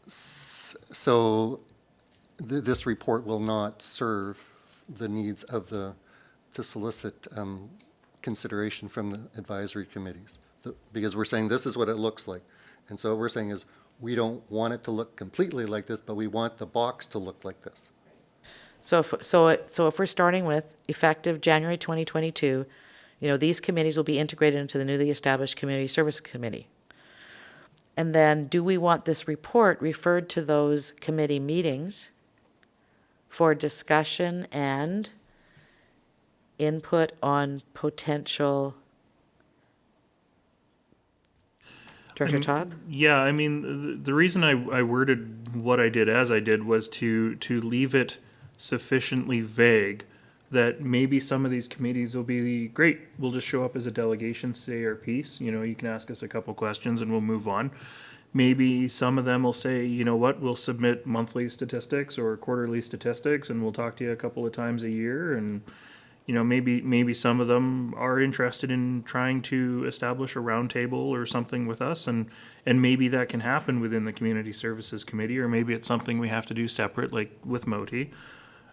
S7: So this report will not serve the needs of to solicit consideration from the advisory committees, because we're saying this is what it looks like. And so what we're saying is we don't want it to look completely like this, but we want the box to look like this.
S1: So if we're starting with effective January 2022, these committees will be integrated into the newly established Community Service Committee. And then do we want this report referred to those committee meetings for discussion and input on potential? Director Todd?
S17: Yeah, I mean, the reason I worded what I did as I did was to leave it sufficiently vague that maybe some of these committees will be great. We'll just show up as a delegation, say our piece. You can ask us a couple questions and we'll move on. Maybe some of them will say, you know what, we'll submit monthly statistics or quarterly statistics and we'll talk to you a couple of times a year. And, maybe some of them are interested in trying to establish a roundtable or something with us, and maybe that can happen within the Community Services Committee, or maybe it's something we have to do separate, like with Moti.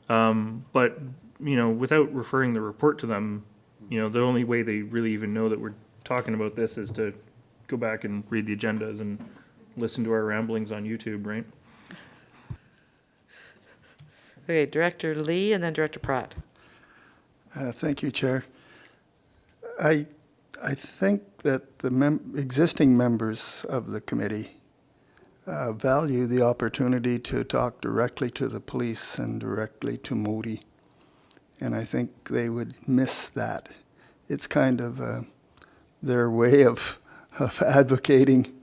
S17: But, without referring the report to them, the only way they really even know that we're talking about this is to go back and read the agendas and listen to our ramblings on YouTube, right?
S1: Okay, Director Lee and then Director Pratt.
S15: Thank you, Chair. I think that the existing members of the committee value the opportunity to talk directly to the police and directly to Moti, and I think they would miss that. It's kind of their way of advocating,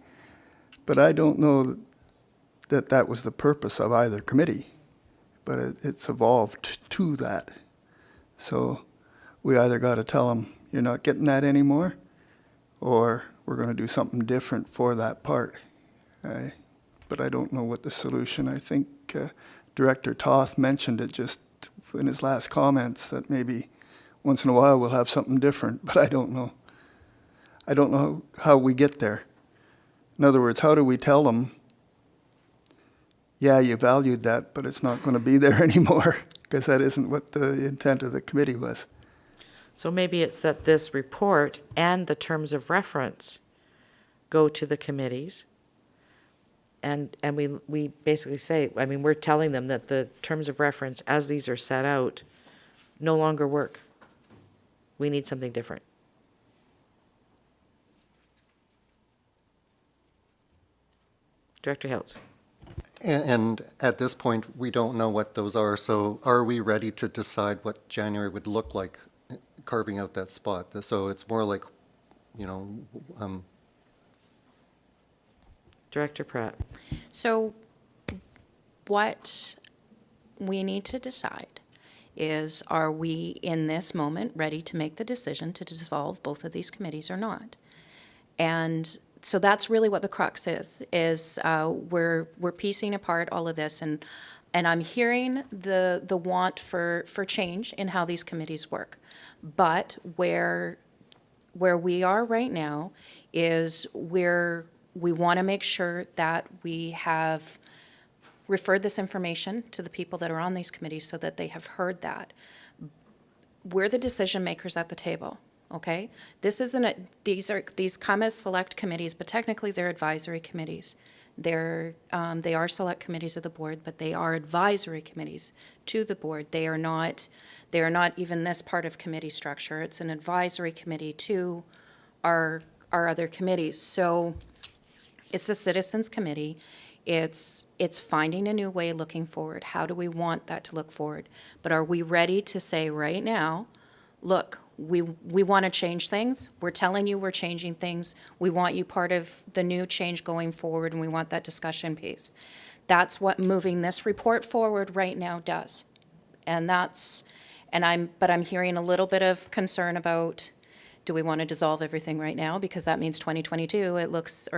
S15: but I don't know that that was the purpose of either committee, but it's evolved to that. So we either got to tell them, you're not getting that anymore, or we're going to do something different for that part. But I don't know what the solution. I think Director Toth mentioned it just in his last comments, that maybe once in a while we'll have something different, but I don't know. I don't know how we get there. In other words, how do we tell them, yeah, you valued that, but it's not going to be there anymore, because that isn't what the intent of the committee was.
S1: So maybe it's that this report and the terms of reference go to the committees, and we basically say, I mean, we're telling them that the terms of reference, as these are set out, no longer work. We need something different. Director Hiltz.
S7: And at this point, we don't know what those are, so are we ready to decide what January would look like, carving out that spot? So it's more like,
S1: Director Pratt.
S11: So what we need to decide is, are we in this moment ready to make the decision to dissolve both of these committees or not? And so that's really what the crux is we're piecing apart all of this, and I'm hearing the want for change in how these committees work. But where we are right now is we want to make sure that we have referred this information to the people that are on these committees so that they have heard that. We're the decision makers at the table. Okay, this isn't these come as select committees, but technically they're advisory committees. They are select committees of the board, but they are advisory committees to the board. They are not even this part of committee structure. It's an advisory committee to our other committees. So it's a citizens committee. It's finding a new way looking forward. How do we want that to look forward? But are we ready to say right now, look, we want to change things. We're telling you we're changing things. We want you part of the new change going forward, and we want that discussion piece. That's what moving this report forward right now does. And I'm hearing a little bit of concern about, do we want to dissolve everything right now? Because that means 2022, it looks,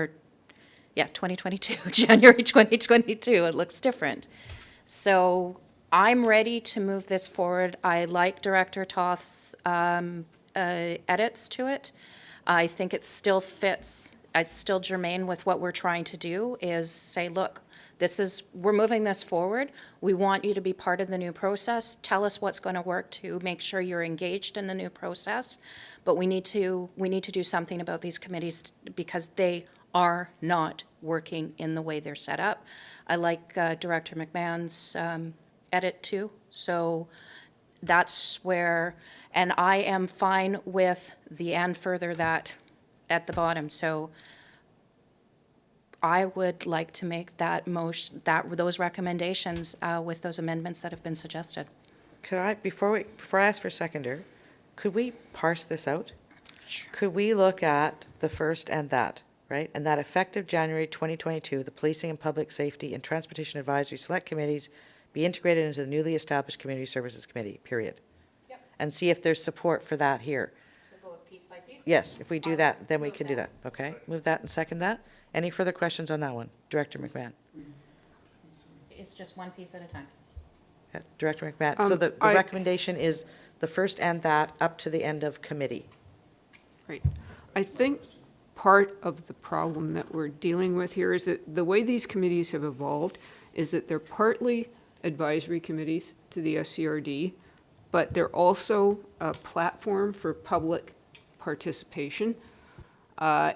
S11: 2022, January 2022, it looks different. So I'm ready to move this forward. I like Director Toth's edits to it. I think it still fits. It's still germane with what we're trying to do, is say, look, we're moving this forward. We want you to be part of the new process. Tell us what's going to work to make sure you're engaged in the new process. But we need to do something about these committees because they are not working in the way they're set up. I like Director McMahon's edit too. So that's where, and I am fine with the and further that at the bottom. So I would like to make that motion, those recommendations with those amendments that have been suggested.
S1: Could I, before I ask for seconder, could we parse this out? Could we look at the first and that, right? And that effective January 2022, the Policing and Public Safety and Transportation Advisory Select Committees be integrated into the newly established Community Services Committee, period. Yep. And see if there's support for that here.
S11: So go piece by piece?
S1: Yes, if we do that, then we can do that. Okay, move that and second that. Any further questions on that one? Director McMahon.
S11: It's just one piece at a time.
S1: Yeah, Director McMahon. So the recommendation is the first and that up to the end of committee.
S8: Right. I think part of the problem that we're dealing with here is that the way these committees have evolved is that they're partly advisory committees to the SCRD, but they're also a platform for public participation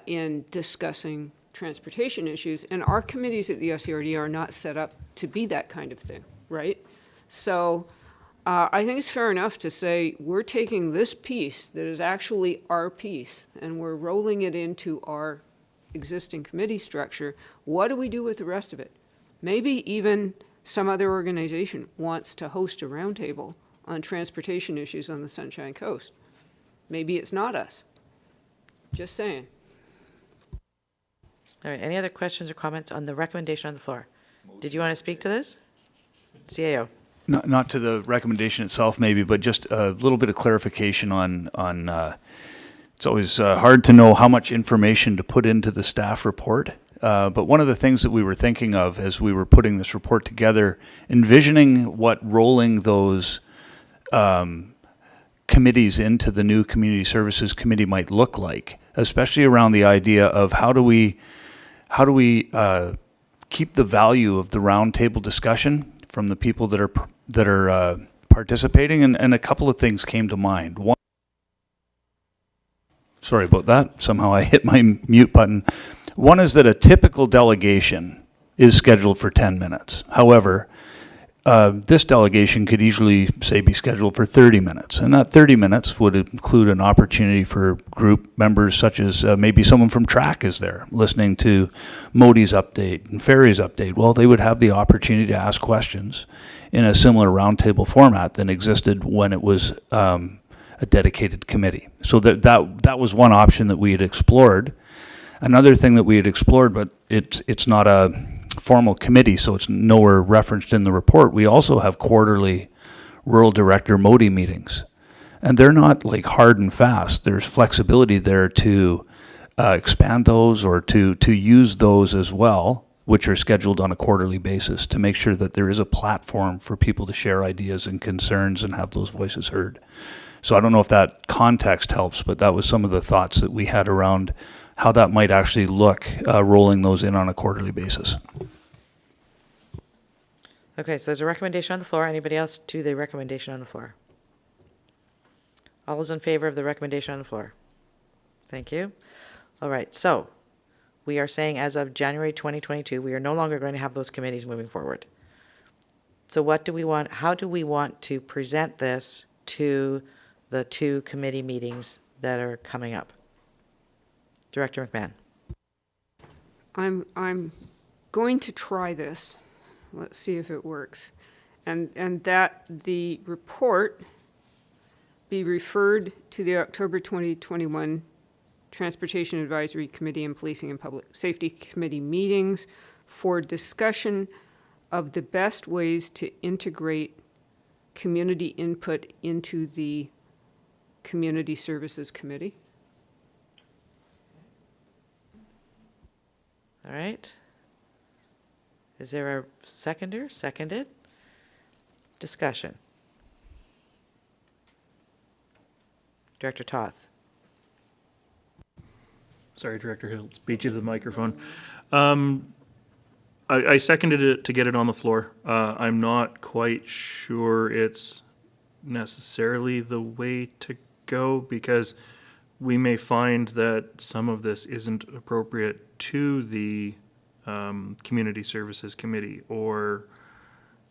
S8: in discussing transportation issues. And our committees at the SCRD are not set up to be that kind of thing, right? So I think it's fair enough to say we're taking this piece that is actually our piece and we're rolling it into our existing committee structure. What do we do with the rest of it? Maybe even some other organization wants to host a roundtable on transportation issues on the Sunshine Coast. Maybe it's not us. Just saying.
S1: All right, any other questions or comments on the recommendation on the floor? Did you want to speak to this? CAO.
S14: Not to the recommendation itself, maybe, but just a little bit of clarification on it's always hard to know how much information to put into the staff report. But one of the things that we were thinking of as we were putting this report together, envisioning what rolling those committees into the new Community Services Committee might look like, especially around the idea of how do we keep the value of the roundtable discussion from the people that are participating, and a couple of things came to mind. One, sorry about that. Somehow I hit my mute button. One is that a typical delegation is scheduled for 10 minutes. However, this delegation could easily, say, be scheduled for 30 minutes. And that 30 minutes would include an opportunity for group members such as maybe someone from TRAC is there listening to Modi's update and Ferry's update. Well, they would have the opportunity to ask questions in a similar roundtable format than existed when it was a dedicated committee. So that was one option that we had explored. Another thing that we had explored, but it's not a formal committee, so it's nowhere referenced in the report. We also have quarterly rural director Modi meetings, and they're not like hard and fast. There's flexibility there to expand those or to use those as well, which are scheduled on a quarterly basis to make sure that there is a platform for people to share ideas and concerns and have those voices heard. So I don't know if that context helps, but that was some of the thoughts that we had around how that might actually look, rolling those in on a quarterly basis.
S1: Okay, so there's a recommendation on the floor. Anybody else to the recommendation on the floor? All those in favor of the recommendation on the floor? Thank you. All right, so we are saying as of January 2022, we are no longer going to have those committees moving forward. So what do we want, how do we want to present this to the two committee meetings that are coming up? Director McMahon.
S8: I'm going to try this. Let's see if it works. And that the report be referred to the October 2021 Transportation Advisory Committee and Policing and Public Safety Committee meetings for discussion of the best ways to integrate community input into the Community Services Committee.
S1: All right. Is there a seconder? Seconded. Discussion. Director Toth.
S17: Sorry, Director Hill, beat you to the microphone. I seconded it to get it on the floor. I'm not quite sure it's necessarily the way to go because we may find that some of this isn't appropriate to the Community Services Committee, or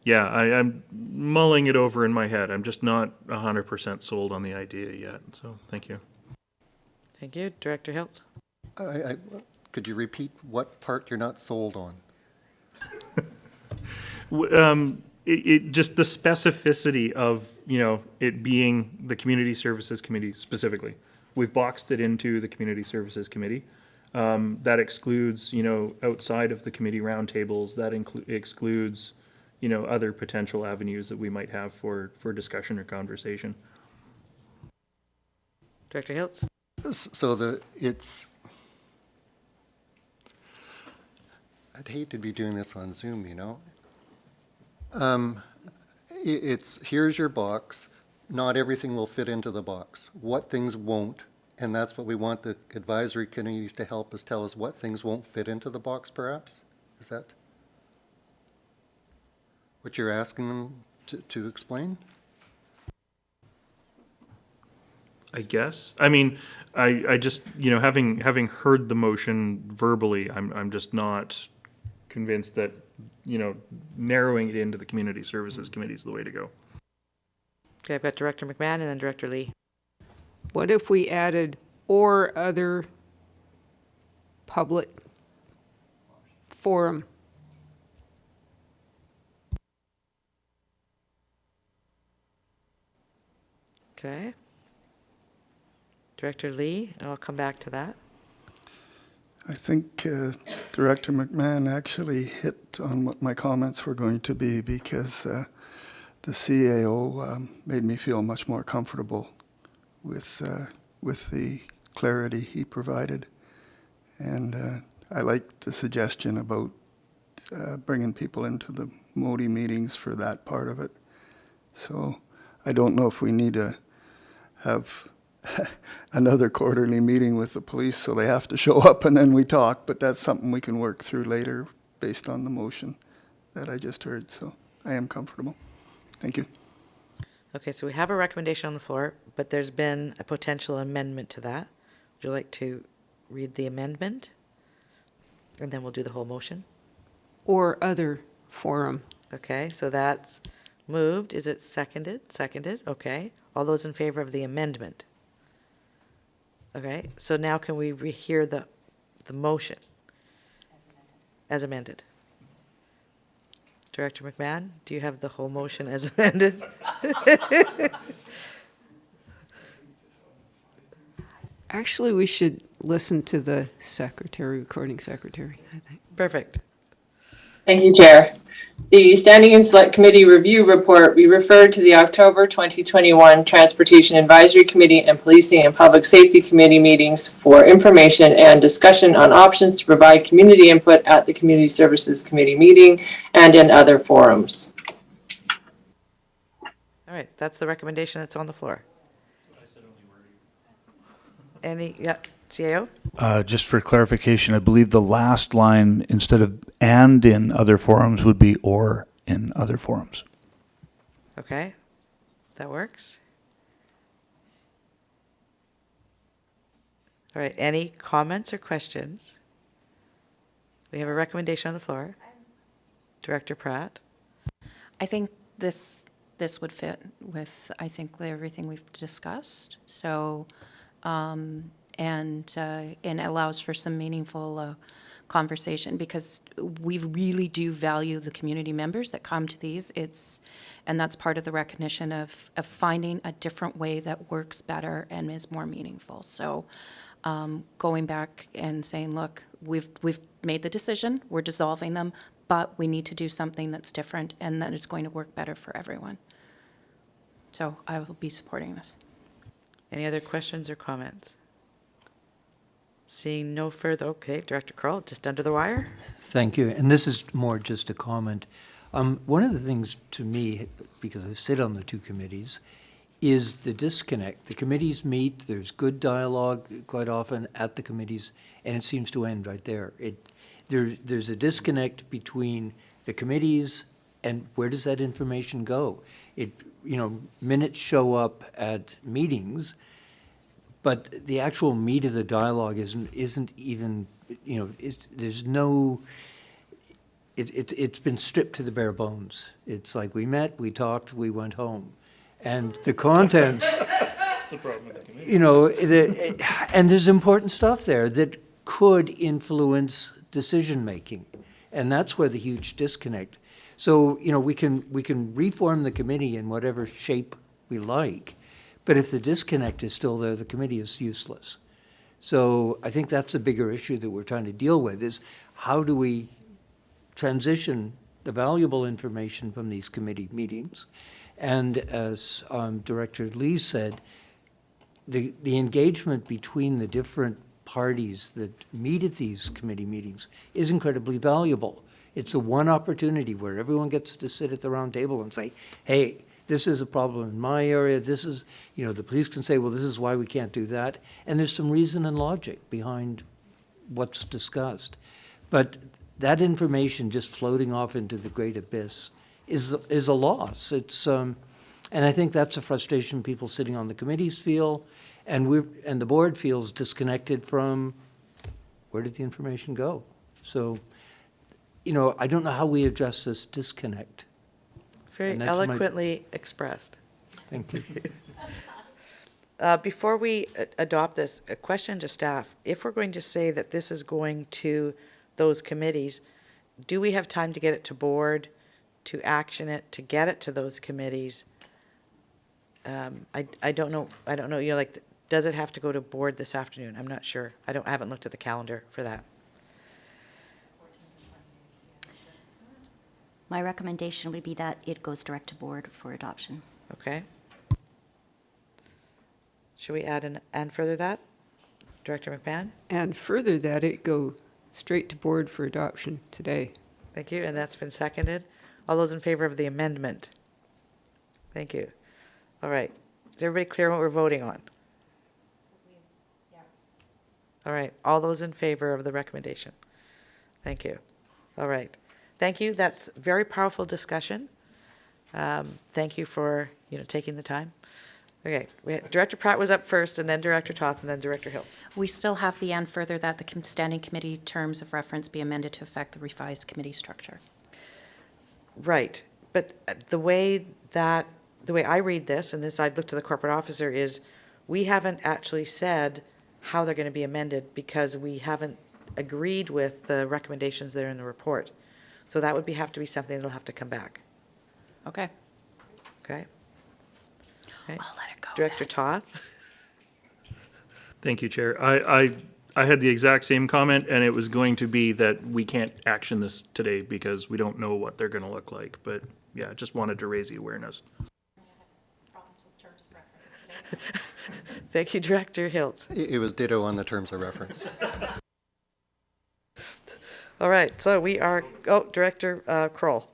S17: I'm mulling it over in my head. I'm just not 100% sold on the idea yet. So thank you.
S1: Thank you. Director Hilt.
S7: Could you repeat what part you're not sold on?
S17: Just the specificity of, it being the Community Services Committee specifically. We've boxed it into the Community Services Committee. That excludes, outside of the committee roundtables, that excludes, other potential avenues that we might have for discussion or conversation.
S1: Director Hiltz.
S7: So I'd hate to be doing this on Zoom, It's here's your box. not everything will fit into the box. What things won't, and that's what we want the advisory committees to help us tell us what things won't fit into the box, perhaps? Is that what you're asking them to explain?
S17: I guess. I mean, I just, you know, having heard the motion verbally, I'm just not convinced that, you know, narrowing it into the community services committee is the way to go.
S1: Okay, I've got Director McMahon and then Director Lee.
S8: What if we added or other public forum?
S1: Okay. Director Lee, and I'll come back to that.
S15: I think Director McMahon actually hit on what my comments were going to be, because the CAO made me feel much more comfortable with the clarity he provided. And I liked the suggestion about bringing people into the MODI meetings for that part of it. So I don't know if we need to have another quarterly meeting with the police so they have to show up and then we talk, but that's something we can work through later based on the motion that I just heard. So I am comfortable. Thank you.
S1: Okay, so we have a recommendation on the floor, but there's been a potential amendment to that. Would you like to read the amendment? And then we'll do the whole motion.
S8: Or other forum.
S1: Okay, so that's moved. Is it seconded? Seconded, okay. All those in favor of the amendment? Okay, so now can we hear the motion? As amended. Director McMahon, do you have the whole motion as amended?
S8: Actually, we should listen to the secretary, recording secretary, I think.
S1: Perfect.
S18: Thank you, Chair. The Standing and Select Committee Review Report, we referred to the October 2021 Transportation Advisory Committee and Policing and Public Safety Committee meetings for information and discussion on options to provide community input at the Community Services Committee meeting and in other forums.
S1: All right, that's the recommendation that's on the floor. Any, yeah, CAO?
S14: Just for clarification, I believe the last line, instead of "and in other forums," would be "or in other forums."
S1: Okay, that works. All right, any comments or questions? We have a recommendation on the floor. Director Pratt?
S11: I think this would fit with, I think, everything we've discussed. So, and it allows for some meaningful conversation, because we really do value the community members that come to these. And that's part of the recognition of finding a different way that works better and is more meaningful. So, going back and saying, look, we've made the decision, we're dissolving them, but we need to do something that's different and that is going to work better for everyone. So I will be supporting this.
S1: Any other questions or comments? Seeing no further, okay, Director Kroll, just under the wire?
S6: Thank you. And this is more just a comment. One of the things to me, because I sit on the two committees, is the disconnect. The committees meet, there's good dialogue quite often at the committees, and it seems to end right there. There's a disconnect between the committees and where does that information go? Minutes show up at meetings, but the actual meat of the dialogue isn't even, there's no, it's been stripped to the bare bones. It's like we met, we talked, we went home. And the contents,
S17: That's the problem with the committee.
S6: And there's important stuff there that could influence decision-making. And that's where the huge disconnect. So, we can reform the committee in whatever shape we like, but if the disconnect is still there, the committee is useless. So I think that's a bigger issue that we're trying to deal with, is how do we transition the valuable information from these committee meetings? And as Director Lee said, the engagement between the different parties that meet at these committee meetings is incredibly valuable. It's a one opportunity where everyone gets to sit at the round table and say, hey, this is a problem in my area, this is, the police can say, well, this is why we can't do that. And there's some reason and logic behind what's discussed. But that information just floating off into the great abyss is a loss. It's, and I think that's a frustration people sitting on the committees feel, and the board feels disconnected from where did the information go? So, I don't know how we address this disconnect.
S1: Very
S6: And that's my-
S1: eloquently expressed.
S6: Thank you.
S1: Before we adopt this, a question to staff. If we're going to say that this is going to those committees, do we have time to get it to board, to action it, to get it to those committees? I don't know, does it have to go to board this afternoon? I'm not sure. I haven't looked at the calendar for that.
S13: My recommendation would be that it goes direct to board for adoption.
S1: Okay. Should we add and further that? Director McMahon?
S8: And further that it go straight to board for adoption today.
S1: Thank you, and that's been seconded. All those in favor of the amendment? Thank you. All right. Is everybody clear what we're voting on? All right. All those in favor of the recommendation? Thank you. All right. Thank you. That's very powerful discussion. Thank you for, taking the time. Okay. Director Pratt was up first, and then Director Toth, and then Director Hills.
S11: We still have the and further that the standing committee terms of reference be amended to affect the revised committee structure.
S1: Right. But the way I read this, and this I'd look to the corporate officer, is we haven't actually said how they're going to be amended because we haven't agreed with the recommendations that are in the report. So that would have to be something that'll have to come back.
S11: Okay.
S1: Okay? Okay.
S11: I'll let it go.
S1: Director Toth?
S17: Thank you, Chair. I had the exact same comment, and it was going to be that we can't action this today because we don't know what they're going to look like. But yeah, just wanted to raise the awareness.
S1: Thank you, Director Hiltz.
S7: It was ditto on the terms of reference.
S1: All right, so we are, Director Kroll.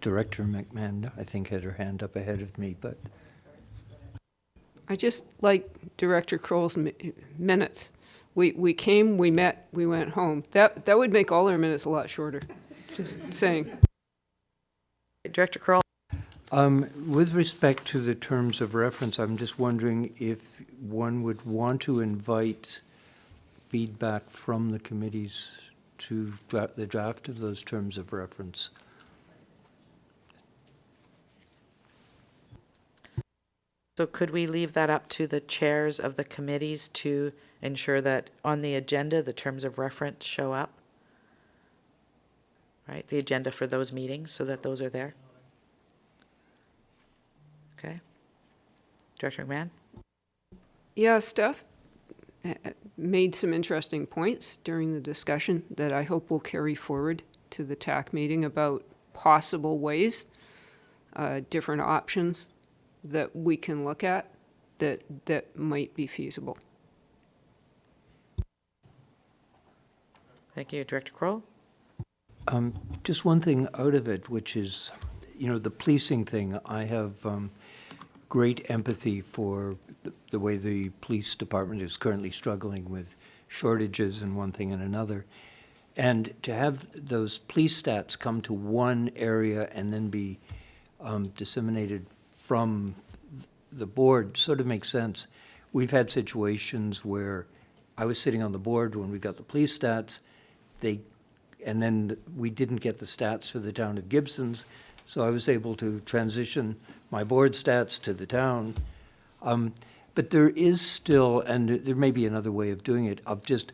S6: Director McMahon, I think, had her hand up ahead of me, but
S8: I just like Director Kroll's minutes. We came, we met, we went home. That would make all our minutes a lot shorter. Just saying.
S1: Director Kroll.
S6: With respect to the terms of reference, I'm just wondering if one would want to invite feedback from the committees to the draft of those terms of reference.
S1: So could we leave that up to the chairs of the committees to ensure that on the agenda, the terms of reference show up? Right, the agenda for those meetings, so that those are there? Okay. Director McMahon?
S8: Yeah, staff made some interesting points during the discussion that I hope will carry forward to the TAC meeting about possible ways, different options that we can look at that might be feasible.
S1: Thank you. Director Kroll?
S6: Just one thing out of it, which is, the policing thing. I have great empathy for the way the police department is currently struggling with shortages and one thing and another. And to have those police stats come to one area and then be disseminated from the board sort of makes sense. We've had situations where I was sitting on the board when we got the police stats, and then we didn't get the stats for the town of Gibsons, so I was able to transition my board stats to the town. But there is still, and there may be another way of doing it, of just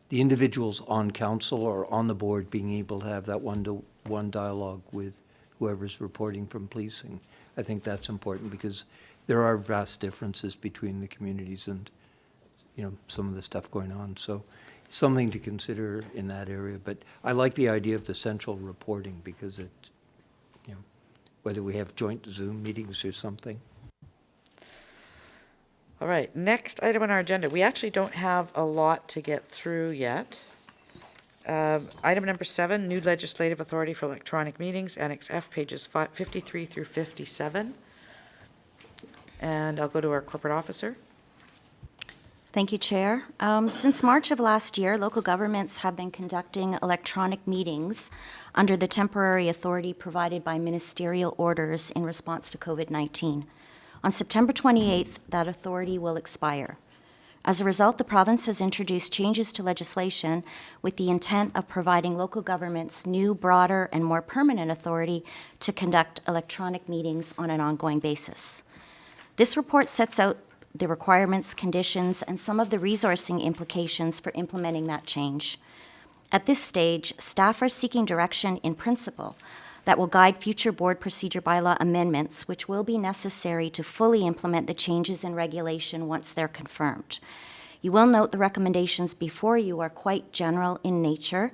S6: the individuals on council or on the board being able to have that one-to-one dialogue with whoever's reporting from policing. I think that's important because there are vast differences between the communities and, some of the stuff going on. So something to consider in that area. But I like the idea of the central reporting because it, whether we have joint Zoom meetings or something.
S1: All right, next item on our agenda. We actually don't have a lot to get through yet. Item number 7, new legislative authority for electronic meetings, Annex F, pages 53 through 57. And I'll go to our corporate officer.
S13: Thank you, Chair. Since March of last year, local governments have been conducting electronic meetings under the temporary authority provided by ministerial orders in response to COVID-19. On September 28th, that authority will expire. As a result, the province has introduced changes to legislation with the intent of providing local governments new, broader, and more permanent authority to conduct electronic meetings on an ongoing basis. This report sets out the requirements, conditions, and some of the resourcing implications for implementing that change. At this stage, staff are seeking direction in principle that will guide future board procedure bylaw amendments, which will be necessary to fully implement the changes in regulation once they're confirmed. You will note the recommendations before you are quite general in nature,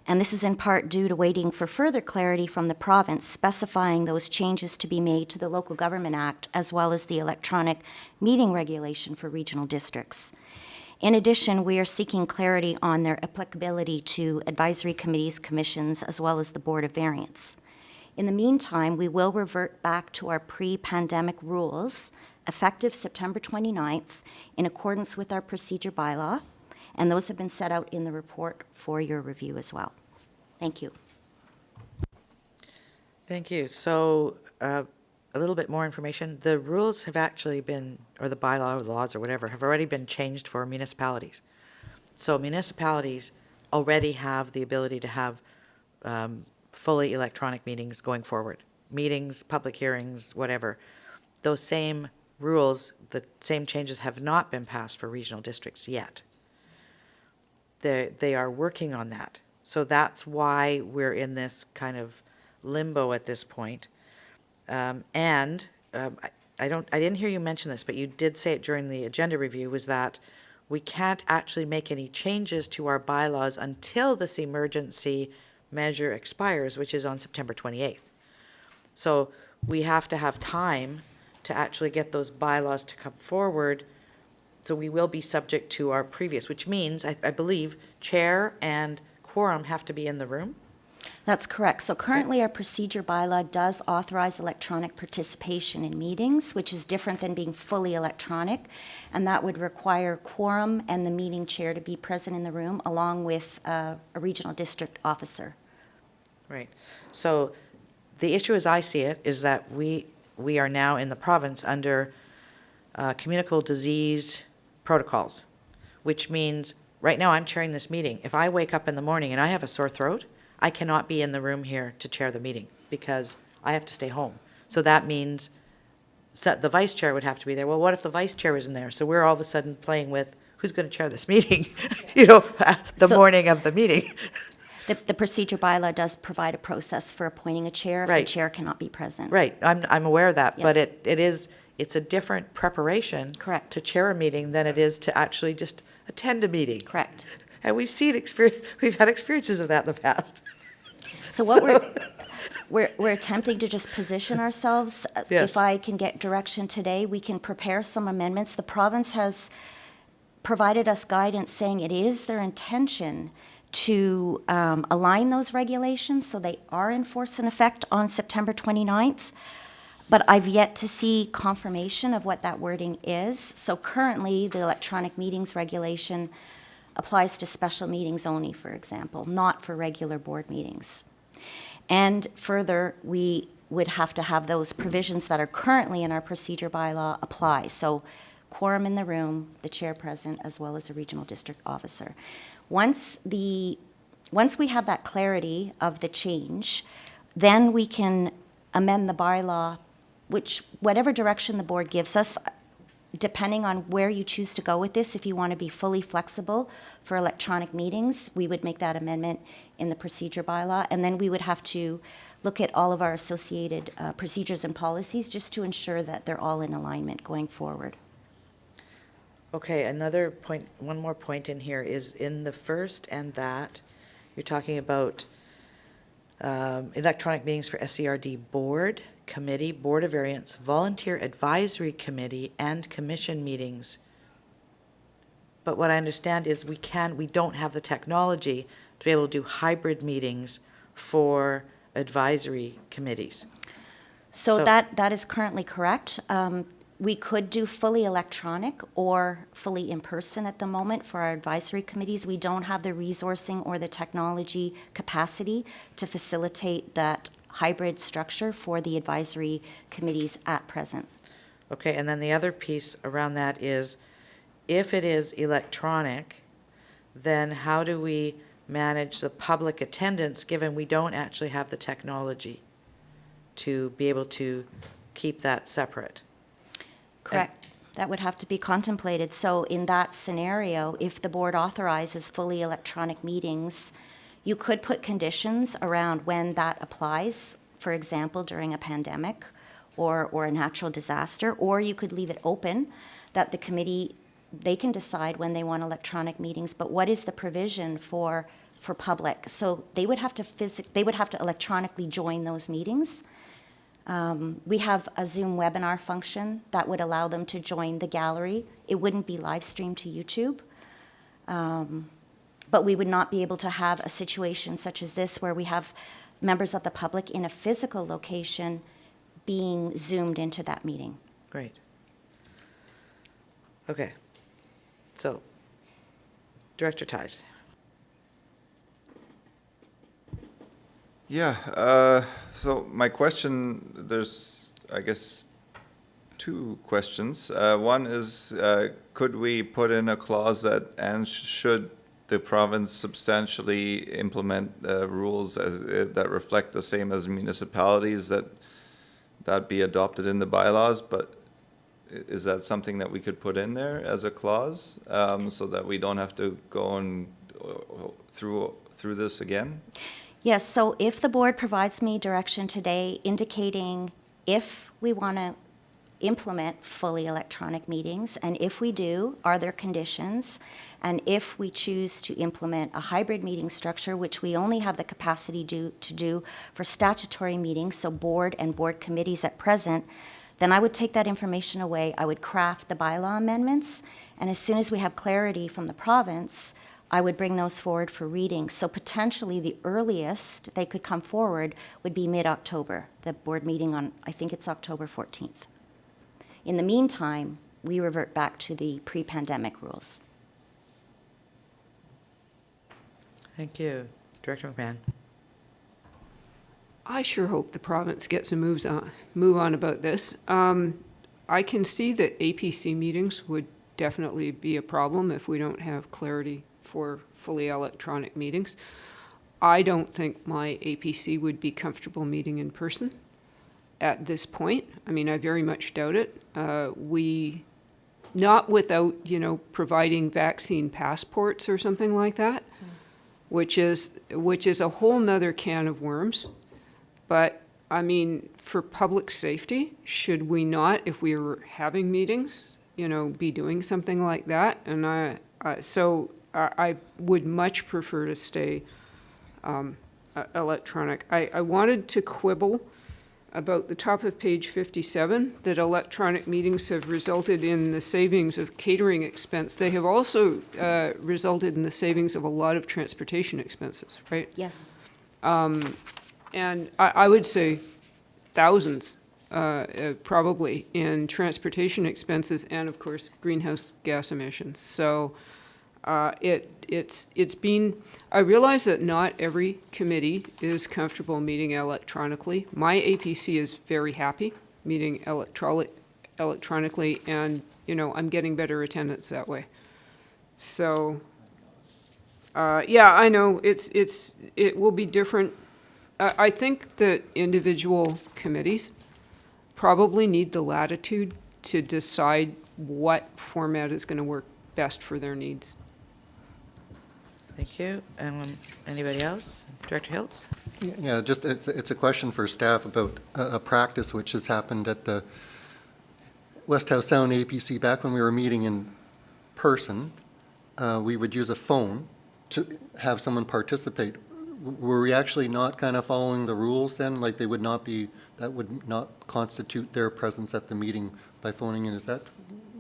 S13: and this is in part due to waiting for further clarity from the province specifying those changes to be made to the Local Government Act, as well as the electronic meeting regulation for regional districts. In addition, we are seeking clarity on their applicability to advisory committees, commissions, as well as the Board of Variance. In the meantime, we will revert back to our pre-pandemic rules effective September 29th in accordance with our procedure bylaw, and those have been set out in the report for your review as well. Thank you.
S1: Thank you. So a little bit more information. The rules have actually been, or the bylaw or laws or whatever, have already been changed for municipalities. So municipalities already have the ability to have fully electronic meetings going forward. Meetings, public hearings, whatever. Those same rules, the same changes have not been passed for regional districts yet. They are working on that. So that's why we're in this kind of limbo at this point. I didn't hear you mention this, but you did say it during the agenda review, was that we can't actually make any changes to our bylaws until this emergency measure expires, which is on September 28th. So we have to have time to actually get those bylaws to come forward. So we will be subject to our previous, which means, I believe, chair and quorum have to be in the room.
S13: That's correct. So currently our procedure bylaw does authorize electronic participation in meetings, which is different than being fully electronic. And that would require quorum and the meeting chair to be present in the room along with a regional district officer.
S1: Right. So the issue as I see it is that we are now in the province under communicable disease protocols, which means right now I'm chairing this meeting. If I wake up in the morning and I have a sore throat, I cannot be in the room here to chair the meeting because I have to stay home. So that means the vice chair would have to be there. Well, what if the vice chair isn't there? So we're all of a sudden playing with who's going to chair this meeting, the morning of the meeting.
S13: The procedure bylaw does provide a process for appointing a chair if the chair cannot be present.
S1: Right, I'm aware of that,
S13: Yes.
S1: but it's a different preparation to chair a meeting than it is to actually just attend a meeting.
S13: Correct.
S1: And we've had experiences of that in the past.
S13: So what we're attempting to just position ourselves.
S1: Yes.
S13: If I can get direction today, we can prepare some amendments. The province has provided us guidance saying it is their intention to align those regulations so they are in force and effect on September 29th. But I've yet to see confirmation of what that wording is. So currently, the electronic meetings regulation applies to special meetings only, for example, not for regular board meetings. And further, we would have to have those provisions that are currently in our procedure bylaw apply. So quorum in the room, the chair present, as well as a regional district officer. Once we have that clarity of the change, then we can amend the bylaw, whatever direction the board gives us, depending on where you choose to go with this. If you want to be fully flexible for electronic meetings, we would make that amendment in the procedure bylaw, and then we would have to look at all of our associated procedures and policies just to ensure that they're all in alignment going forward.
S1: Okay, another point, one more point in here is in the first and that, you're talking about electronic meetings for SCRD board, committee, board of variance, volunteer advisory committee, and commission meetings. But what I understand is we don't have the technology to be able to do hybrid meetings for advisory committees.
S13: So
S1: So-
S13: that is currently correct. We could do fully electronic or fully in person at the moment for our advisory committees. We don't have the resourcing or the technology capacity to facilitate that hybrid structure for the advisory committees at present.
S1: Okay, and then the other piece around that is, if it is electronic, then how do we manage the public attendance, given we don't actually have the technology to be able to keep that separate?
S13: Correct. That would have to be contemplated. So in that scenario, if the board authorizes fully electronic meetings, you could put conditions around when that applies, for example, during a pandemic or a natural disaster, or you could leave it open that the committee, they can decide when they want electronic meetings, but what is the provision for public? So they would have to electronically join those meetings. We have a Zoom webinar function that would allow them to join the gallery. It wouldn't be live streamed to YouTube. But we would not be able to have a situation such as this where we have members of the public in a physical location being Zoomed into that meeting.
S1: Great. Okay. So, Director Ties.
S4: Yeah, so my question, there's, I guess, two questions. One is, could we put in a clause that, and should the province substantially implement rules that reflect the same as municipalities, that be adopted in the bylaws? But is that something that we could put in there as a clause, so that we don't have to go on through this again?
S13: Yes, so if the board provides me direction today indicating if we want to implement fully electronic meetings, and if we do, are there conditions? And if we choose to implement a hybrid meeting structure, which we only have the capacity to do for statutory meetings, so board and board committees at present, then I would take that information away. I would craft the bylaw amendments, and as soon as we have clarity from the province, I would bring those forward for reading. So potentially the earliest they could come forward would be mid-October, the board meeting on, I think it's October 14th. In the meantime, we revert back to the pre-pandemic rules.
S1: Thank you. Director McMahon.
S8: I sure hope the province gets a move on about this. I can see that APC meetings would definitely be a problem if we don't have clarity for fully electronic meetings. I don't think my APC would be comfortable meeting in person at this point. I mean, I very much doubt it. Not without, providing vaccine passports or something like that, which is a whole nother can of worms. But I mean, for public safety, should we not, if we were having meetings, be doing something like that? And I would much prefer to stay electronic. I wanted to quibble about the top of page 57, that electronic meetings have resulted in the savings of catering expense. They have also resulted in the savings of a lot of transportation expenses, right?
S13: Yes.
S8: And I would say thousands, probably, in transportation expenses and, of course, greenhouse gas emissions. So it's been, I realize that not every committee is comfortable meeting electronically. My APC is very happy meeting electronically, and, I'm getting better attendance that way. So, yeah, I know it will be different. I think that individual committees probably need the latitude to decide what format is going to work best for their needs.
S1: Thank you. Anybody else? Director Hiltz?
S7: Yeah, just it's a question for staff about a practice which has happened at the West Howe Sound APC. Back when we were meeting in person, we would use a phone to have someone participate. Were we actually not kind of following the rules then? Like that would not constitute their presence at the meeting by phoning in? Is that,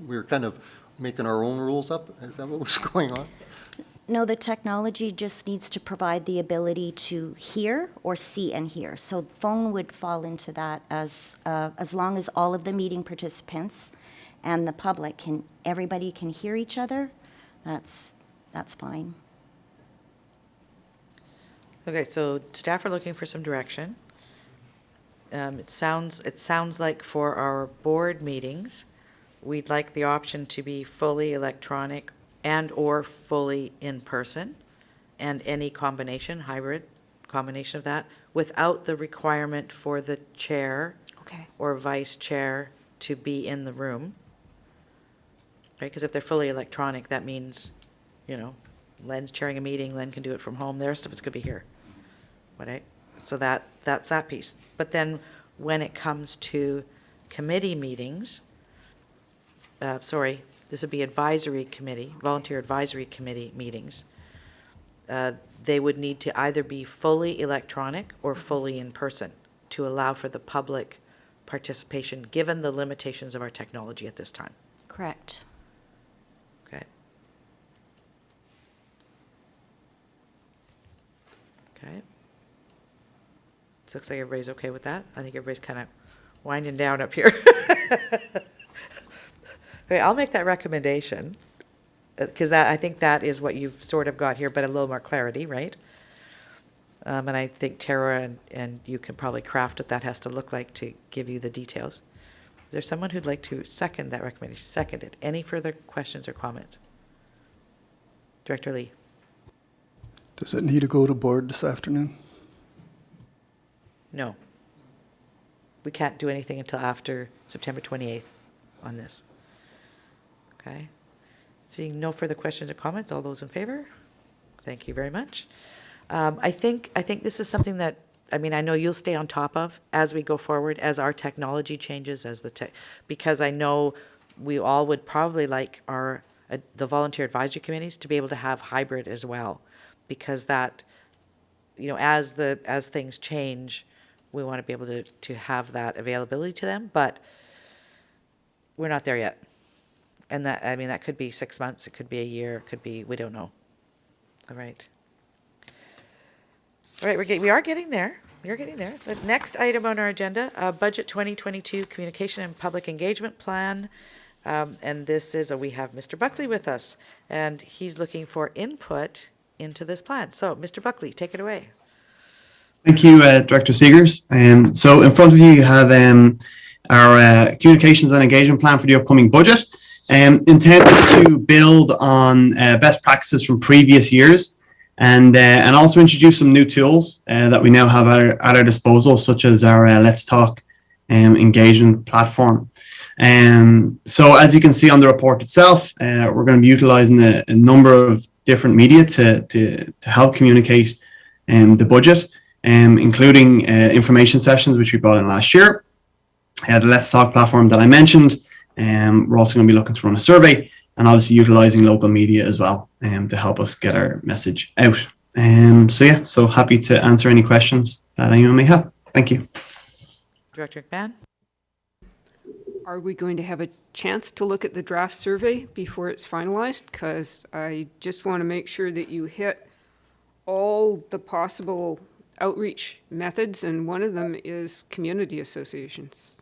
S7: we were kind of making our own rules up? Is that what was going on?
S13: No, the technology just needs to provide the ability to hear or see and hear. So phone would fall into that as long as all of the meeting participants and the public everybody can hear each other, that's fine.
S1: Okay, so staff are looking for some direction. It sounds like for our board meetings, we'd like the option to be fully electronic and/or fully in person, and any combination, hybrid combination of that, without the requirement for the chair or vice chair to be in the room. Right, because if they're fully electronic, that means, Len's chairing a meeting, Len can do it from home, the rest of it's going to be here. Right? So that's that piece. But then when it comes to committee meetings, this would be advisory committee, volunteer advisory committee meetings. They would need to either be fully electronic or fully in person to allow for the public participation, given the limitations of our technology at this time.
S13: Correct.
S1: Okay. Okay. Looks like everybody's okay with that. I think everybody's kind of winding down up here. Okay, I'll make that recommendation, because I think that is what you've sort of got here, but a little more clarity, right? And I think Tara and you can probably craft what that has to look like to give you the details. Is there someone who'd like to second that recommendation? Seconded. Any further questions or comments? Director Lee.
S15: Does it need to go to board this afternoon?
S1: No. We can't do anything until after September 28th on this. Okay. Seeing no further questions or comments, all those in favor? Thank you very much. I think this is something that, I know you'll stay on top of as we go forward, as our technology changes, because I know we all would probably like the volunteer advisory committees to be able to have hybrid as well, because that, as things change, we want to be able to have that availability to them, but we're not there yet. And that could be 6 months, it could be a year, it could be, we don't know. All right. All right, we are getting there. You're getting there. The next item on our agenda, Budget 2022 Communication and Public Engagement Plan. And this is, we have Mr. Buckley with us, and he's looking for input into this plan. So, Mr. Buckley, take it away.
S20: Thank you, Director Seegers. So in front of you, you have our communications and engagement plan for the upcoming budget, intended to build on best practices from previous years, and also introduce some new tools that we now have at our disposal, such as our Let's Talk engagement platform. So as you can see on the report itself, we're going to be utilizing a number of different media to help communicate the budget, including information sessions, which we brought in last year, the Let's Talk platform that I mentioned. We're also going to be looking to run a survey, and obviously utilizing local media as well to help us get our message out. So happy to answer any questions that anyone may have. Thank you.
S1: Director McMahon?
S8: Are we going to have a chance to look at the draft survey before it's finalized? Because I just want to make sure that you hit all the possible outreach methods, and one of them is community associations.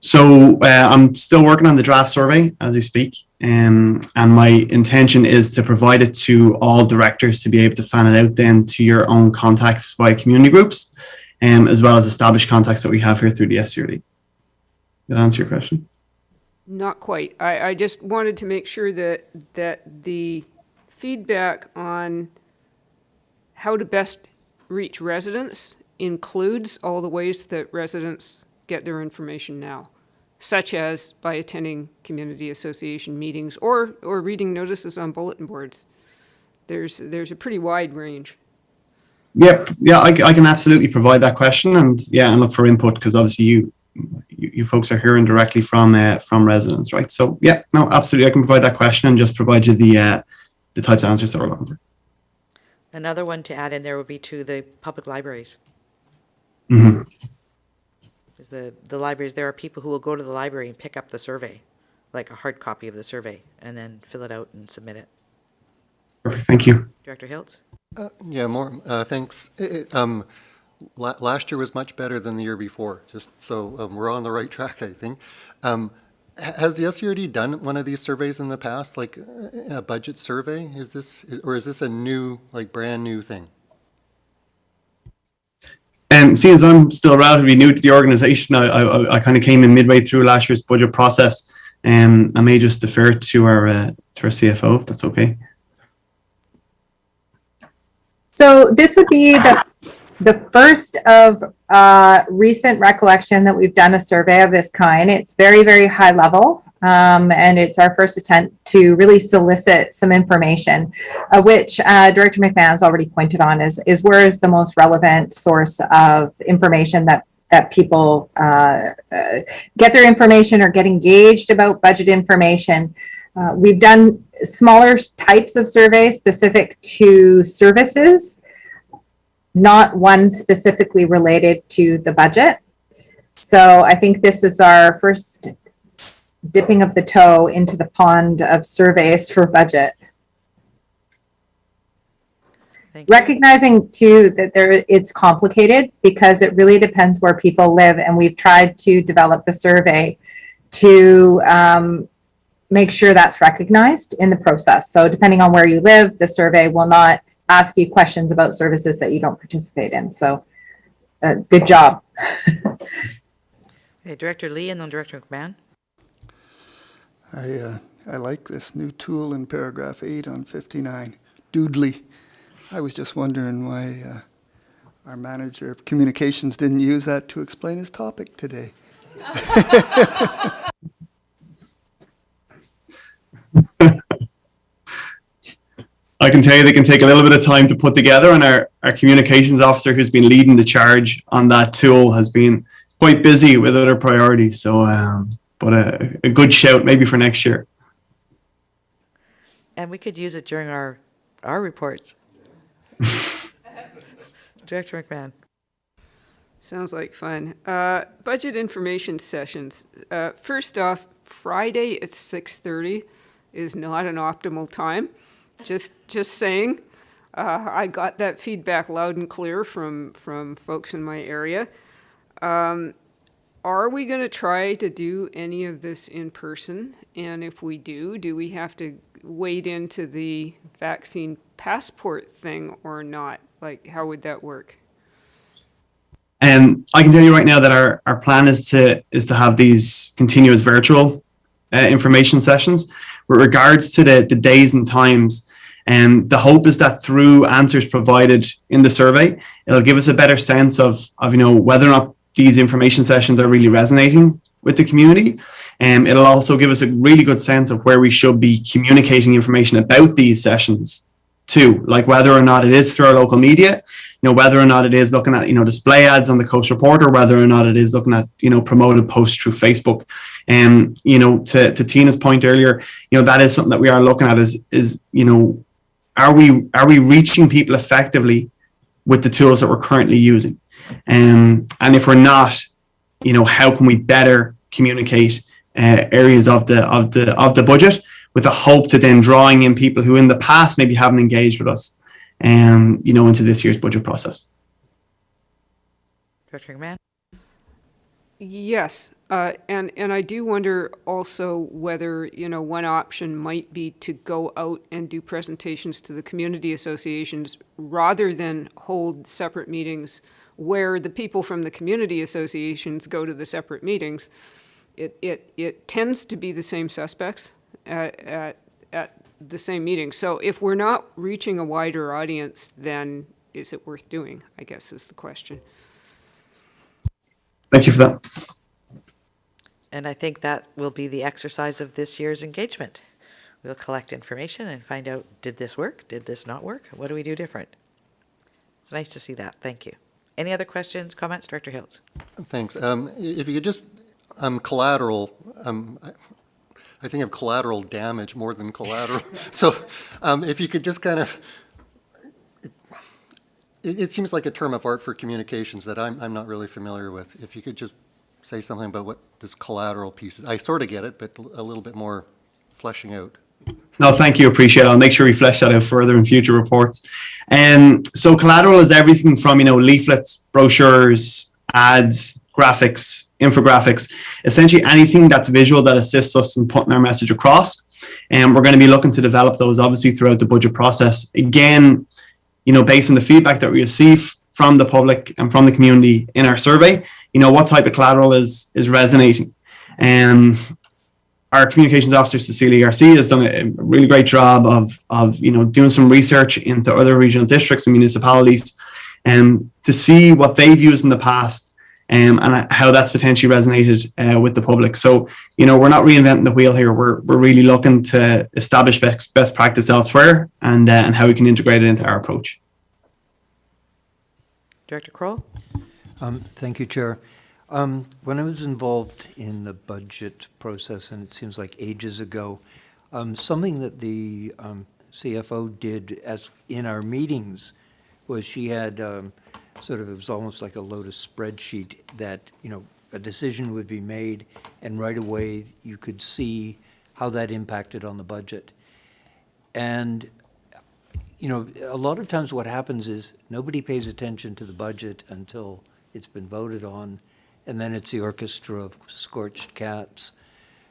S20: So I'm still working on the draft survey as we speak, and my intention is to provide it to all directors to be able to fan it out then to your own contacts via community groups, as well as established contacts that we have here through the SCRD. Did that answer your question?
S8: Not quite. I just wanted to make sure that the feedback on how to best reach residents includes all the ways that residents get their information now, such as by attending community association meetings or reading notices on bulletin boards. There's a pretty wide range.
S20: Yep. Yeah, I can absolutely provide that question, and look for input, because obviously you folks are hearing directly from residents, right? So yeah, no, absolutely, I can provide that question and just provide you the types of answers that we're looking for.
S1: Another one to add in there would be to the public libraries.
S20: Mm-hmm.
S1: Because the libraries, there are people who will go to the library and pick up the survey. like a hard copy of the survey, and then fill it out and submit it.
S20: Perfect, thank you.
S1: Director Hiltz?
S7: Yeah, thanks. Last year was much better than the year before, just so we're on the right track, I think. Has the SCRD done one of these surveys in the past, like a budget survey? Is this a new, like brand new thing?
S20: Seeing as I'm still relatively new to the organization, I kind of came in midway through last year's budget process. I may just defer to our CFO, if that's okay.
S12: So this would be the first of recent recollection that we've done a survey of this kind. It's very, very high level, and it's our first attempt to really solicit some information, which Director McMahon's already pointed on is where is the most relevant source of information that people get their information or get engaged about budget information. We've done smaller types of surveys specific to services, not one specifically related to the budget. So I think this is our first dipping of the toe into the pond of surveys for budget. Recognizing too that it's complicated because it really depends where people live, and we've tried to develop the survey to make sure that's recognized in the process. So depending on where you live, the survey will not ask you questions about services that you don't participate in. So good job.
S1: Okay, Director Lee and then Director McMahon.
S15: I like this new tool in paragraph 8 on 59, Doodly. I was just wondering why our manager of communications didn't use that to explain his topic today.
S20: I can tell you they can take a little bit of time to put together, and our communications officer who's been leading the charge on that tool has been quite busy with other priorities. So, but a good shout maybe for next year.
S1: And we could use it during our reports. Director McMahon.
S8: Sounds like fun. Budget information sessions. First off, Friday at 6:30 is not an optimal time. Just saying. I got that feedback loud and clear from folks in my area. Are we going to try to do any of this in person? And if we do we have to wade into the vaccine passport thing or not? Like, how would that work?
S20: I can tell you right now that our plan is to have these continuous virtual information sessions. With regards to the days and times, the hope is that through answers provided in the survey, it'll give us a better sense of whether or not these information sessions are really resonating with the community. It'll also give us a really good sense of where we should be communicating information about these sessions too, like whether or not it is through our local media, whether or not it is looking at, display ads on the Coast Reporter, whether or not it is looking at, promoted posts through Facebook. And, to Tina's point earlier, that is something that we are looking at is are we reaching people effectively with the tools that we're currently using? And if we're not, how can we better communicate areas of the budget with a hope to then drawing in people who in the past maybe haven't engaged with us, into this year's budget process.
S1: Director McMahon?
S8: Yes, and I do wonder also whether, one option might be to go out and do presentations to the community associations rather than hold separate meetings where the people from the community associations go to the separate meetings. It tends to be the same suspects at the same meeting. So if we're not reaching a wider audience, then is it worth doing, I guess is the question.
S20: Thank you for that.
S1: And I think that will be the exercise of this year's engagement. We'll collect information and find out, did this work? Did this not work? What do we do different? It's nice to see that. Thank you. Any other questions, comments? Director Hiltz.
S7: Thanks. If you could just, collateral, I think of collateral damage more than collateral. So if you could just kind of, it seems like a term of art for communications that I'm not really familiar with. If you could just say something about what this collateral piece is? I sort of get it, but a little bit more fleshing out.
S20: No, thank you. Appreciate it. I'll make sure we flesh that out further in future reports. So collateral is everything from, leaflets, brochures, ads, graphics, infographics, essentially anything that's visual that assists us in putting our message across. And we're going to be looking to develop those obviously throughout the budget process. Again, based on the feedback that we receive from the public and from the community in our survey, what type of collateral is resonating. Our communications officer, Cecilia Garcia, has done a really great job of doing some research into other regional districts and municipalities to see what they've used in the past and how that's potentially resonated with the public. So, we're not reinventing the wheel here. We're really looking to establish best practice elsewhere and how we can integrate it into our approach.
S1: Director Kroll?
S6: Thank you, Chair. When I was involved in the budget process, and it seems like ages ago, something that the CFO did as in our meetings was she had it was almost like a Lotus spreadsheet that, a decision would be made and right away you could see how that impacted on the budget. And, a lot of times what happens is nobody pays attention to the budget until it's been voted on, and then it's the orchestra of scorched cats.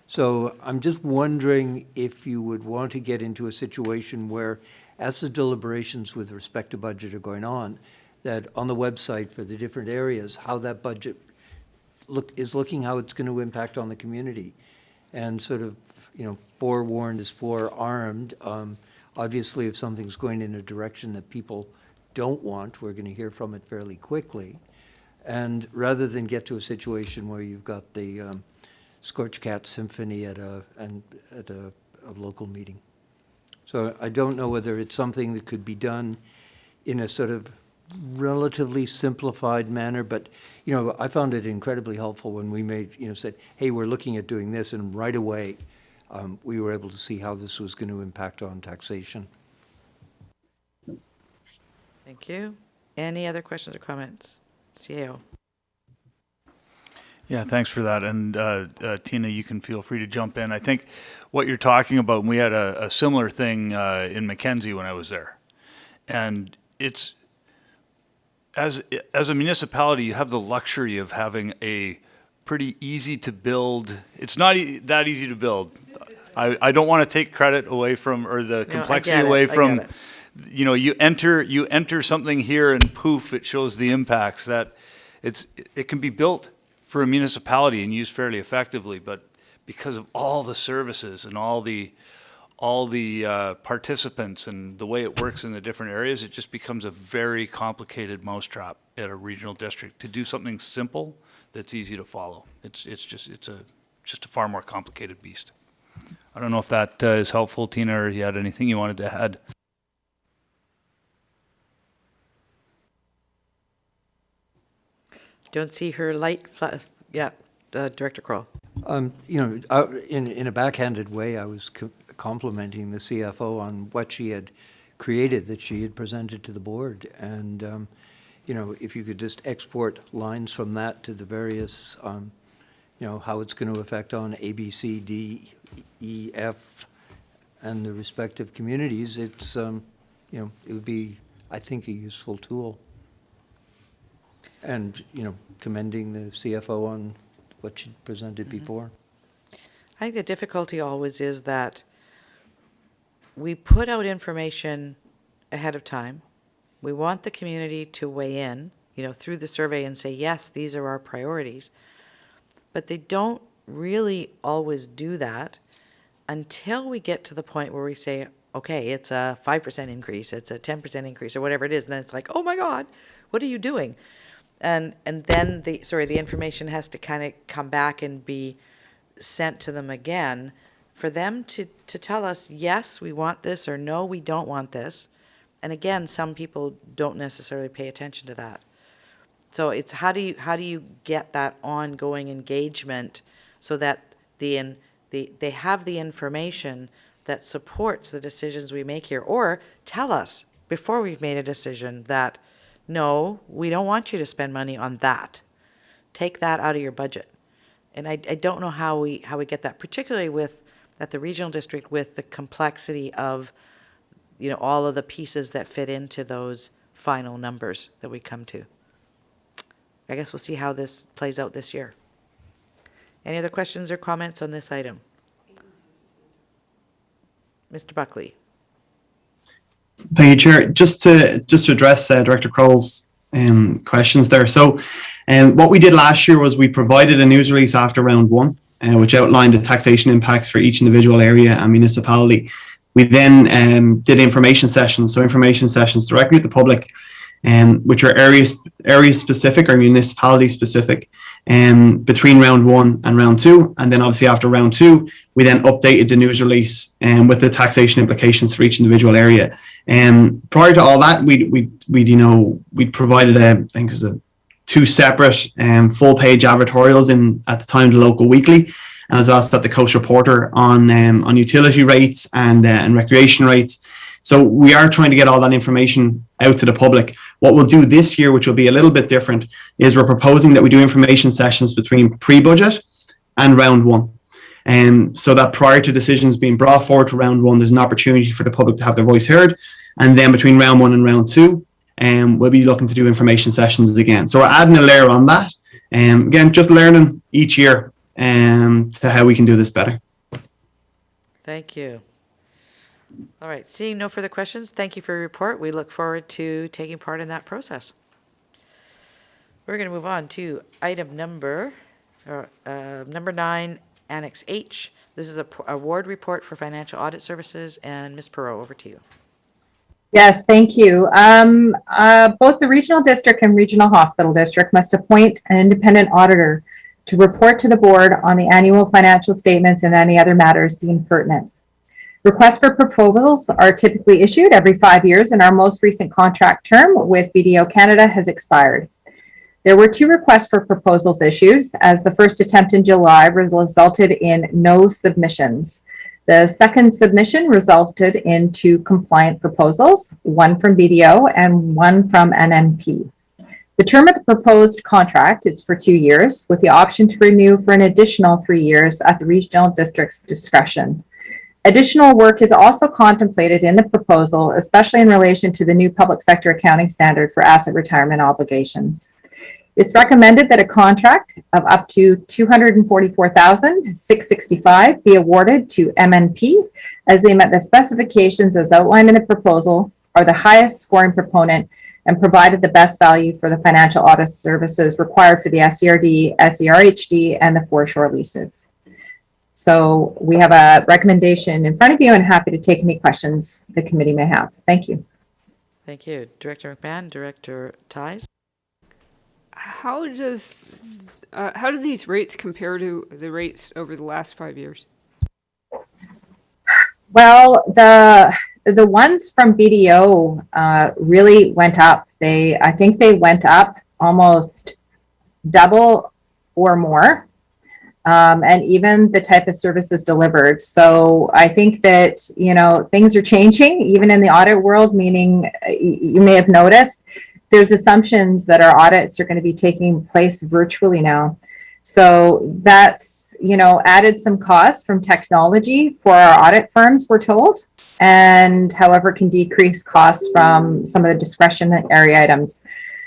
S6: So I'm just wondering if you would want to get into a situation where, as the deliberations with respect to budget are going on, that on the website for the different areas, how that budget is looking, how it's going to impact on the community. And forewarned is forearmed. Obviously, if something's going in a direction that people don't want, we're going to hear from it fairly quickly. And rather than get to a situation where you've got the Scorched Cat Symphony at a local meeting. So I don't know whether it's something that could be done in a sort of relatively simplified manner, but I found it incredibly helpful when we said, hey, we're looking at doing this, and right away we were able to see how this was going to impact on taxation.
S1: Thank you. Any other questions or comments? CAO.
S14: Yeah, thanks for that. And Tina, you can feel free to jump in. I think what you're talking about, and we had a similar thing in Mackenzie when I was there. And it's, as a municipality, you have the luxury of having a pretty easy to build. It's not that easy to build. I don't want to take credit away from, or the complexity away from, you enter something here and poof, it shows the impacts. That it can be built for a municipality and used fairly effectively, but because of all the services and all the participants and the way it works in the different areas, it just becomes a very complicated mousetrap at a regional district. To do something simple that's easy to follow, it's just a far more complicated beast. I don't know if that is helpful, Tina, or you had anything you wanted to add.
S1: Don't see her light. Yeah, Director Kroll.
S6: In a backhanded way, I was complimenting the CFO on what she had created that she had presented to the board. And, if you could just export lines from that to the various, how it's going to affect on A, B, C, D, E, F, and the respective communities, it's, it would be, I think, a useful tool. And, commending the CFO on what she presented before.
S1: I think the difficulty always is that we put out information ahead of time. We want the community to weigh in, through the survey and say, yes, these are our priorities. But they don't really always do that until we get to the point where we say, okay, it's a 5% increase, it's a 10% increase, or whatever it is. And then it's like, oh my God, what are you doing? And then the information has to kind of come back and be sent to them again for them to tell us, yes, we want this, or no, we don't want this. And again, some people don't necessarily pay attention to that. So it's how do you get that ongoing engagement so that they have the information that supports the decisions we make here, or tell us before we've made a decision that, no, we don't want you to spend money on that. Take that out of your budget. And I don't know how we get that, particularly at the regional district, with the complexity of, all of the pieces that fit into those final numbers that we come to. I guess we'll see how this plays out this year. Any other questions or comments on this item? Mr. Buckley.
S20: Thank you, Chair. Just to address Director Kroll's questions there. So, what we did last year was we provided a news release after round one, which outlined the taxation impacts for each individual area and municipality. We then did information sessions, directly with the public, which are area specific or municipality specific, between round one and round two. And then obviously after round two, we then updated the news release with the taxation implications for each individual area. Prior to all that, we provided I think it was two separate full page advertorials at the time the local weekly, and as well as at the Coast Reporter on utility rates and recreation rates. So we are trying to get all that information out to the public. What we'll do this year, which will be a little bit different, is we're proposing that we do information sessions between pre-budget and round one. So that prior to decisions being brought forward to round one, there's an opportunity for the public to have their voice heard. And then between round one and round two, we'll be looking to do information sessions again. So we're adding a layer on that. Again, just learning each year to how we can do this better.
S1: Thank you. All right, seeing no further questions, thank you for your report. We look forward to taking part in that process. We're going to move on to item number 9, Annex H. This is a award report for financial audit services, and Ms. Perot, over to you.
S12: Yes, thank you. Both the regional district and regional hospital district must appoint an independent auditor to report to the board on the annual financial statements and any other matters deemed pertinent. Requests for proposals are typically issued every 5 years, and our most recent contract term with BDO Canada has expired. There were 2 requests for proposals issued, as the first attempt in July resulted in no submissions. The second submission resulted in 2 compliant proposals, one from BDO and one from NNP. The term of the proposed contract is for 2 years, with the option to renew for an additional 3 years at the regional district's discretion. Additional work is also contemplated in the proposal, especially in relation to the new public sector accounting standard for asset retirement obligations. It's recommended that a contract of up to $244,665 be awarded to MNP, as they met the specifications as outlined in the proposal, are the highest scoring proponent, and provided the best value for the financial audit services required for the SCRD, SCRHD, and the foreshore leases. So we have a recommendation in front of you, and happy to take any questions the committee may have. Thank you.
S1: Thank you. Director McMahon, Director Ties.
S8: How do these rates compare to the rates over the last 5 years?
S12: Well, the ones from BDO really went up. I think they went up almost double or more. And even the type of services delivered. So I think that, things are changing, even in the audit world, meaning you may have noticed there's assumptions that our audits are going to be taking place virtually now. So that's, added some costs from technology for our audit firms, we're told, and however can decrease costs from some of the discretionary items.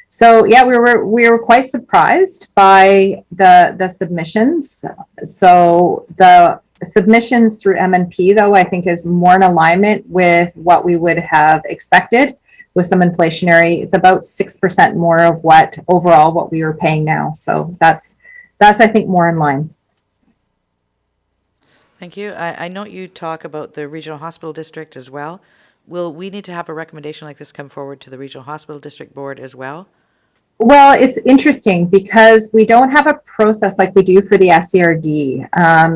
S12: So yeah, we were quite surprised by the submissions. So the submissions through MNP, though, I think is more in alignment with what we would have expected with some inflationary. It's about 6% more of what we were paying now. So that's I think more in line.
S1: Thank you. I know you talk about the regional hospital district as well. Will we need to have a recommendation like this come forward to the regional hospital district board as well?
S12: Well, it's interesting because we don't have a process like we do for the SCRD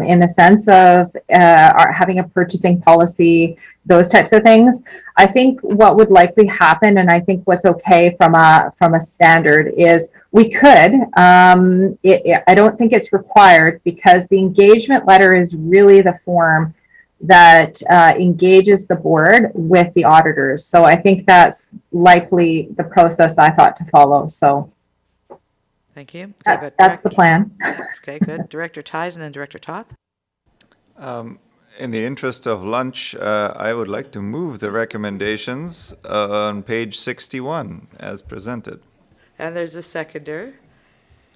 S12: in the sense of having a purchasing policy, those types of things. I think what would likely happen, and I think what's okay from a standard, is we could. I don't think it's required because the engagement letter is really the form that engages the board with the auditors. So I think that's likely the process I thought to follow. So
S1: Thank you. Okay, but
S12: That's the plan.
S1: Okay, good. Director Ties and then Director Toth.
S4: In the interest of lunch, I would like to move the recommendations on page 61 as presented.
S1: And there's a seconder.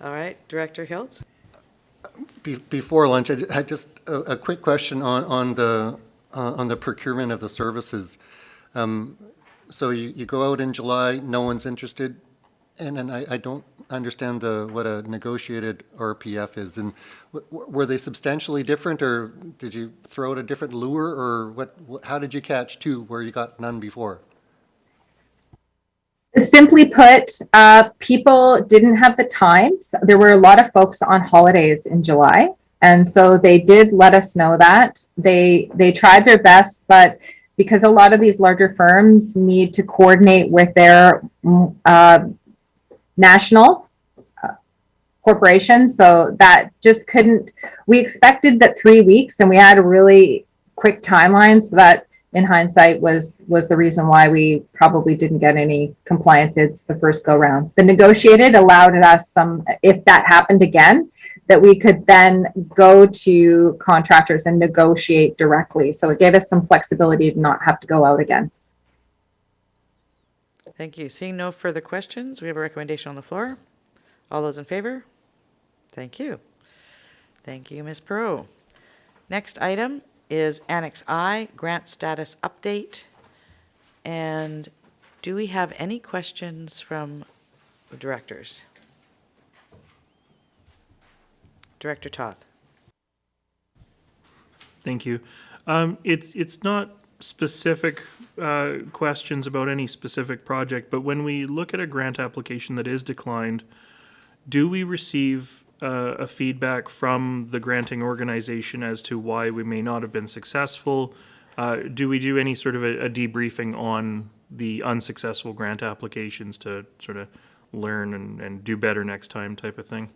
S1: All right, Director Hiltz.
S7: Before lunch, I had just a quick question on the procurement of the services. So you go out in July, no one's interested, and then I don't understand what a negotiated RPF is. And were they substantially different, or did you throw out a different lure, or how did you catch two where you got none before?
S12: Simply put, people didn't have the time. So there were a lot of folks on holidays in July. And so they did let us know that. They tried their best, but because a lot of these larger firms need to coordinate with their national corporations, so that just couldn't, we expected that 3 weeks, and we had a really quick timeline, so that in hindsight was the reason why we probably didn't get any compliant bids the first go round. The negotiated allowed us some, if that happened again, that we could then go to contractors and negotiate directly. So it gave us some flexibility to not have to go out again.
S1: Thank you. Seeing no further questions, we have a recommendation on the floor. All those in favor? Thank you. Thank you, Ms. Perot. Next item is Annex I, grant status update. And do we have any questions from the directors? Director Toth.
S17: Thank you. It's not specific questions about any specific project, but when we look at a grant application that is declined, do we receive a feedback from the granting organization as to why we may not have been successful? Do we do any sort of a debriefing on the unsuccessful grant applications to sort of learn and do better next time type of thing?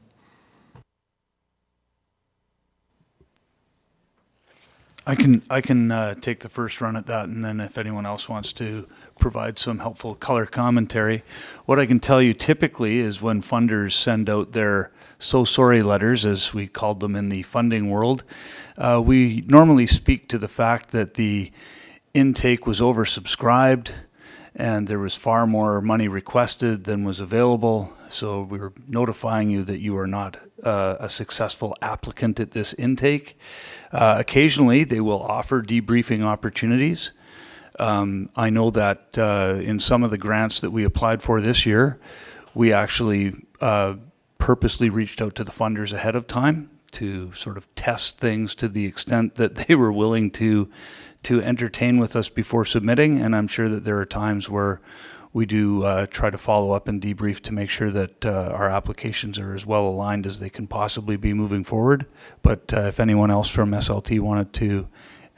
S14: I can take the first run at that, and then if anyone else wants to provide some helpful color commentary. What I can tell you typically is when funders send out their so sorry letters, as we called them in the funding world, we normally speak to the fact that the intake was oversubscribed and there was far more money requested than was available. So we were notifying you that you are not a successful applicant at this intake. Occasionally, they will offer debriefing opportunities. I know that in some of the grants that we applied for this year, we actually purposely reached out to the funders ahead of time to sort of test things to the extent that they were willing to entertain with us before submitting. And I'm sure that there are times where we do try to follow up and debrief to make sure that our applications are as well aligned as they can possibly be moving forward. But if anyone else from SLT wanted to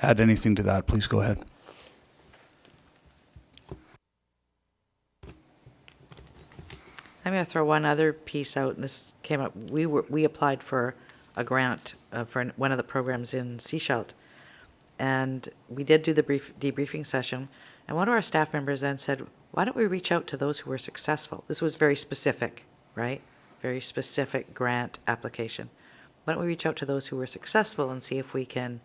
S14: add anything to that, please go ahead.
S1: I'm going to throw one other piece out, and this came up. We applied for a grant for one of the programs in Seashelt, and we did do the debriefing session. And one of our staff members then said, "Why don't we reach out to those who were successful?" This was very specific, right? Very specific grant application. Why don't we reach out to those who were successful and see if we can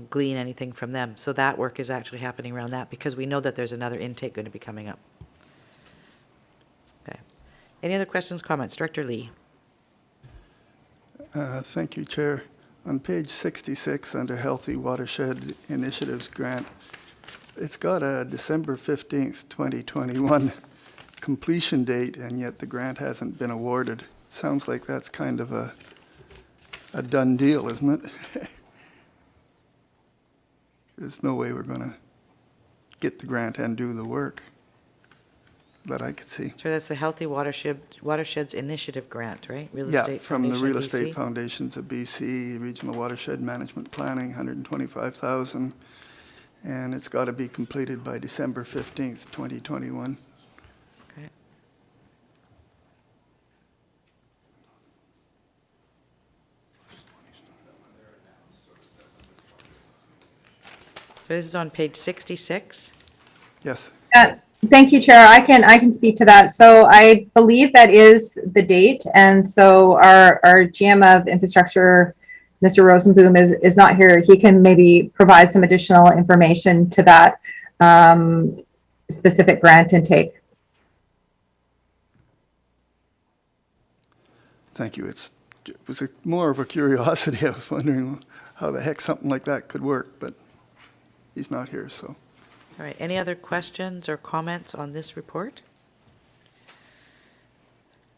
S1: glean anything from them? So that work is actually happening around that, because we know that there's another intake going to be coming up. Okay. Any other questions, comments? Director Lee.
S15: Thank you, Chair. On page 66, under Healthy Watershed Initiatives Grant, it's got a December 15th, 2021 completion date, and yet the grant hasn't been awarded. Sounds like that's kind of a done deal, isn't it? There's no way we're going to get the grant and do the work that I could see.
S1: So that's the Healthy Watersheds Initiative Grant, right? Real
S15: Yeah,
S1: Estate
S15: from the
S1: Foundation,
S15: Real Estate
S1: BC.
S15: Foundations of BC, Regional Watershed Management Planning, $125,000. And it's got to be completed by December 15th, 2021.
S1: Okay. So this is on page 66.
S15: Yes.
S12: Thank you, Chair. I can speak to that. So I believe that is the date. And so our GM of infrastructure, Mr. Rosenboom, is not here. He can maybe provide some additional information to that specific grant intake.
S15: Thank you. It was more of a curiosity. I was wondering how the heck something like that could work, but he's not here, so.
S1: All right, any other questions or comments on this report?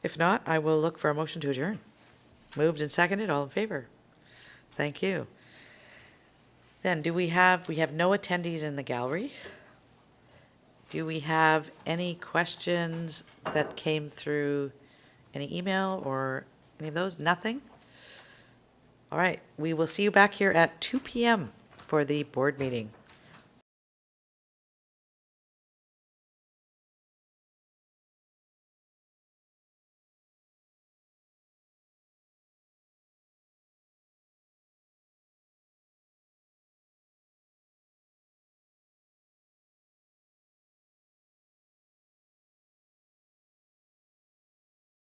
S1: If not, I will look for a motion to adjourn. Moved and seconded, all in favor? Thank you. Then we have no attendees in the gallery. Do we have any questions that came through any email or any of those? Nothing? All right, we will see you back here at 2 p.m. for the board meeting.